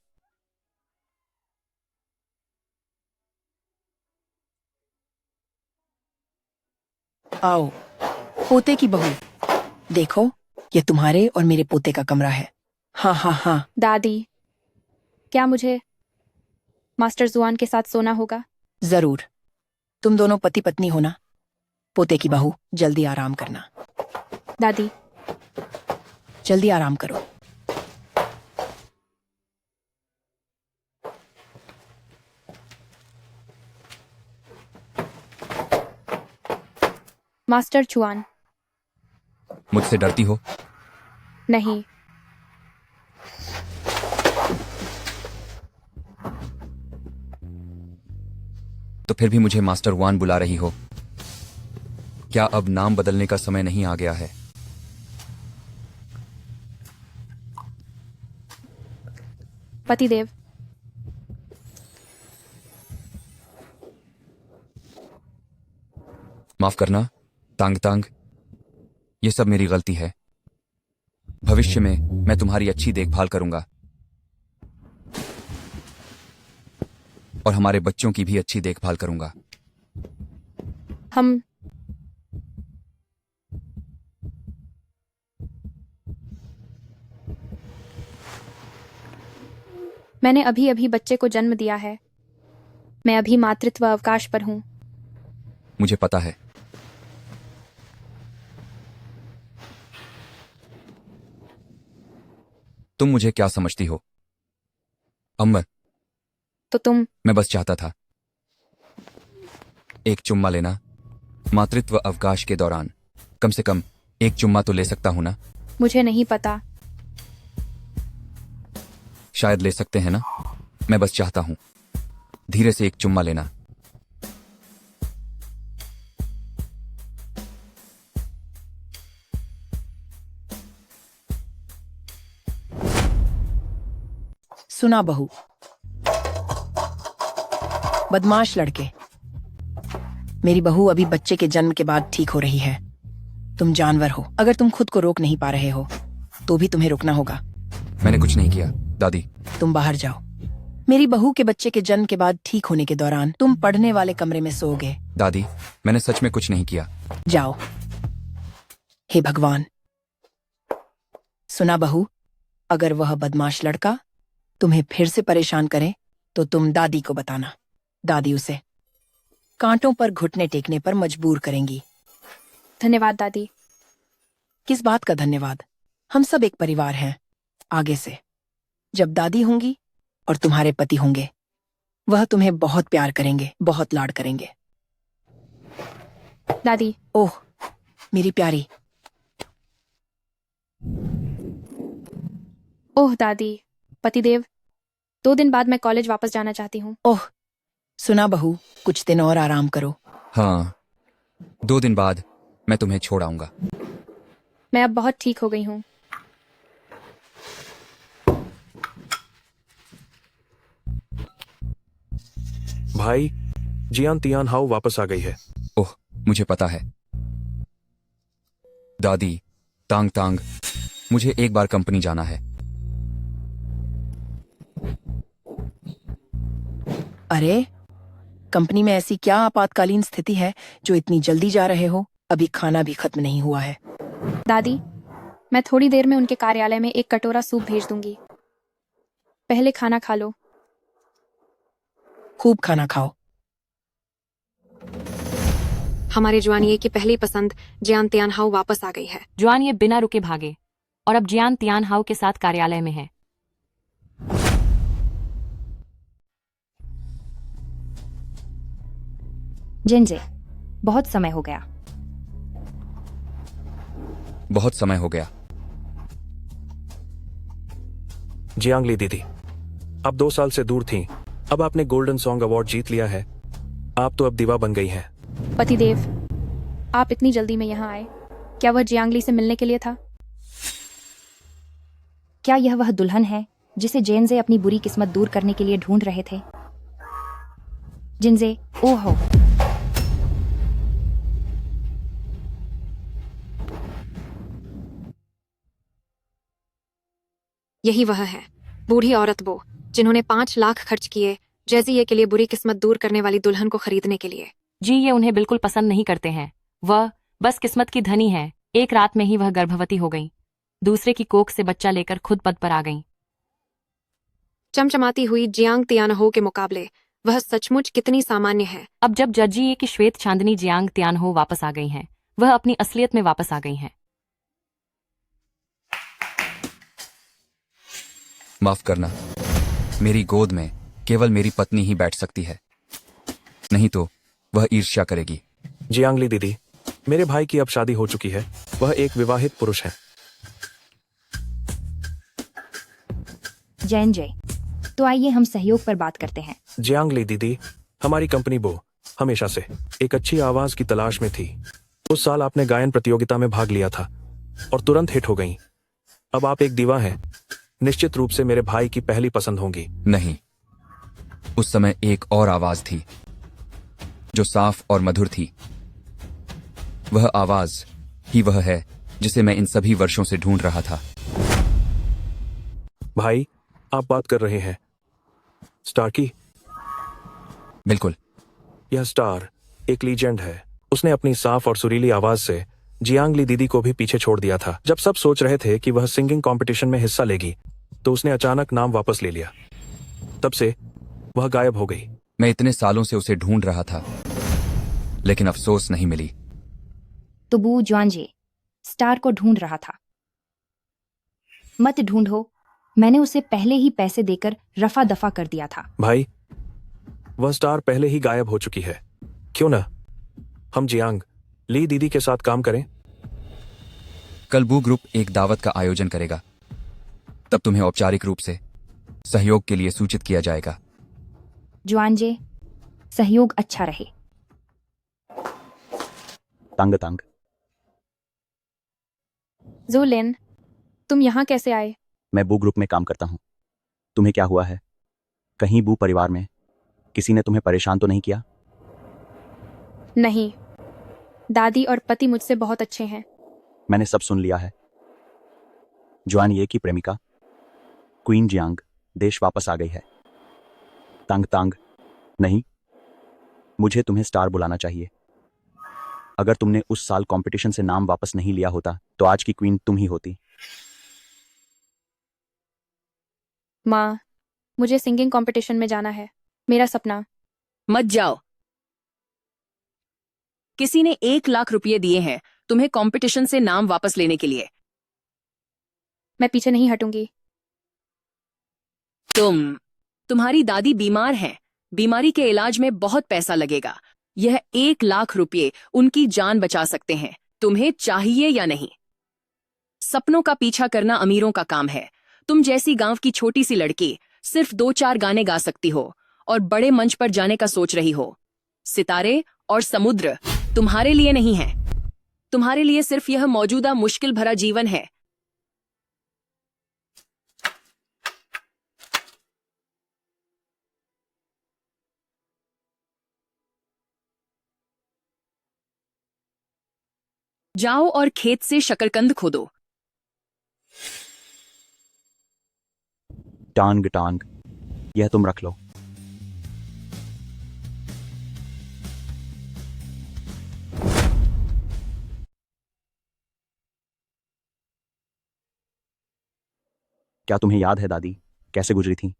आओ पोते की बहू, देखो ये तुम्हारे और मेरे पोते का कमरा है। हाँ हाँ हाँ। दादी, क्या मुझे मास्टर जुआन के साथ सोना होगा? जरूर। तुम दोनों पति पत्नी हो ना? पोते की बहू, जल्दी आराम करना। दादी, जल्दी आराम करो। मास्टर जुआन। मुझसे डरती हो? नहीं। तो फिर भी मुझे मास्टर वान बुला रही हो। क्या अब नाम बदलने का समय नहीं आ गया है? पतिदेव, माफ करना तांग तांग, ये सब मेरी गलती है। भविष्य में मैं तुम्हारी अच्छी देखभाल करूंगा और हमारे बच्चों की भी अच्छी देखभाल करूंगा। हम मैंने अभी अभी बच्चे को जन्म दिया है। मैं अभी मातृत्व अवकाश पर हूं। मुझे पता है। तुम मुझे क्या समझती हो अम्बर? तो तुम मैं बस चाहता था एक चुम्मा लेना मातृत्व अवकाश के दौरान। कम से कम एक चुम्मा तो ले सकता हूं ना? मुझे नहीं पता। शायद ले सकते हैं ना? मैं बस चाहता हूं धीरे से एक चुम्मा लेना। सुना बहू, बदमाश लड़के। मेरी बहू अभी बच्चे के जन्म के बाद ठीक हो रही है। तुम जानवर हो। अगर तुम खुद को रोक नहीं पा रहे हो तो भी तुम्हें रुकना होगा। मैंने कुछ नहीं किया दादी। तुम बाहर जाओ। मेरी बहू के बच्चे के जन्म के बाद ठीक होने के दौरान तुम पढ़ने वाले कमरे में सोओगे। दादी, मैंने सच में कुछ नहीं किया। जाओ। हे भगवान। सुना बहू, अगर वह बदमाश लड़का तुम्हें फिर से परेशान करे तो तुम दादी को बताना। दादी उसे कांटों पर घुटने टेकने पर मजबूर करेंगी। धन्यवाद दादी। किस बात का धन्यवाद? हम सब एक परिवार हैं। आगे से जब दादी होंगी और तुम्हारे पति होंगे, वह तुम्हें बहुत प्यार करेंगे, बहुत लाड करेंगे। दादी। ओह मेरी प्यारी। ओह दादी। पतिदेव, 2 दिन बाद मैं कॉलेज वापस जाना चाहती हूँ। ओह सुना बहू, कुछ दिन और आराम करो। हाँ, 2 दिन बाद मैं तुम्हें छोड़ आऊंगा। मैं अब बहुत ठीक हो गई हूँ। भाई, जियान तियान हाउ वापस आ गई है। ओह, मुझे पता है। दादी, तांग तांग, मुझे एक बार कंपनी जाना है। अरे, कंपनी में ऐसी क्या आपातकालीन स्थिति है जो इतनी जल्दी जा रहे हो? अभी खाना भी खत्म नहीं हुआ है। दादी, मैं थोड़ी देर में उनके कार्यालय में एक कटोरा सूप भेज दूंगी। पहले खाना खा लो। खूब खाना खाओ। हमारे जुआनिये की पहली पसंद जियान तियान हाउ वापस आ गई है। जुआनिये बिना रुके भागे और अब जियान तियान हाउ के साथ कार्यालय में है। जिनजे, बहुत समय हो गया। बहुत समय हो गया। जियांगली दीदी, आप 2 साल से दूर थीं। अब आपने गोल्डन सॉन्ग अवार्ड जीत लिया है। आप तो अब दीवा बन गई हैं। पतिदेव, आप इतनी जल्दी में यहाँ आए, क्या वह जियांगली से मिलने के लिए था? क्या यह वह दुल्हन है जिसे जेनजे अपनी बुरी किस्मत दूर करने के लिए ढूंढ रहे थे? जिनजे, ओहो। यही वह है, बूढ़ी औरत वो, जिन्होंने 5 लाख खर्च किए जैजिये के लिए बुरी किस्मत दूर करने वाली दुल्हन को खरीदने के लिए। जी, ये उन्हें बिल्कुल पसंद नहीं करते हैं। वह बस किस्मत की धनी है। एक रात में ही वह गर्भवती हो गई। दूसरे की कोख से बच्चा लेकर खुद पद पर आ गई। चमचमाती हुई जियांग तियानहो के मुकाबले वह सचमुच कितनी सामान्य है। अब जब जज्जी की श्वेत चांदनी जियांग तियानहो वापस आ गई हैं, वह अपनी असलियत में वापस आ गई हैं। माफ करना, मेरी गोद में केवल मेरी पत्नी ही बैठ सकती है, नहीं तो वह ईर्ष्या करेगी। जियांगली दीदी, मेरे भाई की अब शादी हो चुकी है, वह एक विवाहित पुरुष है। जैन जय, तो आइए हम सहयोग पर बात करते हैं। जियांगली दीदी, हमारी कंपनी बो हमेशा से एक अच्छी आवाज की तलाश में थी। उस साल आपने गायन प्रतियोगिता में भाग लिया था और तुरंत हिट हो गई। अब आप एक दीवा हैं, निश्चित रूप से मेरे भाई की पहली पसंद होंगी। नहीं, उस समय एक और आवाज थी जो साफ और मधुर थी। वह आवाज ही वह है जिसे मैं इन सभी वर्षों से ढूंढ रहा था। भाई, आप बात कर रहे हैं स्टार की? बिल्कुल। यह स्टार एक लीजेंड है। उसने अपनी साफ और सुरीली आवाज से जियांगली दीदी को भी पीछे छोड़ दिया था। जब सब सोच रहे थे कि वह सिंगिंग कंपटीशन में हिस्सा लेगी, तो उसने अचानक नाम वापस ले लिया। तब से वह गायब हो गई। मैं इतने सालों से उसे ढूंढ रहा था, लेकिन अफसोस नहीं मिली। तो बू ज्वांजे स्टार को ढूंढ रहा था। मत ढूंढो, मैंने उसे पहले ही पैसे देकर रफा दफा कर दिया था। भाई, वह स्टार पहले ही गायब हो चुकी है। क्यों ना हम जियांग ली दीदी के साथ काम करें? कल बू ग्रुप एक दावत का आयोजन करेगा, तब तुम्हें औपचारिक रूप से सहयोग के लिए सूचित किया जाएगा। ज्वांजे, सहयोग अच्छा रहे। तंग तंग। जूलिन, तुम यहाँ कैसे आए? मैं बू ग्रुप में काम करता हूँ। तुम्हें क्या हुआ है? कहीं बू परिवार में किसी ने तुम्हें परेशान तो नहीं किया? नहीं, दादी और पति मुझसे बहुत अच्छे हैं। मैंने सब सुन लिया है। ज्वान ये की प्रेमिका क्वीन जियांग देश वापस आ गई है। तंग तंग। नहीं, मुझे तुम्हें स्टार बुलाना चाहिए। अगर तुमने उस साल कंपटीशन से नाम वापस नहीं लिया होता, तो आज की क्वीन तुम ही होती। माँ, मुझे सिंगिंग कंपटीशन में जाना है, मेरा सपना। मत जाओ। किसी ने 1 लाख रुपये दिए हैं तुम्हें कंपटीशन से नाम वापस लेने के लिए। मैं पीछे नहीं हटूंगी। तुम्हारी दादी बीमार हैं। बीमारी के इलाज में बहुत पैसा लगेगा। यह 1 लाख रुपये उनकी जान बचा सकते हैं। तुम्हें चाहिए या नहीं? सपनों का पीछा करना अमीरों का काम है। तुम जैसी गांव की छोटी सी लड़की सिर्फ 2-4 गाने गा सकती हो और बड़े मंच पर जाने का सोच रही हो। सितारे और समुद्र तुम्हारे लिए नहीं है। तुम्हारे लिए सिर्फ यह मौजूदा मुश्किल भरा जीवन है। जाओ और खेत से शकरकंद खोदो। टांग टांग, यह तुम रख लो। क्या तुम्हें याद है दादी कैसे गुजरी थी?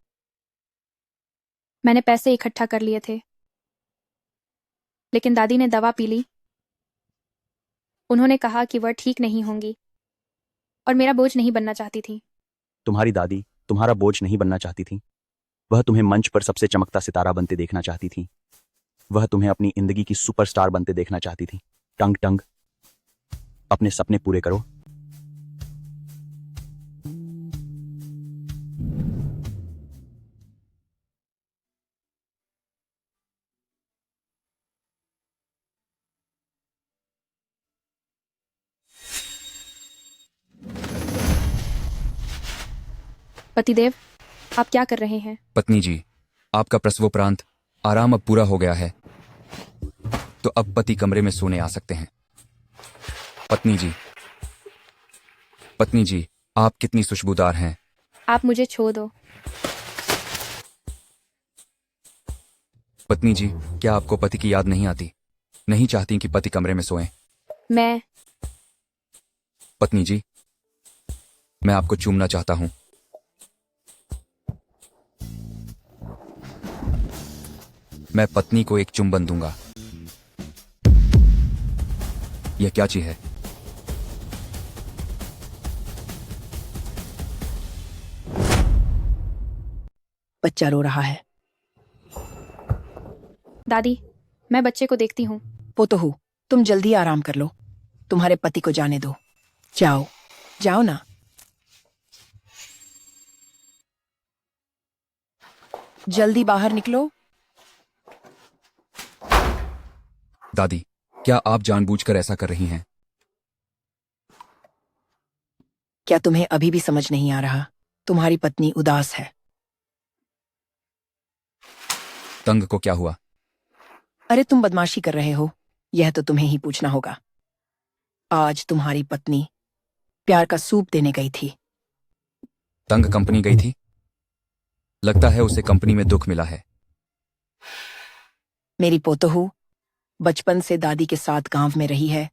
मैंने पैसे इकट्ठा कर लिए थे, लेकिन दादी ने दवा पी ली। उन्होंने कहा कि वह ठीक नहीं होंगी और मेरा बोझ नहीं बनना चाहती थी। तुम्हारी दादी तुम्हारा बोझ नहीं बनना चाहती थी। वह तुम्हें मंच पर सबसे चमकता सितारा बनते देखना चाहती थी। वह तुम्हें अपनी जिंदगी की सुपरस्टार बनते देखना चाहती थी। टंग टंग, अपने सपने पूरे करो। पतिदेव, आप क्या कर रहे हैं? पत्नी जी, आपका प्रसवोपरांत आराम अब पूरा हो गया है, तो अब पति कमरे में सोने आ सकते हैं। पत्नी जी, आप कितनी खुशबूदार हैं। आप मुझे छोड़ दो। पत्नी जी, क्या आपको पति की याद नहीं आती? नहीं चाहती कि पति कमरे में सोएं? मैं पत्नी जी, मैं आपको चूमना चाहता हूं। मैं पत्नी को एक चुंबन दूंगा। यह क्या चीज है? बच्चा रो रहा है। दादी, मैं बच्चे को देखती हूँ। पोतोहू, तुम जल्दी आराम कर लो। तुम्हारे पति को जाने दो। जाओ, जाओ ना। जल्दी बाहर निकलो। दादी, क्या आप जानबूझकर ऐसा कर रही हैं? क्या तुम्हें अभी भी समझ नहीं आ रहा? तुम्हारी पत्नी उदास है। तंग को क्या हुआ? अरे तुम बदमाशी कर रहे हो, यह तो तुम्हें ही पूछना होगा। आज तुम्हारी पत्नी प्यार का सूप देने गई थी। तंग कंपनी गई थी? लगता है उसे कंपनी में दुख मिला है। मेरी पोतोहू बचपन से दादी के साथ गांव में रही है।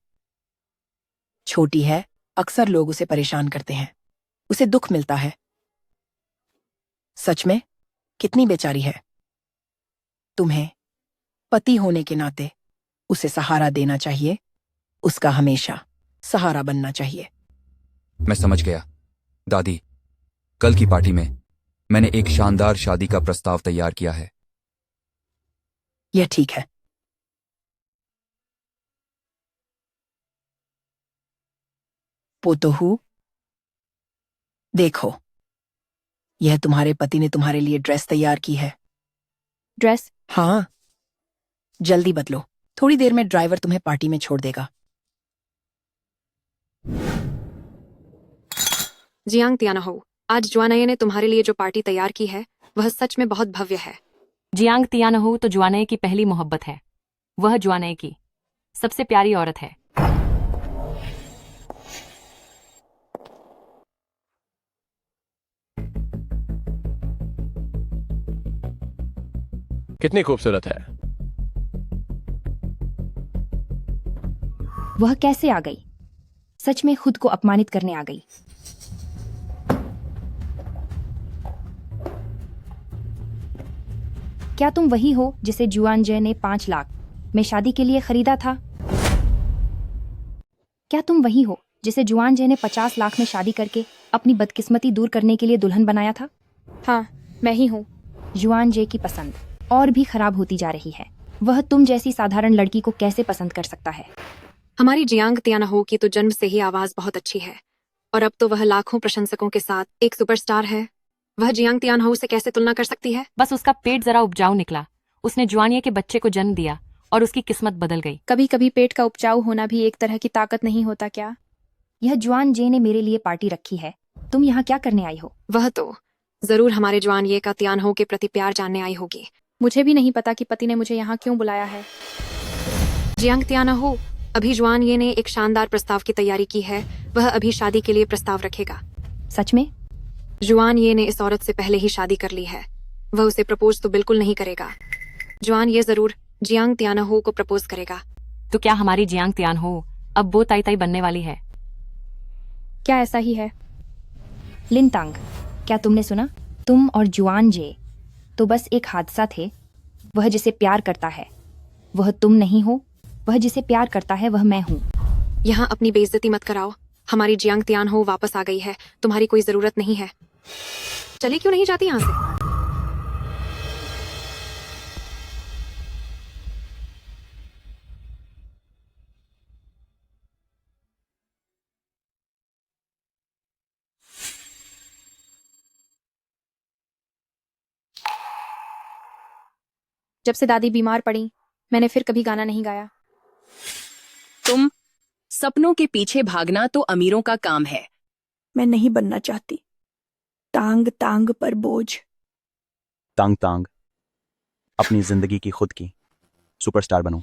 छोटी है, अक्सर लोग उसे परेशान करते हैं। उसे दुख मिलता है। सच में कितनी बेचारी है। तुम्हें पति होने के नाते उसे सहारा देना चाहिए। उसका हमेशा सहारा बनना चाहिए। मैं समझ गया। दादी, कल की पार्टी में मैंने एक शानदार शादी का प्रस्ताव तैयार किया है। यह ठीक है। पोतोहू, देखो, यह तुम्हारे पति ने तुम्हारे लिए ड्रेस तैयार की है। ड्रेस? हाँ, जल्दी बदलो। थोड़ी देर में ड्राइवर तुम्हें पार्टी में छोड़ देगा। जियांग तियानहो, आज जुआनये ने तुम्हारे लिए जो पार्टी तैयार की है वह सच में बहुत भव्य है। जियांग तियानहो तो जुआनये की पहली मोहब्बत है। वह जुआनये की सबसे प्यारी औरत है। कितनी खूबसूरत है। वह कैसे आ गई? सच में खुद को अपमानित करने आ गई। क्या तुम वही हो जिसे जुआनजे ने 5 लाख में शादी के लिए खरीदा था? क्या तुम वही हो जिसे जुआनजे ने 50 लाख में शादी करके अपनी बदकिस्मती दूर करने के लिए दुल्हन बनाया था? हाँ, मैं ही हूँ। जुआनजे की पसंद और भी खराब होती जा रही है। वह तुम जैसी साधारण लड़की को कैसे पसंद कर सकता है? हमारी जियांग तियानहो की तो जन्म से ही आवाज बहुत अच्छी है और अब तो वह लाखों प्रशंसकों के साथ एक सुपरस्टार है। वह जियांग तियानहो से कैसे तुलना कर सकती है? बस उसका पेट जरा उपजाऊ निकला। उसने जुआनये के बच्चे को जन्म दिया और उसकी किस्मत बदल गई। कभी कभी पेट का उपजाऊ होना भी एक तरह की ताकत नहीं होता क्या? यह जुआनजे ने मेरे लिए पार्टी रखी है। तुम यहाँ क्या करने आई हो? वह तो जरूर हमारे जुआनये का तियानहो के प्रति प्यार जानने आई होगी। मुझे भी नहीं पता कि पति ने मुझे यहाँ क्यों बुलाया है। जियांग तियानहो, अभी जुआनये ने एक शानदार प्रस्ताव की तैयारी की है। वह अभी शादी के लिए प्रस्ताव रखेगा। सच में? जुआनये ने इस औरत से पहले ही शादी कर ली है। वह उसे प्रपोज तो बिल्कुल नहीं करेगा। जुआनये जरूर जियांग तियानहो को प्रपोज करेगा। तो क्या हमारी जियांग तियानहो अब वो ताई ताई बनने वाली है? क्या ऐसा ही है? लिनतांग, क्या तुमने सुना? तुम और जुआनजे तो बस एक हादसा थे। वह जिसे प्यार करता है वह तुम नहीं हो। वह जिसे प्यार करता है वह मैं हूँ। यहाँ अपनी बेइज्जती मत कराओ। हमारी जियांग तियानहो वापस आ गई है। तुम्हारी कोई जरूरत नहीं है। चले क्यों नहीं जाती यहाँ से? जब से दादी बीमार पड़ी मैंने फिर कभी गाना नहीं गाया। तुम सपनों के पीछे भागना तो अमीरों का काम है। मैं नहीं बनना चाहती तांग तांग पर बोझ। तांग तांग, अपनी जिंदगी की खुद की सुपरस्टार बनो।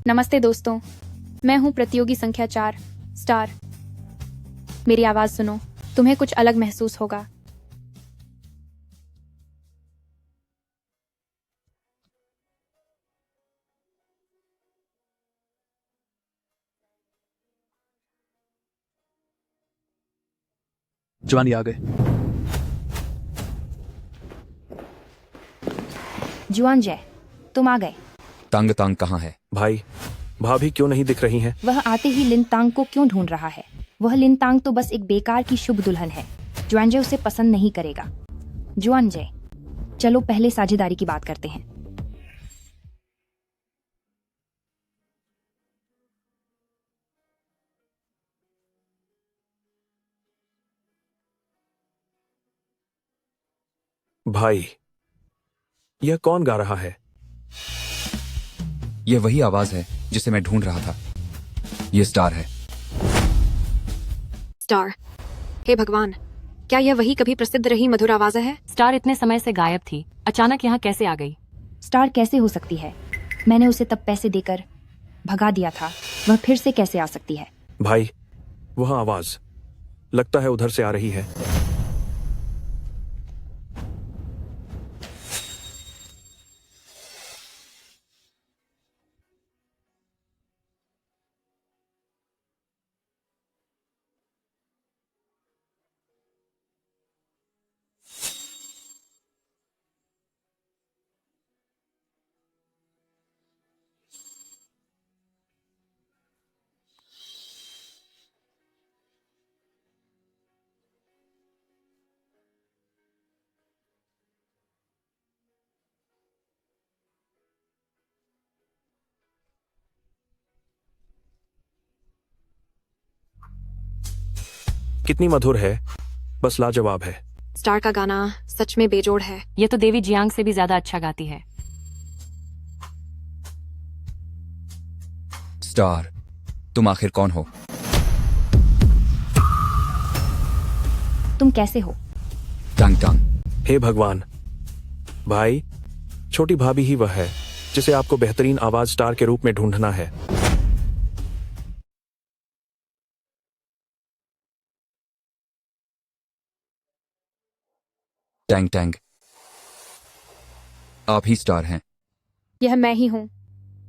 नमस्ते दोस्तों, मैं हूँ प्रतियोगी संख्या 4 स्टार। मेरी आवाज सुनो, तुम्हें कुछ अलग महसूस होगा। जुआन आ गए। जुआन जय, तुम आ गए। तांग तांग कहाँ है? भाई, भाभी क्यों नहीं दिख रही हैं? वह आते ही लिन तांग को क्यों ढूंढ रहा है? वह लिन तांग तो बस एक बेकार की शुभ दुल्हन है। जुआन जय उसे पसंद नहीं करेगा। जुआन जय, चलो पहले साझेदारी की बात करते हैं। भाई, यह कौन गा रहा है? यह वही आवाज है जिसे मैं ढूंढ रहा था। ये स्टार है। स्टार? हे भगवान, क्या यह वही कभी प्रसिद्ध रही मधुर आवाज है? स्टार इतने समय से गायब थी, अचानक यहाँ कैसे आ गई? स्टार कैसे हो सकती है? मैंने उसे तब पैसे देकर भगा दिया था, वह फिर से कैसे आ सकती है? भाई, वह आवाज लगता है उधर से आ रही है। कितनी मधुर है, बस लाजवाब है। स्टार का गाना सच में बेजोड़ है। ये तो देवी जियांग से भी ज्यादा अच्छा गाती है। स्टार, तुम आखिर कौन हो? तुम कैसे हो? टांग टांग। हे भगवान, भाई, छोटी भाभी ही वह है जिसे आपको बेहतरीन आवाज स्टार के रूप में ढूंढना है। टैंग टैंग, आप ही स्टार हैं। यह मैं ही हूं।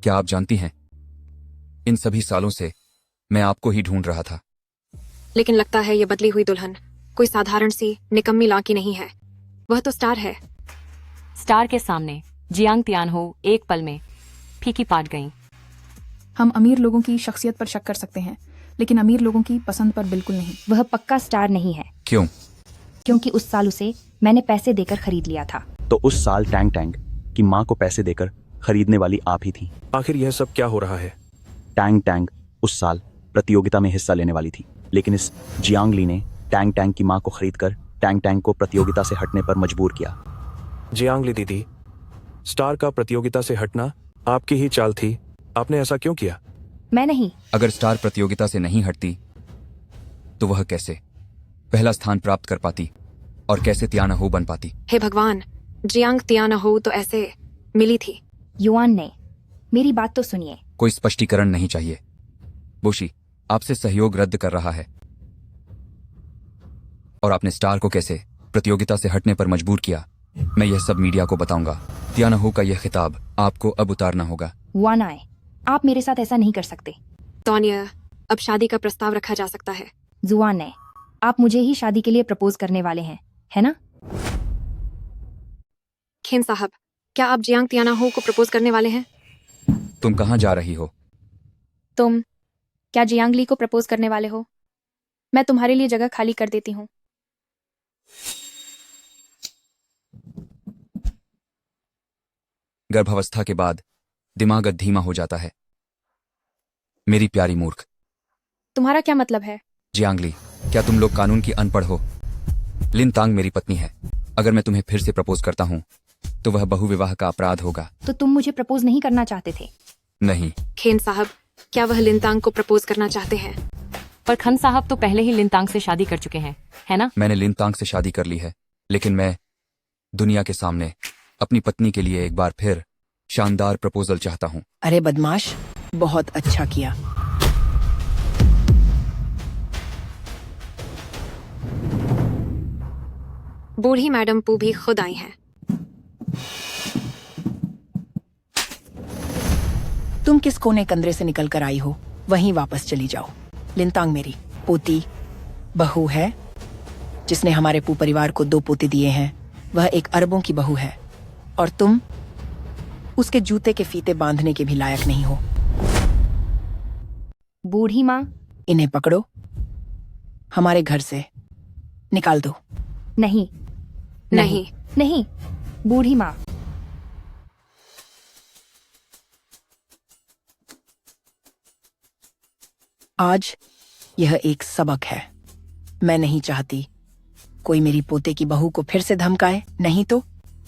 क्या आप जानती हैं, इन सभी सालों से मैं आपको ही ढूंढ रहा था। लेकिन लगता है ये बदली हुई दुल्हन कोई साधारण सी निकम्मी लाकी नहीं है, वह तो स्टार है। स्टार के सामने जियांग तियानहो एक पल में फीकी पाट गईं। हम अमीर लोगों की शख्सियत पर शक कर सकते हैं, लेकिन अमीर लोगों की पसंद पर बिल्कुल नहीं। वह पक्का स्टार नहीं है। क्यों? क्योंकि उस साल उसे मैंने पैसे देकर खरीद लिया था। तो उस साल टैंग टैंग की माँ को पैसे देकर खरीदने वाली आप ही थी। आखिर यह सब क्या हो रहा है? टैंग टैंग उस साल प्रतियोगिता में हिस्सा लेने वाली थी, लेकिन इस जियांग ली ने टैंग टैंग की माँ को खरीदकर टैंग टैंग को प्रतियोगिता से हटने पर मजबूर किया। जियांग ली दीदी, स्टार का प्रतियोगिता से हटना आपकी ही चाल थी, आपने ऐसा क्यों किया? मैं नहीं। अगर स्टार प्रतियोगिता से नहीं हटती तो वह कैसे पहला स्थान प्राप्त कर पाती और कैसे तियानहो बन पाती? हे भगवान, जियांग तियानहो तो ऐसे मिली थी। युआन ने, मेरी बात तो सुनिए। कोई स्पष्टीकरण नहीं चाहिए। बोशी आपसे सहयोग रद्द कर रहा है। और आपने स्टार को कैसे प्रतियोगिता से हटने पर मजबूर किया, मैं यह सब मीडिया को बताऊंगा। तियानहो का यह खिताब आपको अब उतारना होगा। वानाए, आप मेरे साथ ऐसा नहीं कर सकते। तोनिया, अब शादी का प्रस्ताव रखा जा सकता है। जुआन, आप मुझे ही शादी के लिए प्रपोज करने वाले हैं, है ना? खेन साहब, क्या आप जियांग तियानहो को प्रपोज करने वाले हैं? तुम कहाँ जा रही हो? तुम क्या जियांग ली को प्रपोज करने वाले हो? मैं तुम्हारे लिए जगह खाली कर देती हूँ। गर्भावस्था के बाद दिमाग धीमा हो जाता है। मेरी प्यारी मूर्ख। तुम्हारा क्या मतलब है? जियांग ली, क्या तुम लोग कानून की अनपढ़ हो? लिन तांग मेरी पत्नी है। अगर मैं तुम्हें फिर से प्रपोज करता हूँ तो वह बहुविवाह का अपराध होगा। तो तुम मुझे प्रपोज नहीं करना चाहते थे? नहीं। खेन साहब, क्या वह लिनतांग को प्रपोज करना चाहते हैं? पर खन साहब तो पहले ही लिनतांग से शादी कर चुके हैं, है ना? मैंने लिनतांग से शादी कर ली है, लेकिन मैं दुनिया के सामने अपनी पत्नी के लिए एक बार फिर शानदार प्रपोजल चाहता हूँ। अरे बदमाश, बहुत अच्छा किया। बूढ़ी मैडम पू भी खुद आई हैं। तुम किस कोने कंदरे से निकल कर आई हो, वहीं वापस चली जाओ। लिनतांग मेरी पोती बहू है, जिसने हमारे पू परिवार को 2 पोते दिए हैं, वह एक अरबों की बहू है, और तुम उसके जूते के फीते बांधने के भी लायक नहीं हो। बूढ़ी माँ, इन्हें पकड़ो, हमारे घर से निकाल दो। नहीं नहीं नहीं, बूढ़ी माँ। आज यह एक सबक है। मैं नहीं चाहती कोई मेरी पोते की बहू को फिर से धमकाए, नहीं तो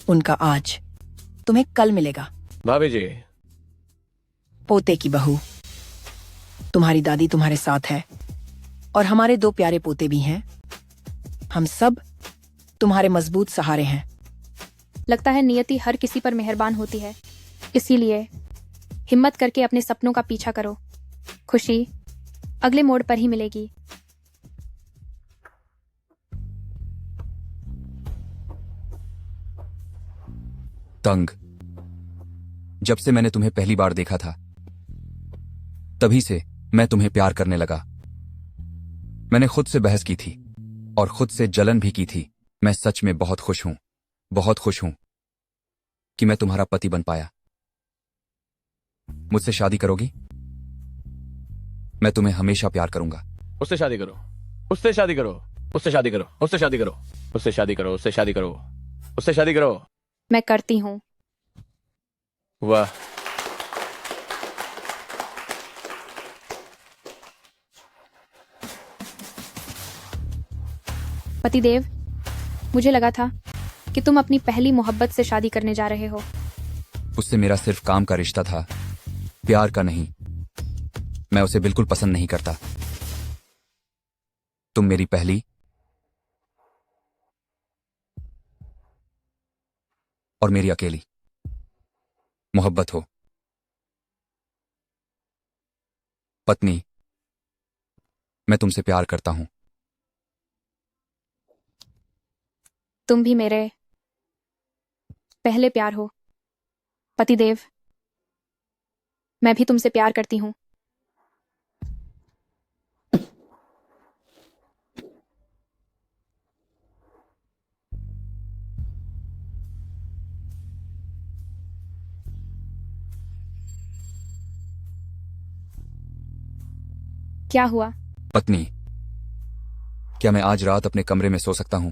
उनका आज तुम्हें कल मिलेगा। भाभी जी, पोते की बहू, तुम्हारी दादी तुम्हारे साथ है और हमारे 2 प्यारे पोते भी हैं। हम सब तुम्हारे मजबूत सहारे हैं। लगता है नियति हर किसी पर मेहरबान होती है, इसीलिए हिम्मत करके अपने सपनों का पीछा करो। खुशी अगले मोड़ पर ही मिलेगी। तंग, जब से मैंने तुम्हें पहली बार देखा था, तभी से मैं तुम्हें प्यार करने लगा। मैंने खुद से बहस की थी और खुद से जलन भी की थी। मैं सच में बहुत खुश हूं कि मैं तुम्हारा पति बन पाया। मुझसे शादी करोगी? मैं तुम्हें हमेशा प्यार करूंगा। उससे शादी करो, उससे शादी करो, उससे शादी करो, उससे शादी करो, उससे शादी करो, उससे शादी करो, उससे शादी करो। मैं करती हूँ। वाह, पतिदेव, मुझे लगा था कि तुम अपनी पहली मोहब्बत से शादी करने जा रहे हो। उससे मेरा सिर्फ काम का रिश्ता था, प्यार का नहीं। मैं उसे बिल्कुल पसंद नहीं करता। तुम मेरी पहली और मेरी अकेली मोहब्बत हो। पत्नी, मैं तुमसे प्यार करता हूं। तुम भी मेरे पहले प्यार हो। पतिदेव, मैं भी तुमसे प्यार करती हूँ। क्या हुआ? पत्नी, क्या मैं आज रात अपने कमरे में सो सकता हूं?